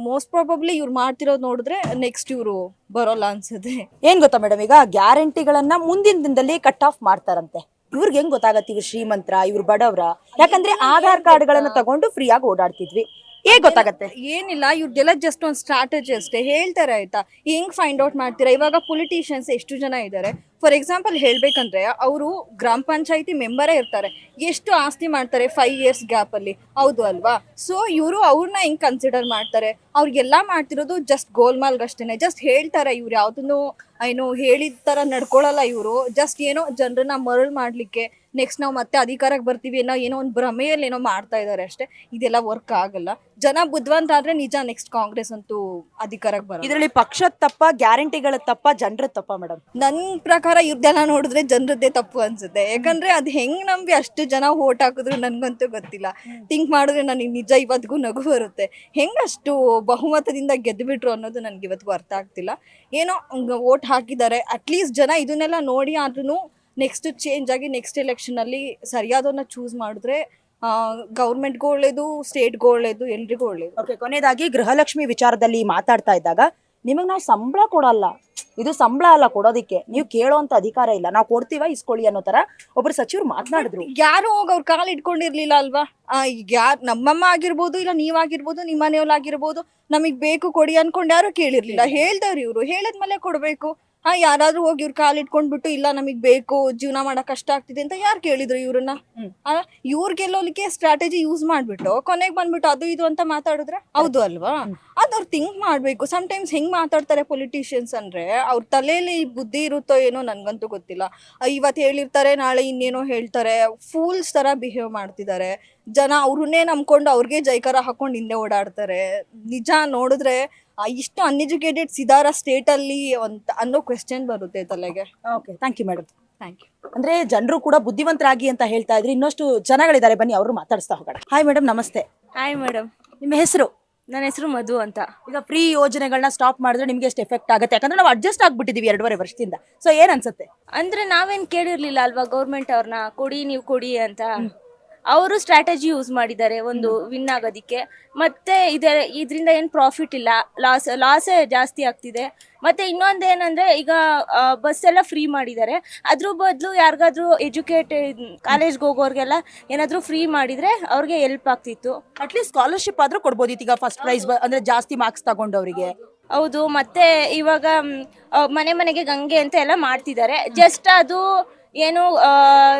ಮೋಸ್ಟ್ ಪ್ರಾಬಬ್ಲಿ ಇವ್ರು ಮಾಡ್ತಿರೋದು ನೋಡಿದ್ರೆ ನೆಕ್ಸ್ಟ್ ಇವರು ಬರೋಲ್ಲ ಅನ್ಸುತ್ತೆ. ಏನ್ ಗೊತ್ತಾ ಮೇಡಮ್, ಈಗ ಗ್ಯಾರಂಟಿಗಳನ್ನ ಮುಂದಿನ ದಿನದಲ್ಲಿ ಕಟ್ ಆಫ್ ಮಾಡ್ತಾರಂತೆ. ಇವ್ರಿಗೆ ಹೆಂಗ್ ಗೊತ್ತಾಗತ್ತೆ ಇವ್ರು ಶ್ರೀಮಂತರ ಇವ್ರು ಬಡವ್ರ? ಯಾಕಂದ್ರೆ ಆಧಾರ್ ಕಾರ್ಡ್ಗಳನ್ನ ತಗೊಂಡು ಫ್ರೀ ಆಗಿ ಓಡಾಡ್ತಿದ್ವಿ. ಹೇಗ್ ಗೊತ್ತಾಗತ್ತೆ? ಏನಿಲ್ಲ, ಇವ್ರಿಗೆಲ್ಲ ಜಸ್ಟ್ ಒಂದು ಸ್ಟ್ರಾಟಜಿ ಅಷ್ಟೇ. ಹೇಳ್ತಾರೆ ಆಯ್ತಾ, ಹೆಂಗ್ ಫೈಂಡ್ ಔಟ್ ಮಾಡ್ತೀರಾ? ಇವಾಗ ಪೊಲಿಟಿಷಿಯನ್ಸ್ ಎಷ್ಟು ಜನ ಇದ್ದಾರೆ. ಫಾರ್ ಎಕ್ಸಾಂಪಲ್ ಹೇಳ್ಬೇಕಂದ್ರೆ ಅವರು ಗ್ರಾಮ ಪಂಚಾಯತಿ ಮೆಂಬರೇ ಇರ್ತಾರೆ. ಎಷ್ಟು ಆಸ್ತಿ ಮಾಡ್ತಾರೆ 5 years ಗ್ಯಾಪಲ್ಲಿ, ಹೌದು ಅಲ್ವಾ? ಸೊ ಇವರು ಅವ್ರನ್ನ ಹೆಂಗ್ ಕನ್ಸಿಡರ್ ಮಾಡ್ತಾರೆ? ಅವ್ರಿಗೆಲ್ಲ ಮಾಡ್ತಿರೋದು ಜಸ್ಟ್ ಗೋಲ್ಮಾಲ್ಗಷ್ಟೇನೆ. ಜಸ್ಟ್ ಹೇಳ್ತಾರೆ. ಇವ್ರು ಯಾವ್ದನ್ನು ಏನೋ ಹೇಳಿದ ಥರ ನಡ್ಕೊಳ್ಳಲ್ಲ ಇವರು. ಜಸ್ಟ್ ಏನೋ ಜನರನ್ನ ಮರಳು ಮಾಡಲಿಕ್ಕೆ, ನೆಕ್ಸ್ಟ್ ನಾವು ಮತ್ತೆ ಅಧಿಕಾರಕ್ಕೆ ಬರ್ತೀವಿ ಅನ್ನೋ ಏನೋ ಒಂದು ಭ್ರಮೆಯಲ್ಲಿ ಏನೋ ಮಾಡ್ತಾ ಇದ್ದಾರೆ ಅಷ್ಟೇ. ಇದೆಲ್ಲ ವರ್ಕ್ ಆಗಲ್ಲ. ಜನ ಬುದ್ಧಿವಂತ ಆದ್ರೆ ನಿಜ ನೆಕ್ಸ್ಟ್ ಕಾಂಗ್ರೆಸ್ ಅಂತೂ ಅಧಿಕಾರಕ್ಕೆ ಬರೋದು. ಇದರಲ್ಲಿ ಪಕ್ಷದ ತಪ್ಪ, ಗ್ಯಾರಂಟಿಗಳ ತಪ್ಪ, ಜನರ ತಪ್ಪ ಮೇಡಮ್? ನನ್ನ ಪ್ರಕಾರ ಇವ್ರದ್ದೆಲ್ಲ ನೋಡಿದ್ರೆ ಜನರದ್ದೇ ತಪ್ಪು ಅನ್ಸುತ್ತೆ. ಯಾಕಂದ್ರೆ ಅದು ಹೆಂಗ್ ನಂಬಿ ಅಷ್ಟು ಜನ ಓಟ್ ಹಾಕಿದ್ರು ನನ್ಗಂತೂ ಗೊತ್ತಿಲ್ಲ. ಥಿಂಕ್ ಮಾಡಿದ್ರೆ ನನಗೆ ನಿಜ ಇವತ್ತಿಗೂ ನಗು ಬರುತ್ತೆ. ಹೆಂಗಷ್ಟು ಬಹುಮತದಿಂದ ಗೆದ್ದುಬಿಟ್ರು ಅನ್ನೋದು ನನಗೆ ಇವತ್ತಿಗೂ ಅರ್ಥ ಆಗ್ತಿಲ್ಲ. ಏನೋ ಓಟ್ ಹಾಕಿದ್ದಾರೆ, ಅಟ್ಲೀಸ್ಟ್ ಜನ ಇದನ್ನೆಲ್ಲ ನೋಡಿ ಆದ್ರೂ ನೆಕ್ಸ್ಟ್ ಚೇಂಜ್ ಆಗಿ ನೆಕ್ಸ್ಟ್ ಎಲೆಕ್ಷನಲ್ಲಿ ಸರಿಯಾದವನ್ನ ಚೂಸ್ ಮಾಡಿದ್ರೆ ಗೌರ್ಮೆಂಟ್ಗೂ ಒಳ್ಳೇದು, ಸ್ಟೇಟ್ಗೂ ಒಳ್ಳೇದು, ಎಲ್ರಿಗೂ ಒಳ್ಳೇದು. ಓಕೆ, ಕೊನೆಯದಾಗಿ ಗೃಹಲಕ್ಷ್ಮಿ ವಿಚಾರದಲ್ಲಿ ಮಾತಾಡ್ತಾ ಇದ್ದಾಗ ನಿಮಗೆ ನಾವು ಸಂಬಳ ಕೊಡಲ್ಲ, ಇದು ಸಂಬಳ ಅಲ್ಲ ಕೊಡೋದಿಕ್ಕೆ, ನೀವು ಕೇಳೋಂತ ಅಧಿಕಾರ ಇಲ್ಲ, ನಾವು ಕೊಡ್ತೀವ ಇಸ್ಕೊಳ್ಳಿ ಅನ್ನೋ ತರ ಒಬ್ರು ಸಚಿವರು ಮಾತನಾಡಿದ್ರು. ಯಾರು ಹೋಗಿ ಅವ್ರ ಕಾಲ್ ಇಟ್ಕೊಂಡಿರ್ಲಿಲ್ಲ ಅಲ್ವಾ? ಈಗ ಯಾರು ನಮ್ಮಮ್ಮ ಆಗಿರ್ಬೋದು, ಇಲ್ಲ ನೀವಾಗಿರ್ಬೋದು, ನಿಮ್ಮ ಮನೆಯವ್ಲಾಗಿರ್ಬೋದು, ನಮಗ್ ಬೇಕು ಕೊಡಿ ಅನ್ಕೊಂಡು ಯಾರು ಕೇಳಿರ್ಲಿಲ್ಲ. ಹೇಳ್ದವ್ರು ಇವ್ರು, ಹೇಳಿದ್ಮೇಲೆ ಕೊಡ್ಬೇಕು. ಯಾರಾದ್ರೂ ಹೋಗಿ ಇವ್ರ ಕಾಲ್ ಇಟ್ಕೊಂಡ್ಬಿಟ್ಟು ಇಲ್ಲ ನಮಗ್ ಬೇಕು, ಜೀವನ ಮಾಡಕ್ ಕಷ್ಟ ಆಗ್ತಿದೆ ಅಂತ ಯಾರು ಕೇಳಿದ್ರು ಇವ್ರನ್ನ? ಇವ್ರ ಗೆಲ್ಲೋಲಿಕ್ಕೆ ಸ್ಟ್ರಾಟಜಿ ಯೂಸ್ ಮಾಡ್ಬಿಟ್ಟು ಕೊನೆಗೆ ಬಂದ್ಬಿಟ್ಟು ಅದು ಇದು ಅಂತ ಮಾತಾಡಿದ್ರೆ ಹೌದು ಅಲ್ವಾ? ಅದವ್ರು ಥಿಂಕ್ ಮಾಡ್ಬೇಕು. ಸಮ್ಟೈಮ್ಸ್ ಹೆಂಗ್ ಮಾತಾಡ್ತಾರೆ ಪೊಲಿಟಿಷಿಯನ್ಸ್ ಅಂದ್ರೆ ಅವ್ರ ತಲೆಯಲ್ಲಿ ಬುದ್ಧಿ ಇರುತ್ತೋ ಏನೋ ನನ್ಗಂತೂ ಗೊತ್ತಿಲ್ಲ. ಇವತ್ತು ಹೇಳಿರ್ತಾರೆ, ನಾಳೆ ಇನ್ನೇನೋ ಹೇಳ್ತಾರೆ. ಫೂಲ್ಸ್ ತರ ಬಿಹೇವ್ ಮಾಡ್ತಿದ್ದಾರೆ. ಜನ ಅವ್ರನ್ನೇ ನಂಬ್ಕೊಂಡು ಅವ್ರಿಗೆ ಜೈಕಾರ ಹಾಕೊಂಡು ಹಿಂದೆ ಓಡಾಡ್ತಾರೆ. ನಿಜ ನೋಡಿದ್ರೆ ಇಷ್ಟು ಅನ್ಎಜುಕೇಟೆಡ್ ಸಿದಾರ ಸ್ಟೇಟ್ ಅಲ್ಲಿ ಅಂತ ಅನ್ನೋ ಕ್ವೆಶ್ಚನ್ ಬರುತ್ತೆ ತಲೆಗೆ. Okay, thank you madam. Thank you. ಅಂದ್ರೆ ಜನರು ಕೂಡ ಬುದ್ಧಿವಂತರಾಗಿ ಅಂತ ಹೇಳ್ತಾ ಇದ್ರಿ. ಇನ್ನಷ್ಟು ಜನಗಳಿದ್ದಾರೆ, ಬನ್ನಿ ಅವರು ಮಾತಾಡಿಸ್ತಾ ಹೋಗೋಣ. ಹಾಯ್ ಮೇಡಮ್, ನಮಸ್ತೆ. Hi madam. ನಿಮ್ಮ ಹೆಸರು? ನನ್ನ ಹೆಸರು ಮಧು ಅಂತ. ಈಗ ಫ್ರೀ ಯೋಜನೆಗಳನ್ನ ಸ್ಟಾಪ್ ಮಾಡಿದ್ರೆ ನಿಮ್ಗೆ ಎಷ್ಟು ಎಫೆಕ್ಟ್ ಆಗುತ್ತೆ? ಯಾಕಂದ್ರೆ ನಾವು ಅಡ್ಜಸ್ಟ್ ಆಗ್ಬಿಟ್ಟಿದೀವಿ 2.5 ವರ್ಷದಿಂದ. ಸೊ ಏನ್ ಅನ್ಸುತ್ತೆ? ಅಂದ್ರೆ ನಾವೇನ್ ಕೇಳಿರ್ಲಿಲ್ಲ ಅಲ್ವಾ ಗೌರ್ಮೆಂಟ್ ಅವ್ರನ್ನ ಕೊಡಿ ನೀವು ಕೊಡಿ ಅಂತ. ಅವರು ಸ್ಟ್ರಾಟಜಿ ಯೂಸ್ ಮಾಡಿದ್ದಾರೆ ಒಂದು ವಿನ್ ಆಗೋದಿಕ್ಕೆ. ಮತ್ತೆ ಇದರಿಂದ ಏನು ಪ್ರಾಫಿಟ್ ಇಲ್ಲ, ಲಾಸೇ ಜಾಸ್ತಿ ಆಗ್ತಿದೆ. ಮತ್ತೆ ಇನ್ನೊಂದು ಏನಂದ್ರೆ ಈಗ ಬಸ್ ಎಲ್ಲ ಫ್ರೀ ಮಾಡಿದ್ದಾರೆ. ಅದ್ರ ಬದಲು ಯಾರಿಗಾದ್ರೂ ಎಜುಕೇಟೆಡ್ ಕಾಲೇಜ್ಗೆ ಹೋಗೋರ್ಗೆಲ್ಲ ಏನಾದರೂ ಫ್ರೀ ಮಾಡಿದ್ರೆ ಅವ್ರಿಗೆ ಹೆಲ್ಪ್ ಆಗ್ತಿತ್ತು. ಅಟ್ಲೀಸ್ಟ್ ಸ್ಕಾಲರ್ಶಿಪ್ ಆದ್ರೂ ಕೊಡ್ಬೋದಿತ್ತು. ಈಗ ಫಸ್ಟ್ ಪ್ರೈಸ್ ಅಂದ್ರೆ ಜಾಸ್ತಿ ಮಾರ್ಕ್ಸ್ ತಗೊಂಡವರಿಗೆ. ಹೌದು. ಮತ್ತೆ ಇವಾಗ ಮನೆ ಮನೆಗೆ ಗಂಗೆ ಅಂತ ಎಲ್ಲ ಮಾಡ್ತಿದ್ದಾರೆ. ಜಸ್ಟ್ ಅದು ಏನು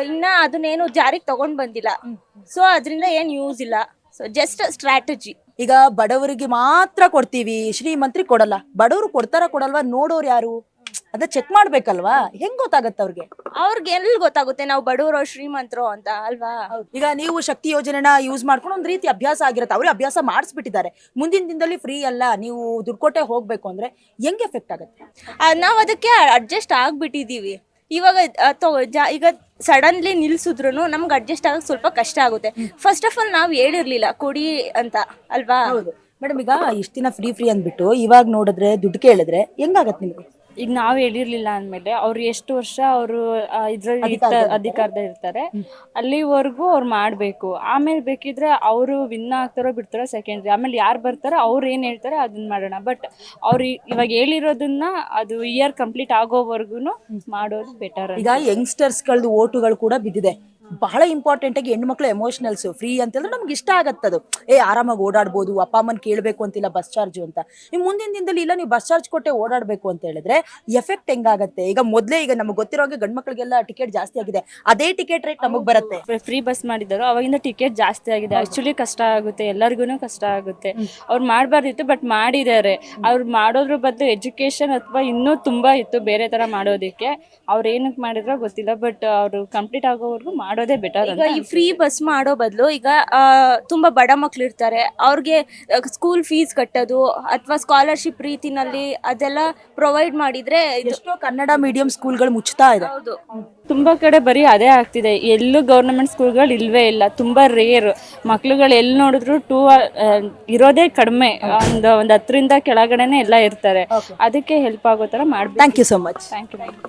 ಇನ್ನ ಅದನ್ನೇನು ಜಾರಿಗೆ ತಗೊಂಡ್ ಬಂದಿಲ್ಲ. ಸೊ ಅದರಿಂದ ಏನು ಯೂಸ್ ಇಲ್ಲ. So just strategy. ಈಗ ಬಡವರಿಗೆ ಮಾತ್ರ ಕೊಡ್ತೀವಿ, ಶ್ರೀಮಂತರಿಗೆ ಕೊಡಲ್ಲ. ಬಡವರು ಕೊಡ್ತಾರ ಕೊಡಲ್ವಾ ನೋಡೋರು ಯಾರು? ಅದ ಚೆಕ್ ಮಾಡ್ಬೇಕಲ್ವಾ? ಹೆಂಗ್ ಗೊತ್ತಾಗತ್ತೆ ಅವ್ರಿಗೆ ಎಲ್ಲಿ ಗೊತ್ತಾಗುತ್ತೆ ನಾವು ಬಡವರು ಶ್ರೀಮಂತರು ಅಂತ ಅಲ್ವಾ? ಈಗ ನೀವು ಶಕ್ತಿ ಯೋಜನೆನ ಯೂಸ್ ಮಾಡ್ಕೊಂಡು ಒಂದ್ ರೀತಿ ಅಭ್ಯಾಸ ಆಗಿರುತ್ತೆ. ಅವ್ರಿಗೆ ಅಭ್ಯಾಸ ಮಾಡಿಸ್ಬಿಟ್ಟಿದ್ದಾರೆ. ಮುಂದಿನ ದಿನದಲ್ಲಿ ಫ್ರೀ ಅಲ್ಲ, ನೀವು ದುಡ್ಡು ಕೊಟ್ಟೆ ಹೋಗ್ಬೇಕು ಅಂದ್ರೆ ಹೆಂಗ್ ಎಫೆಕ್ಟ್ ಆಗುತ್ತೆ? ನಾವು ಅದಕ್ಕೆ ಅಡ್ಜಸ್ಟ್ ಆಗ್ಬಿಟ್ಟಿದೀವಿ. ಇವಾಗ ಈಗ ಸಡನ್ಲಿ ನಿಲ್ಸಿದ್ರು ನಮ್ಗೆ ಅಡ್ಜಸ್ಟ್ ಆಗಕ್ಕೆ ಸ್ವಲ್ಪ ಕಷ್ಟ ಆಗುತ್ತೆ. ಫಸ್ಟ್ ಆಫ್ ಆಲ್ ನಾವು ಹೇಳಿರ್ಲಿಲ್ಲ ಕೊಡಿ ಅಂತ ಅಲ್ವಾ? ಹೌದು ಮೇಡಮ್. ಈಗ ಇಷ್ಟ ದಿನ ಫ್ರೀ ಅಂದ್ಬಿಟ್ಟು ಇವಾಗ ನೋಡಿದ್ರೆ ದುಡ್ಡು ಕೇಳಿದ್ರೆ ಹೆಂಗಾಗತ್ತೆ ನಿಮ್ಗೆ? ಈಗ ನಾವು ಹೇಳಿರ್ಲಿಲ್ಲ ಅಂದಮೇಲೆ ಅವ್ರು ಎಷ್ಟು ವರ್ಷ ಅವರು ಇದ್ರಲ್ಲಿ ಅಧಿಕಾರದ ಇರ್ತಾರೆ ಅಲ್ಲಿವರೆಗೂ ಅವ್ರು ಮಾಡಬೇಕು. ಆಮೇಲೆ ಬೇಕಿದ್ರೆ ಅವರು ವಿನ್ ಆಗ್ತಾರೋ ಬಿಡ್ತಾರೋ ಸೆಕೆಂಡ್ರಿ. ಆಮೇಲೆ ಯಾರು ಬರ್ತಾರೋ ಅವ್ರು ಏನು ಹೇಳ್ತಾರೆ ಅದನ್ನ ಮಾಡೋಣ. ಬಟ್ ಅವ್ರು ಇವಾಗ ಹೇಳಿರೋದನ್ನ ಅದು ಇಯರ್ ಕಂಪ್ಲೀಟ್ ಆಗೋವರೆಗೂ ಮಾಡೋದು ಬೆಟರ್. ಈಗ ಯಂಗ್ಸ್ಟರ್ಸ್ಗಳದ್ದು ಓಟುಗಳು ಕೂಡ ಬಿದ್ದಿದೆ. ಬಹಳ ಇಂಪಾರ್ಟೆಂಟ್ ಆಗಿ ಹೆಣ್ಮಕ್ಳು ಎಮೋಷನಲ್ಸ್ ಫ್ರೀ ಅಂತಂದ್ರೆ ನಮ್ಗೆ ಇಷ್ಟ ಆಗತ್ತದು. ಆರಾಮಾಗಿ ಓಡಾಡ್ಬೋದು, ಅಪ್ಪ ಅಮ್ಮನ್ ಕೇಳಬೇಕು ಅಂತಿಲ್ಲ ಬಸ್ ಚಾರ್ಜ್ ಅಂತ. ಈ ಮುಂದಿನ ದಿನದಲ್ಲಿ ಇಲ್ಲ ನೀವು ಬಸ್ ಚಾರ್ಜ್ ಕೊಟ್ಟೆ ಓಡಾಡ್ಬೇಕು ಅಂತ ಹೇಳಿದ್ರೆ ಎಫೆಕ್ಟ್ ಹೆಂಗಾಗತ್ತೆ? ಈಗ ಮೊದ್ಲೇ ಈಗ ನಮ್ಗೆ ಗೊತ್ತಿರೋಂಗೆ ಗಂಡ್ ಮಕ್ಳಿಗೆಲ್ಲ ಟಿಕೆಟ್ ಜಾಸ್ತಿ ಆಗಿದೆ, ಅದೇ ಟಿಕೆಟ್ ರೇಟ್ ನಮಗ್ ಬರುತ್ತೆ. ಫ್ರೀ ಬಸ್ ಮಾಡಿದ್ರು ಅವಾಗಿಂದ ಟಿಕೆಟ್ ಜಾಸ್ತಿ ಆಗಿದೆ. ಆಕ್ಚುಲಿ ಕಷ್ಟ ಆಗುತ್ತೆ, ಎಲ್ಲರಿಗೂ ಕಷ್ಟ ಆಗುತ್ತೆ. ಅವ್ರು ಮಾಡಬಾರ್ದಿತ್ತು ಬಟ್ ಮಾಡಿದ್ದಾರೆ. ಅವ್ರು ಮಾಡೋದ್ರ ಬದಲು ಎಜುಕೇಶನ್ ಅಥವಾ ಇನ್ನೂ ತುಂಬಾ ಇತ್ತು ಬೇರೆ ತರ ಮಾಡೋದಕ್ಕೆ. ಅವ್ರು ಏನಕ್ಕೆ ಮಾಡಿದ್ರೋ ಗೊತ್ತಿಲ್ಲ, ಬಟ್ ಅವರು ಕಂಪ್ಲೀಟ್ ಆಗೋವರೆಗೂ ಮಾಡೋದೇ ಬೆಟರ್. ಈಗ ಈ ಫ್ರೀ ಬಸ್ ಮಾಡೋ ಬದಲು ಈಗ ತುಂಬಾ ಬಡ ಮಕ್ಳು ಇರ್ತಾರೆ, ಅವ್ರಿಗೆ ಸ್ಕೂಲ್ ಫೀಸ್ ಕಟ್ಟೋದು ಅಥವಾ ಸ್ಕಾಲರ್ಶಿಪ್ ರೀತಿನಲ್ಲಿ ಅದೆಲ್ಲ ಪ್ರೊವೈಡ್ ಮಾಡಿದ್ರೆ ಎಷ್ಟೋ ಕನ್ನಡ ಮೀಡಿಯಂ ಸ್ಕೂಲ್ಗಳು ಮುಚ್ತಾ ಇದೆ. ಹೌದು, ತುಂಬಾ ಕಡೆ ಬರೀ ಅದೇ ಆಗ್ತಿದೆ. ಎಲ್ಲೂ ಗೌರ್ಮೆಂಟ್ ಸ್ಕೂಲ್ಗಳು ಇಲ್ವೇ ಇಲ್ಲ, ತುಂಬಾ ರೇರ್. ಮಕ್ಳುಗಳು ಎಲ್ಲಿ ನೋಡಿದ್ರು ಇರೋದೇ ಕಡಿಮೆ, ಒಂದು 10ರಿಂದ ಕೆಳಗಡೆನೆ ಎಲ್ಲ ಇರ್ತಾರೆ. ಅದಕ್ಕೆ ಹೆಲ್ಪ್ ಆಗೋ ತರ ಮಾಡ್ಬೇಕು. Thank you so much.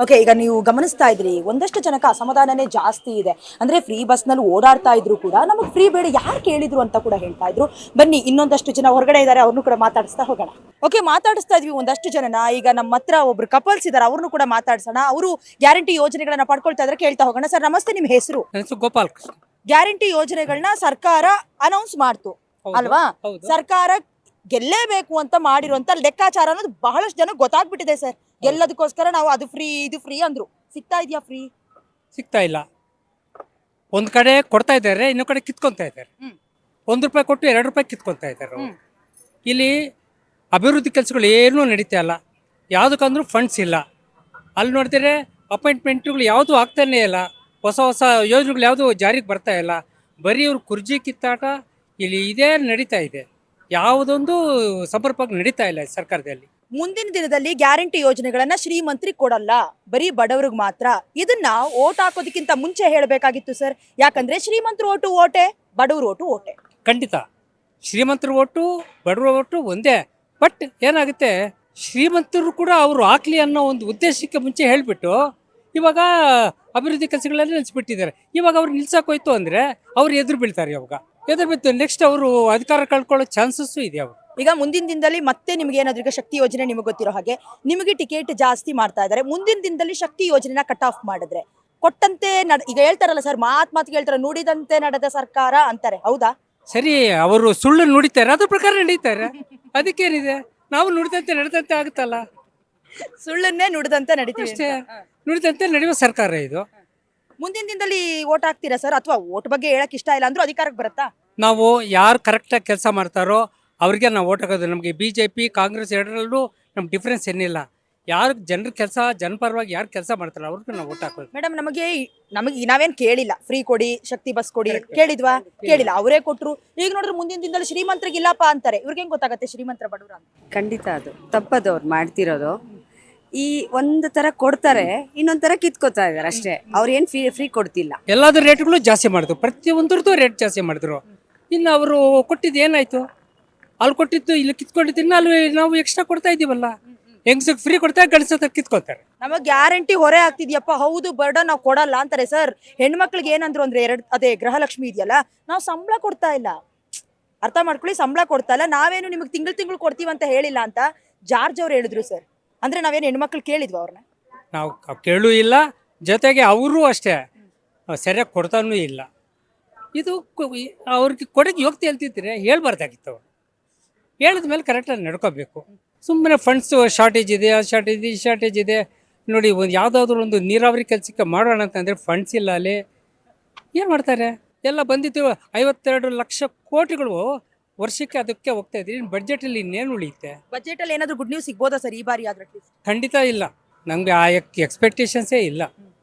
Okay, ಈಗ ನೀವು ಗಮನಿಸ್ತಾ ಇದ್ರಿ ಒಂದಷ್ಟು ಜನಕ್ಕೆ ಅಸಮಾಧಾನನೇ ಜಾಸ್ತಿ ಇದೆ. ಅಂದ್ರೆ ಫ್ರೀ ಬಸ್ ನಲ್ಲಿ ಓಡಾಡ್ತಾ ಇದ್ರು ಕೂಡ ನಮಗೆ ಫ್ರೀ ಬೇಡ ಯಾರು ಕೇಳಿದ್ರು ಅಂತ ಕೂಡ ಹೇಳ್ತಾ ಇದ್ರು. ಬನ್ನಿ ಇನ್ನೊಂದಷ್ಟು ಜನ ಹೊರಗಡೆ ಇದ್ದಾರೆ, ಅವ್ರನ್ನು ಕೂಡ ಮಾತಾಡಿಸ್ತಾ ಹೋಗೋಣ. ಓಕೆ, ಮಾತಾಡಿಸ್ತಾ ಇದ್ವಿ ಒಂದಷ್ಟು ಜನನ. ಈಗ ನಮ್ಮ ಹತ್ರ ಒಬ್ರು ಕಪಲ್ಸ್ ಇದಾರೆ, ಅವ್ರನ್ನು ಕೂಡ ಮಾತಾಡ್ಸೋಣ. ಅವರು ಗ್ಯಾರಂಟಿ ಯೋಜನೆಗಳನ್ನ ಪಡ್ಕೊಳ್ತಾ ಇದ್ರೆ ಕೇಳ್ತಾ ಹೋಗೋಣ. ಸರ್ ನಮಸ್ತೆ, ನಿಮ್ಮ ಹೆಸರು? ಗೋಪಾಲ್ ಕೃಷ್ಣ. ಗ್ಯಾರಂಟಿ ಯೋಜನೆಗಳನ್ನ ಸರ್ಕಾರ ಅನೌನ್ಸ್ ಮಾಡ್ತು ಅಲ್ವಾ? ಸರ್ಕಾರ ಗೆಲ್ಲೇಬೇಕು ಅಂತ ಮಾಡಿರುವಂತ ಲೆಕ್ಕಾಚಾರ ಅನ್ನೋದು ಬಹಳಷ್ಟು ಜನ ಗೊತ್ತಾಗ್ಬಿಟ್ಟಿದೆ ಸರ್. ಗೆಲ್ಲದಕ್ಕೋಸ್ಕರ ನಾವು ಅದು ಫ್ರೀ ಇದು ಫ್ರೀ ಅಂದ್ರು. ಸಿಗ್ತಾ ಇದೆಯಾ ಫ್ರೀ? ಸಿಗ್ತಾ ಇಲ್ಲ. ಒಂದ್ ಕಡೆ ಕೊಡ್ತಾ ಇದ್ದಾರೆ, ಇನ್ನೊಂದ್ ಕಡೆ ಕಿತ್ಕೊಂತಾ ಇದ್ದಾರೆ. ₹1 ಕೊಟ್ಟು ₹2 ಕಿತ್ಕೊಂತಾ ಇದ್ದಾರೆ. ಇಲ್ಲಿ ಅಭಿವೃದ್ಧಿ ಕೆಲಸಗಳು ಏನೂ ನಡೀತಾ ಇಲ್ಲ. ಯಾವುದಕ್ಕಂದ್ರೂ ಫಂಡ್ಸ್ ಇಲ್ಲ. ಅಲ್ಲಿ ನೋಡ್ತಾರೆ ಅಪಾಯಿಂಟ್ಮೆಂಟ್ಗಳು ಯಾವುದು ಆಗ್ತಾನೆ ಇಲ್ಲ. ಹೊಸ ಹೊಸ ಯೋಜನೆಗಳು ಯಾವುದು ಜಾರಿಗೆ ಬರ್ತಾ ಇಲ್ಲ. ಬರೀ ಇವ್ರು ಕುರ್ಜಿ ಕಿತ್ತಾಟ ಇಲ್ಲಿ ಇದೇ ನಡೀತಾ ಇದೆ. ಯಾವುದೊಂದು ಸಮರ್ಪಕ ನಡೀತಾ ಇಲ್ಲ ಸರ್ಕಾರದಲ್ಲಿ. ಮುಂದಿನ ದಿನದಲ್ಲಿ ಗ್ಯಾರಂಟಿ ಯೋಜನೆಗಳನ್ನ ಶ್ರೀಮಂತರಿ ಕೊಡಲ್ಲ, ಬರೀ ಬಡವ್ರಿಗೆ ಮಾತ್ರ. ಇದನ್ನ ಓಟ್ ಹಾಕೋದಕ್ಕಿಂತ ಮುಂಚೆ ಹೇಳಬೇಕಾಗಿತ್ತು ಸರ್. ಯಾಕಂದ್ರೆ ಶ್ರೀಮಂತರು ಓಟು ಓಟೆ, ಬಡವರು ಓಟು ಓಟೆ. ಖಂಡಿತ ಶ್ರೀಮಂತರ ಓಟು ಬಡವರ ಓಟು ಒಂದೇ. ಬಟ್ ಏನಾಗುತ್ತೆ, ಶ್ರೀಮಂತರು ಕೂಡ ಅವರು ಹಾಕ್ಲಿ ಅನ್ನೋ ಒಂದು ಉದ್ದೇಶಕ್ಕೆ ಮುಂಚೆ ಹೇಳಿಬಿಟ್ಟು ಇವಾಗ ಅಭಿವೃದ್ಧಿ ಕೆಲಸಗಳೆಲ್ಲ ನಿಲ್ಲಿಸ್ಬಿಟ್ಟಿದ್ದಾರೆ. ಇವಾಗ ಅವ್ರು ನಿಲ್ಸೋಕೋಯ್ತು ಅಂದರೆ ಅವ್ರು ಎದುರು ಬೀಳ್ತಾರೆ. ಇವಾಗ ಎದುರು ಬಿತ್ತು ನೆಕ್ಸ್ಟ್ ಅವರು ಅಧಿಕಾರ ಕಳ್ಕೊಳ್ಳೋ ಚಾನ್ಸಸ್ಸು ಇದೆ. ಅವರು ಈಗ ಮುಂದಿನ ದಿನದಲ್ಲಿ ಮತ್ತೆ ನಿಮ್ಗೆ ಏನಾದ್ರು ಈಗ ಶಕ್ತಿ ಯೋಜನೆ ನಿಮಗೆ ಗೊತ್ತಿರೋ ಹಾಗೆ ನಿಮಗೆ ಟಿಕೆಟ್ ಜಾಸ್ತಿ ಮಾಡ್ತಾ ಇದ್ದಾರೆ. ಮುಂದಿನ ದಿನದಲ್ಲಿ ಶಕ್ತಿ ಯೋಜನೆನ ಕಟ್ ಆಫ್ ಮಾಡಿದ್ರೆ ಕೊಟ್ಟಂತೆ ಈಗ ಹೇಳ್ತಾರಲ್ಲ ಸರ್, ಮಾತಿಗೆ ಹೇಳ್ತಾರೆ ನುಡಿದಂತೆ ನಡೆದ ಸರ್ಕಾರ ಅಂತಾರೆ. ಹೌದಾ? ಸರಿ, ಅವರು ಸುಳ್ಳು ನುಡಿತಾರೆ, ಅದ್ರ ಪ್ರಕಾರ ನಡೀತಾರೆ. ಅದಕ್ಕೇನಿದೆ, ನಾವು ನುಡಿದಂತೆ ನಡೆದಂತೆ ಆಗುತ್ತಲ್ಲ. ಸುಳ್ಳನ್ನೇ ನುಡಿದಂತೆ ನಡೀತೀವಿ ಅಷ್ಟೇ. ನುಡಿದಂತೆ ನಡೆಯುವ ಸರ್ಕಾರ ಇದು. ಮುಂದಿನ ದಿನದಲ್ಲಿ ಓಟ್ ಹಾಕ್ತೀರಾ ಸರ್? ಅಥವಾ ಓಟ್ ಬಗ್ಗೆ ಹೇಳಕ್ ಇಷ್ಟ ಇಲ್ಲ ಅಂದ್ರೂ ಅಧಿಕಾರಕ್ಕೆ ಬರುತ್ತಾ? ನಾವು ಯಾರು ಕರೆಕ್ಟಾಗಿ ಕೆಲಸ ಮಾಡ್ತಾರೋ ಅವ್ರಿಗೆ ನಾವು ಓಟ್ ಹಾಕೋದು. ನಮಗೆ BJP ಕಾಂಗ್ರೆಸ್ ಎರಡರಲ್ಲೂ ನಮ್ಗೆ ಡಿಫ್ರೆನ್ಸ್ ಏನಿಲ್ಲ. ಯಾರು ಜನರ ಕೆಲಸ ಜನಪರವಾಗಿ ಯಾರು ಕೆಲಸ ಮಾಡ್ತಾರೋ ಅವ್ರಿಗೆ ನಾವು ಓಟ್ ಹಾಕೋದು. ಮೇಡಮ್, ನಮಗೆ ನಾವೇನ್ ಕೇಳಿಲ್ಲ ಫ್ರೀ ಕೊಡಿ, ಶಕ್ತಿ ಬಸ್ ಕೊಡಿ ಕೇಳಿದ್ವಾ? ಕೇಳಿಲ್ಲ, ಅವರೇ ಕೊಟ್ರು. ಈಗ ನೋಡ್ರಿ ಮುಂದಿನ ದಿನದಲ್ಲಿ ಶ್ರೀಮಂತರಿಗೆ ಇಲ್ಲಪ್ಪ ಅಂತಾರೆ. ಇವ್ರಿಗೆ ಹೆಂಗ್ ಗೊತ್ತಾಗತ್ತೆ ಶ್ರೀಮಂತರ ಬಡವ್ರ ಅಂತ? ಖಂಡಿತ ಅದು ತಪ್ಪದು ಅವ್ರು ಮಾಡ್ತಿರೋದು. ಈ ಒಂದು ತರ ಕೊಡ್ತಾರೆ, ಇನ್ನೊಂದ್ ತರ ಕಿತ್ಕೋತಾ ಇದಾರೆ ಅಷ್ಟೇ. ಅವ್ರು ಏನ್ ಫ್ರೀ ಕೊಡ್ತಿಲ್ಲ. ಎಲ್ಲಾದ್ರ ರೇಟ್ಗಳು ಜಾಸ್ತಿ ಮಾಡಿದ್ರು, ಪ್ರತಿಯೊಂದ್ರದ್ದು ರೇಟ್ ಜಾಸ್ತಿ ಮಾಡಿದ್ರು. ಇನ್ನು ಅವರು ಕೊಟ್ಟಿದ್ದು ಏನಾಯ್ತು? ಅಲ್ಲಿ ಕೊಟ್ಟಿದ್ದು ಇಲ್ಲಿ ಕಿತ್ಕೊಂಡಿದ್ದು, ಇನ್ನು ಅಲ್ಲಿ ನಾವು ಎಕ್ಸ್ಟ್ರಾ ಕೊಡ್ತಾ ಇದೀವಲ್ಲ. ಹೆಂಗ್ಸಕ್ ಫ್ರೀ ಕೊಡ್ತಾರೆ, ಗಂಡಸ ಕಿತ್ಕೋತಾರೆ. ನಮಗ್ ಗ್ಯಾರಂಟಿ ಹೊರೆ ಆಗ್ತಿದ್ಯಪ್ಪ. ಹೌದು, ಬರ್ಡನ್ ನಾವು ಕೊಡಲ್ಲ ಅಂತಾರೆ ಸರ್. ಹೆಣ್ಮಕ್ಳಿಗೆ ಏನಂದ್ರು ಅಂದ್ರೆ ಅದೇ ಗೃಹಲಕ್ಷ್ಮಿ ಇದೆಯಲ್ಲ, ನಾವು ಸಂಬಳ ಕೊಡ್ತಾ ಇಲ್ಲ. ಅರ್ಥ ಮಾಡ್ಕೊಳ್ಳಿ, ಸಂಬಳ ಕೊಡ್ತಾ ಇಲ್ಲ. ನಾವೇನು ನಿಮಗೆ ತಿಂಗಳು ಕೊಡ್ತೀವಂತ ಹೇಳಿಲ್ಲ ಅಂತ ಜಾರ್ಜ್ ಅವ್ರು ಹೇಳಿದ್ರು ಸರ್. ಅಂದ್ರೆ ನಾವೇನು ಹೆಣ್ಮಕ್ಳು ಕೇಳಿದ್ವಿ ಅವ್ರನ್ನ? ನಾವು ಕೇಳೂ ಇಲ್ಲ, ಜೊತೆಗೆ ಅವರು ಅಷ್ಟೇ ಸರಿಯಾಗಿ ಕೊಡ್ತಾನೂ ಇಲ್ಲ. ಇದು ಅವ್ರಿಗೆ ಕೊಡಕ್ಕೆ ಯೋಗ್ಯತೆ ಹೇಳ್ತಿದ್ರೆ ಹೇಳ್ಬಾರ್ದಾಗಿತ್ತು. ಅವ್ರು ಹೇಳಿದ್ಮೇಲೆ ಕರೆಕ್ಟಾಗಿ ನಡ್ಕೋಬೇಕು. ಸುಮ್ಮನೆ ಫಂಡ್ಸ್ ಶಾರ್ಟೇಜ್ ಇದೆ, ಅದು ಶಾರ್ಟೇಜ್ ಇದೆ, ಈ ಶಾರ್ಟೇಜ್ ಇದೆ. ನೋಡಿ, ಒಂದು ಯಾವುದಾದ್ರೂ ಒಂದು ನೀರಾವರಿ ಕೆಲಸಕ್ಕೆ ಮಾಡೋಣ ಅಂತಂದರೆ ಫಂಡ್ಸ್ ಇಲ್ಲ. ಅಲ್ಲಿ ಏನು ಮಾಡ್ತಾರೆ? ಎಲ್ಲ ಬಂದಿತ್ತು 52 ಲಕ್ಷ ಕೋಟಿಗಳು ವರ್ಷಕ್ಕೆ ಅದಕ್ಕೆ ಹೋಗ್ತಾ ಇದ್ರಿ. ಬಡ್ಜೆಟಲ್ಲಿ ಇನ್ನೇನು ಉಳಿಯುತ್ತೆ? ಬಜೆಟಲ್ಲಿ ಏನಾದರೂ ಗುಡ್ ನ್ಯೂಸ್ ಸಿಗ್ಬೋದಾ ಸರ್ ಈ ಬಾರಿ? ಆದ್ರೆ ಖಂಡಿತ ಇಲ್ಲ. ನಮಗೆ ಆ ಎಕ್ಸ್ಪೆಕ್ಟೇಷನ್ಸೇ ಇಲ್ಲ,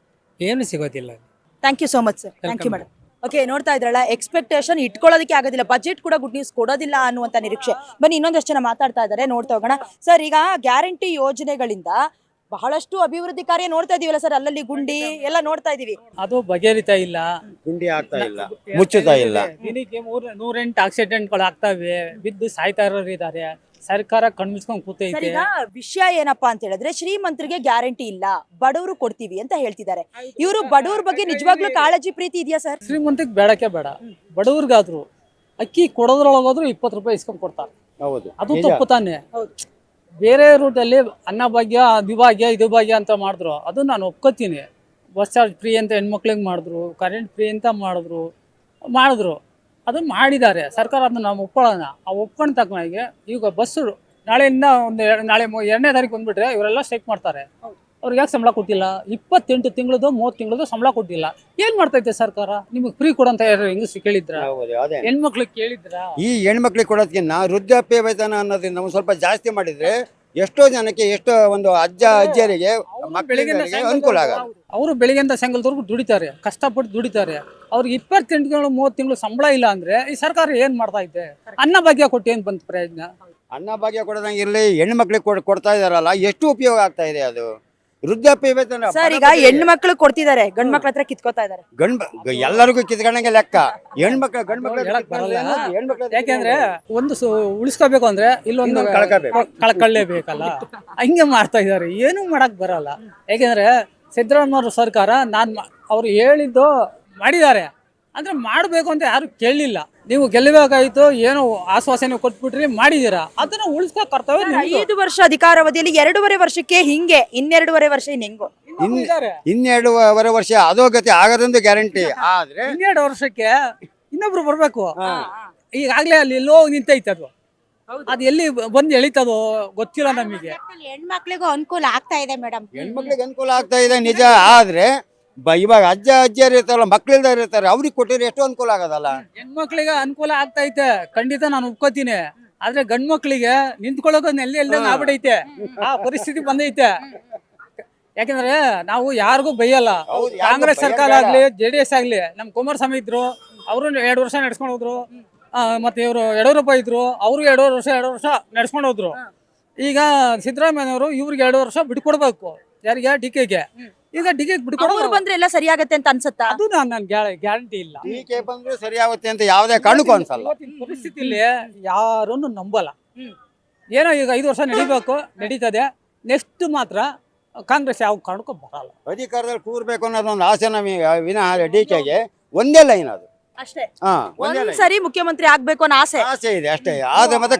ಏನು ಸಿಗೋದಿಲ್ಲ. Thank you so much sir. Thank you madam. Okay, ನೋಡ್ತಾ ಇದ್ರಲ್ಲ, ಎಕ್ಸ್ಪೆಕ್ಟೇಷನ್ ಇಟ್ಕೊಳ್ಳೋದಕ್ಕೆ ಆಗೋದಿಲ್ಲ. ಬಜೆಟ್ ಕೂಡ ಗುಡ್ ನ್ಯೂಸ್ ಕೊಡೋದಿಲ್ಲ ಅನ್ನುವಂಥ ನಿರೀಕ್ಷೆ. ಬನ್ನಿ ಇನ್ನೊಂದಷ್ಟು ಜನ ಮಾತಾಡ್ತಾ ಇದ್ದಾರೆ, ನೋಡ್ತಾ ಹೋಗೋಣ. ಸರ್, ಈಗ ಗ್ಯಾರಂಟಿ ಯೋಜನೆಗಳಿಂದ ಬಹಳಷ್ಟು ಅಭಿವೃದ್ಧಿ ಕಾರ್ಯ ನೋಡ್ತಾ ಇದೀವಲ್ಲ ಸರ್, ಅಲ್ಲಲ್ಲಿ ಗುಂಡಿ ಎಲ್ಲ ನೋಡ್ತಾ ಇದೀವಿ. ಅದು ಬಗೆಹರಿತಾ ಇಲ್ಲ, ಗುಂಡಿ ಆಗ್ತಾ ಇಲ್ಲ, ಮುಚ್ಚುತ್ತಾ ಇಲ್ಲ. ದಿನಕ್ಕೆ 108 ಆಕ್ಸಿಡೆಂಟ್ಗಳು ಆಗ್ತಾವೆ, ಬಿದ್ದು ಸಾಯ್ತಾ ಇರೋರು ಇದ್ದಾರೆ. ಸರ್ಕಾರ ಕಣ್ಮುಚ್ಕೊಂಡ್ ಸರ್, ಕೂತೈತೆ. ಈಗ ವಿಷಯ ಏನಪ್ಪಾ ಅಂತ ಹೇಳಿದ್ರೆ ಶ್ರೀಮಂತರಿಗೆ ಗ್ಯಾರಂಟಿ ಇಲ್ಲ, ಬಡವರು ಕೊಡ್ತೀವಿ ಅಂತ ಹೇಳ್ತಿದ್ದಾರೆ. ಇವರು ಬಡವ್ರ ಬಗ್ಗೆ ನಿಜವಾಗ್ಲೂ ಕಾಳಜಿ ಪ್ರೀತಿ ಇದೆಯಾ ಸರ್? ಶ್ರೀಮಂತಕ್ಕೆ ಬೇಡಕ್ಕೆ ಬೇಡ, ಬಡವ್ರಿಗಾದ್ರು ಅಕ್ಕಿ ಕೊಡೋದ್ರೊಳಗಾದ್ರು 20 ರೂಪಾಯಿ ಇಸ್ಕೊಂಡ್ ಕೊಡ್ತಾರೆ. ಹೌದು, ಅದು ತಪ್ಪು ತಾನೆ. ಬೇರೆ ರೂಟಲ್ಲಿ ಅನ್ನಭಾಗ್ಯ ಇದು ಭಾಗ್ಯ ಅಂತ ಮಾಡಿದ್ರು, ಅದು ನಾನು ಒಪ್ಕೋತೀನಿ. ಬಸ್ ಚಾರ್ಜ್ ಫ್ರೀ ಅಂತ ಹೆಣ್ಮಕ್ಳಿಗೆ ಮಾಡಿದ್ರು, ಕರೆಂಟ್ ಫ್ರೀ ಅಂತ ಮಾಡಿದ್ರು ಅದು ಮಾಡಿದ್ದಾರೆ ಸರ್ಕಾರ. ಅದನ್ನ ನಾವು ಒಪ್ಕೊಳ್ಳೋಣ. ಆ ಒಪ್ಕೊಂಡು ತಕ್ಕನಾಗೆ ಈಗ ಬಸ್ಸು ನಾಳೆಯಿಂದ ನಾಳೆ 2ನೇ ತಾರೀಕು ಬಂದ್ಬಿಟ್ರೆ ಇವರೆಲ್ಲ ಸ್ಟ್ರೈಕ್ ಮಾಡ್ತಾರೆ. ಅವ್ರಿಗೆ ಯಾಕೆ ಸಂಬಳ ಕೊಟ್ಟಿಲ್ಲ? 28 ತಿಂಗಳದು 30 ತಿಂಗಳದು ಸಂಬಳ ಕೊಟ್ಟಿಲ್ಲ. ಏನ್ ಮಾಡ್ತೈತೆ ಸರ್ಕಾರ? ನಿಮಗೆ ಫ್ರೀ ಕೊಡಂತ ಹೆಂಗಸ್ ಕೇಳಿದ್ರ? ಹೆಣ್ಮಕ್ಳಿಗೆ ಕೇಳಿದ್ರ? ಈ ಹೆಣ್ಮಕ್ಳಿಗೆ ಕೊಡೋದಕ್ಕಿಂತ ವೃದ್ಧಾಪ್ಯ ವೇತನ ಅನ್ನೋದನ್ನ ನಾವು ಸ್ವಲ್ಪ ಜಾಸ್ತಿ ಮಾಡಿದ್ರೆ ಎಷ್ಟೋ ಜನಕ್ಕೆ, ಎಷ್ಟೋ ಒಂದು ಅಜ್ಜಿಯರಿಗೆ ಮಕ್ಕಳಿಗೆ ಅನುಕೂಲ ಆಗುತ್ತೆ. ಅವರು ಬೆಳಿಗ್ಗೆಯಿಂದ ಸಾಯಂಕಾಲದವರೆಗೂ ದುಡಿತಾರೆ, ಕಷ್ಟಪಟ್ಟು ದುಡಿತಾರೆ. ಅವ್ರಿಗೆ 28 ತಿಂಗಳು 30 ತಿಂಗಳು ಸಂಬಳ ಇಲ್ಲ ಅಂದ್ರೆ ಈ ಸರ್ಕಾರ ಏನ್ ಮಾಡ್ತಾ ಇದೆ? ಅನ್ನ ಭಾಗ್ಯ ಕೊಟ್ಟು ಏನ್ ಬಂತ ಪ್ರಯೋಜನ? ಅನ್ನ ಭಾಗ್ಯ ಕೊಡೋದಂಗೆ ಇರಲಿ, ಹೆಣ್ಮಕ್ಳಿಗೆ ಕೊಡ್ತಾ ಇದಾರಲ್ಲ, ಎಷ್ಟು ಉಪಯೋಗ ಆಗ್ತಾ ಇದೆ ಅದು ವೃದ್ಧಾಪ್ಯ ವೇತನ. ಸರ್, ಈಗ ಹೆಣ್ಣು ಮಕ್ಳು ಕೊಡ್ತಿದ್ದಾರೆ, ಗಂಡ್ ಮಕ್ಳ ಹತ್ರ ಕಿತ್ಕೋತಾ ಇದಾರೆ. ಎಲ್ಲರಿಗೂ ಕಿತ್ಕೊಂಡಂಗೆ ಲೆಕ್ಕ. ಗಂಡ್ಮಕ್ಳು ಯಾಕೆಂದ್ರೆ ಒಂದು ಉಳಿಸ್ಕೋಬೇಕು ಅಂದ್ರೆ ಇಲ್ಲೊಂದು ಕಳ್ಕೊಳ್ಳೇಬೇಕಲ್ಲ, ಹಂಗೆ ಮಾಡ್ತಾ ಇದಾರೆ. ಏನು ಮಾಡಕ್ ಬರಲ್ಲ. ಯಾಕೆಂದ್ರೆ ಸಿದ್ದರಾಮಯ್ಯ ಸರ್ಕಾರ ಅವ್ರು ಹೇಳಿದ್ದು ಮಾಡಿದ್ದಾರೆ, ಅಂದ್ರೆ ಮಾಡ್ಬೇಕು ಅಂತ ಯಾರು ಕೇಳಲಿಲ್ಲ. ನೀವು ಗೆಲ್ಲಬೇಕಾಯ್ತು, ಏನೋ ಆಶ್ವಾಸನೆ ಕೊಟ್ಬಿಟ್ರಿ, ಮಾಡಿದೀರಾ, ಅದನ್ನ ಉಳಿಸ್ಕೋ ಕರ್ತವ್ಯ. 5 ವರ್ಷ ಅಧಿಕಾರಾವಧಿಯಲ್ಲಿ 2.5 ವರ್ಷಕ್ಕೆ ಹಿಂಗೆ, 2.5 ವರ್ಷ ಹೆಂಗೋ 2.5 ವರ್ಷ ಅಧೋಗತಿ ಆಗೋದೊಂದು ಗ್ಯಾರಂಟಿ. ಆದ್ರೆ 2 ವರ್ಷಕ್ಕೆ ಇನ್ನೊಬ್ರು ಬರ್ಬೇಕು. ಈಗಾಗ್ಲೇ ಅಲ್ಲಿ ಎಲ್ಲೋ ನಿಂತೈತೆ ಅದು ಎಲ್ಲಿ ಬಂದು ಎಳಿತದೋ ಗೊತ್ತಿಲ್ಲ ನಮಗೆ. ಹೆಣ್ಮಕ್ಳಿಗೂ ಅನುಕೂಲ ಆಗ್ತಾ ಇದೆ ಮೇಡಮ್. ಹೆಣ್ಮಕ್ಳಿಗೆ ಅನುಕೂಲ ಆಗ್ತಾ ಇದೆ ನಿಜ. ಆದ್ರೆ ಇವಾಗ ಅಜ್ಜಿಯರು ಇರ್ತಾರಲ್ಲ, ಮಕ್ಳಿಲ್ದ ಇರ್ತಾರೆ, ಅವ್ರಿಗೆ ಕೊಟ್ಟಿದ್ರೆ ಎಷ್ಟು ಅನುಕೂಲ ಆಗೋದಲ್ಲ. ಹೆಣ್ಮಕ್ಳಿಗೆ ಅನುಕೂಲ ಆಗ್ತೈತೆ, ಖಂಡಿತ ನಾನು ಒಪ್ಕೋತೀನಿ. ಆದ್ರೆ ಗಂಡ್ ಮಕ್ಳಿಗೆ ನಿಂತ್ಕೊಳ್ಳೋಕೆ ನೆಲ್ಲಿ ಇಲ್ದಂಗೆ ಆಗ್ಬಿಟ್ಟೈತೆ, ಆ ಪರಿಸ್ಥಿತಿ ಬಂದೈತೆ. ಯಾಕಂದ್ರೆ ನಾವು ಯಾರಿಗೂ ಬೈಯಲ್ಲ. ಕಾಂಗ್ರೆಸ್ ಸರ್ಕಾರ ಆಗ್ಲಿ, JDS ಆಗ್ಲಿ, ನಮ್ ಕುಮಾರಸ್ವಾಮಿ ಇದ್ರು, ಅವರು 2 ವರ್ಷ ನಡ್ಸ್ಕೊಂಡು ಹೋದ್ರು. ಮತ್ತೆ ಇವರು ಯಡಿಯೂರಪ್ಪ ಇದ್ರು, ಅವರು 2 ವರ್ಷ ನಡ್ಸ್ಕೊಂಡು ಹೋದ್ರು. ಈಗ ಸಿದ್ದರಾಮಯ್ಯನವರು ಇವ್ರಿಗೆ 2 ವರ್ಷ ಬಿಟ್ಕೊಡ್ಬೇಕು. ಯಾರಿಗೆ? DKಗೆ. ಈಗ DK ಬಿಟ್ಕೊಡೋರು ಬಂದ್ರೆ ಎಲ್ಲ ಸರಿಯಾಗತ್ತೆ ಅಂತ ಅನ್ಸುತ್ತಾ? ಅದು ನಾನು ಗ್ಯಾರಂಟಿ ಇಲ್ಲ. DK ಬಂದ್ರೆ ಸರಿ ಆಗುತ್ತೆ ಅಂತ ಯಾವುದೇ ಕಾರಣಕ್ಕೂ ಅನ್ಸಲ್ಲ. ಪರಿಸ್ಥಿತಿಲಿ ಯಾರನ್ನು ನಂಬಲ್ಲ. ಏನೋ ಈಗ 5 ವರ್ಷ ನಡೀತದೆ, ನೆಕ್ಸ್ಟ್ ಮಾತ್ರ ಕಾಂಗ್ರೆಸ್ ಯಾವ ಕಾರಣಕ್ಕೂ ಬರಲ್ಲ. ಅಧಿಕಾರದಲ್ಲಿ ಕೂರ್ಬೇಕು ಅನ್ನೋದೊಂದು ಆಸೆ ನಮಗೆ ವಿನಃ DKಗೆ ಒಂದೇ ಲೈನ್ ಅದು ಅಷ್ಟೇ. ಒಂದ್ಸರಿ ಮುಖ್ಯಮಂತ್ರಿ ಆಗ್ಬೇಕು ಅನ್ನೋ ಆಸೆ ಇದೆ ಅಷ್ಟೇ. ಆದ್ರೆ ಮತ್ತೆ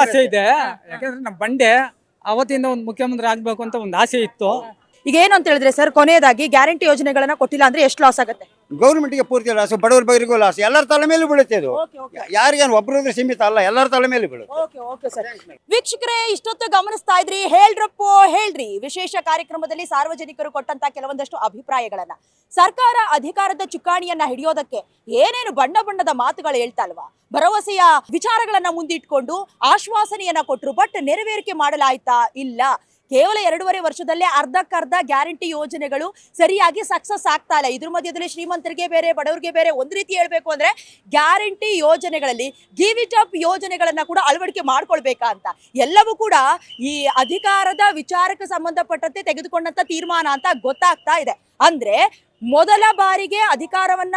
ಆಸೆ ಇದೆ. ಯಾಕಂದ್ರೆ ನಮ್ಮ ಬಂಡೆ ಅವತ್ತಿಂದ ಒಂದು ಮುಖ್ಯಮಂತ್ರಿ ಆಗ್ಬೇಕು ಅಂತ ಒಂದು ಆಸೆ ಇತ್ತು. ಈಗ ಏನು ಅಂತ ಹೇಳಿದ್ರೆ ಸರ್, ಕೊನೆಯದಾಗಿ ಗ್ಯಾರಂಟಿ ಯೋಜನೆಗಳನ್ನ ಕೊಟ್ಟಿಲ್ಲ ಅಂದ್ರೆ ಎಷ್ಟು ಲಾಸ್ ಆಗುತ್ತೆ? ಗೌರ್ಮೆಂಟ್ಗೆ ಪೂರ್ತಿ ಲಾಸ್, ಬಡವರ ಬಗ್ಗರಿಗೂ ಲಾಸ್, ಎಲ್ಲರ ತಲೆ ಮೇಲೆ ಬೀಳುತ್ತೆ ಇದು. ಯಾರಿಗೇನು ಒಬ್ಬರು ಸೀಮಿತ ಅಲ್ಲ, ಎಲ್ಲರ ತಲೆ ಮೇಲೆ ಬೀಳುತ್ತೆ. ವೀಕ್ಷಕರೇ, ಇಷ್ಟೊತ್ತು ಗಮನಿಸ್ತಾ ಇದ್ರಿ ಹೇಳ್ರಪ್ಪೋ ಹೇಳ್ರಿ ವಿಶೇಷ ಕಾರ್ಯಕ್ರಮದಲ್ಲಿ ಸಾರ್ವಜನಿಕರು ಕೊಟ್ಟಂತ ಕೆಲವೊಂದಷ್ಟು ಅಭಿಪ್ರಾಯಗಳನ್ನ. ಸರ್ಕಾರ ಅಧಿಕಾರದ ಚುಕ್ಕಾಣಿಯನ್ನ ಹಿಡಿಯೋದಕ್ಕೆ ಏನೇನು ಬಣ್ಣ ಬಣ್ಣದ ಮಾತುಗಳು ಹೇಳ್ತಾ ಅಲ್ವಾ, ಭರವಸೆಯ ವಿಚಾರಗಳನ್ನ ಮುಂದಿಟ್ಕೊಂಡು ಆಶ್ವಾಸನೆಯನ್ನ ಕೊಟ್ರು, ಬಟ್ ನೆರವೇರಿಕೆ ಮಾಡಲಾಯ್ತಾ? ಇಲ್ಲ. ಕೇವಲ 2.5 ವರ್ಷದಲ್ಲೇ ಅರ್ಧಕ್ಕರ್ಧ ಗ್ಯಾರಂಟಿ ಯೋಜನೆಗಳು ಸರಿಯಾಗಿ ಸಕ್ಸಸ್ ಆಗ್ತಾ ಇಲ್ಲ. ಇದ್ರ ಮಧ್ಯದಲ್ಲಿ ಶ್ರೀಮಂತರಿಗೆ ಬೇರೆ, ಬಡವರಿಗೆ ಬೇರೆ. ಒಂದು ರೀತಿ ಹೇಳ್ಬೇಕು ಅಂದ್ರೆ ಗ್ಯಾರಂಟಿ ಯೋಜನೆಗಳಲ್ಲಿ ಗಿವ್ ಇಟ್ ಅಪ್ ಯೋಜನೆಗಳನ್ನ ಕೂಡ ಅಳವಡಿಕೆ ಮಾಡ್ಕೊಳ್ಬೇಕಾ ಅಂತ ಎಲ್ಲವೂ ಕೂಡ ಈ ಅಧಿಕಾರದ ವಿಚಾರಕ್ಕೆ ಸಂಬಂಧಪಟ್ಟಂತೆ ತೆಗೆದುಕೊಂಡಂತ ತೀರ್ಮಾನ ಅಂತ ಗೊತ್ತಾಗ್ತಾ ಇದೆ. ಅಂದ್ರೆ ಮೊದಲ ಬಾರಿಗೆ ಅಧಿಕಾರವನ್ನ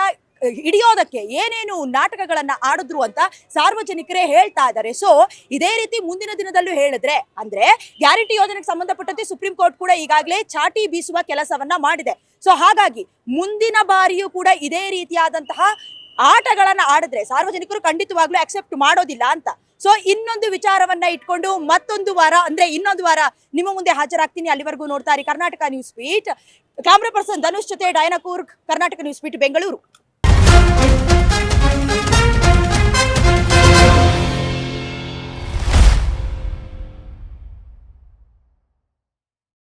ಹಿಡಿಯೋದಕ್ಕೆ ಏನೇನು ನಾಟಕಗಳನ್ನ ಆಡಿದ್ರು ಅಂತ ಸಾರ್ವಜನಿಕರೇ ಹೇಳ್ತಾ ಇದ್ದಾರೆ. ಸೊ ಇದೇ ರೀತಿ ಮುಂದಿನ ದಿನದಲ್ಲೂ ಹೇಳಿದ್ರೆ, ಅಂದ್ರೆ ಗ್ಯಾರಂಟಿ ಯೋಜನೆಗೆ ಸಂಬಂಧಪಟ್ಟಂತೆ ಸುಪ್ರೀಂ ಕೋರ್ಟ್ ಕೂಡ ಈಗಾಗಲೇ ಚಾಟಿ ಬೀಸುವ ಕೆಲಸವನ್ನ ಮಾಡಿದೆ. ಸೊ ಹಾಗಾಗಿ ಮುಂದಿನ ಬಾರಿಯೂ ಕೂಡ ಇದೇ ರೀತಿಯಾದಂತಹ ಆಟಗಳನ್ನ ಆಡಿದ್ರೆ ಸಾರ್ವಜನಿಕರು ಖಂಡಿತವಾಗ್ಲೂ ಅಕ್ಸೆಪ್ಟ್ ಮಾಡೋದಿಲ್ಲ ಅಂತ. ಸೊ ಇನ್ನೊಂದು ವಿಚಾರವನ್ನ ಇಟ್ಕೊಂಡು ಮತ್ತೊಂದು ವಾರ, ಅಂದ್ರೆ ಇನ್ನೊಂದು ವಾರ ನಿಮ್ಮ ಮುಂದೆ ಹಾಜರಾಗ್ತೀನಿ. ಅಲ್ಲಿವರೆಗೂ ನೋಡ್ತಾ ಇರಿ Karnataka news beat. Camera person Dhanush ಜೊತೆ Diana Coorg, Karnataka news beat, Bengaluru.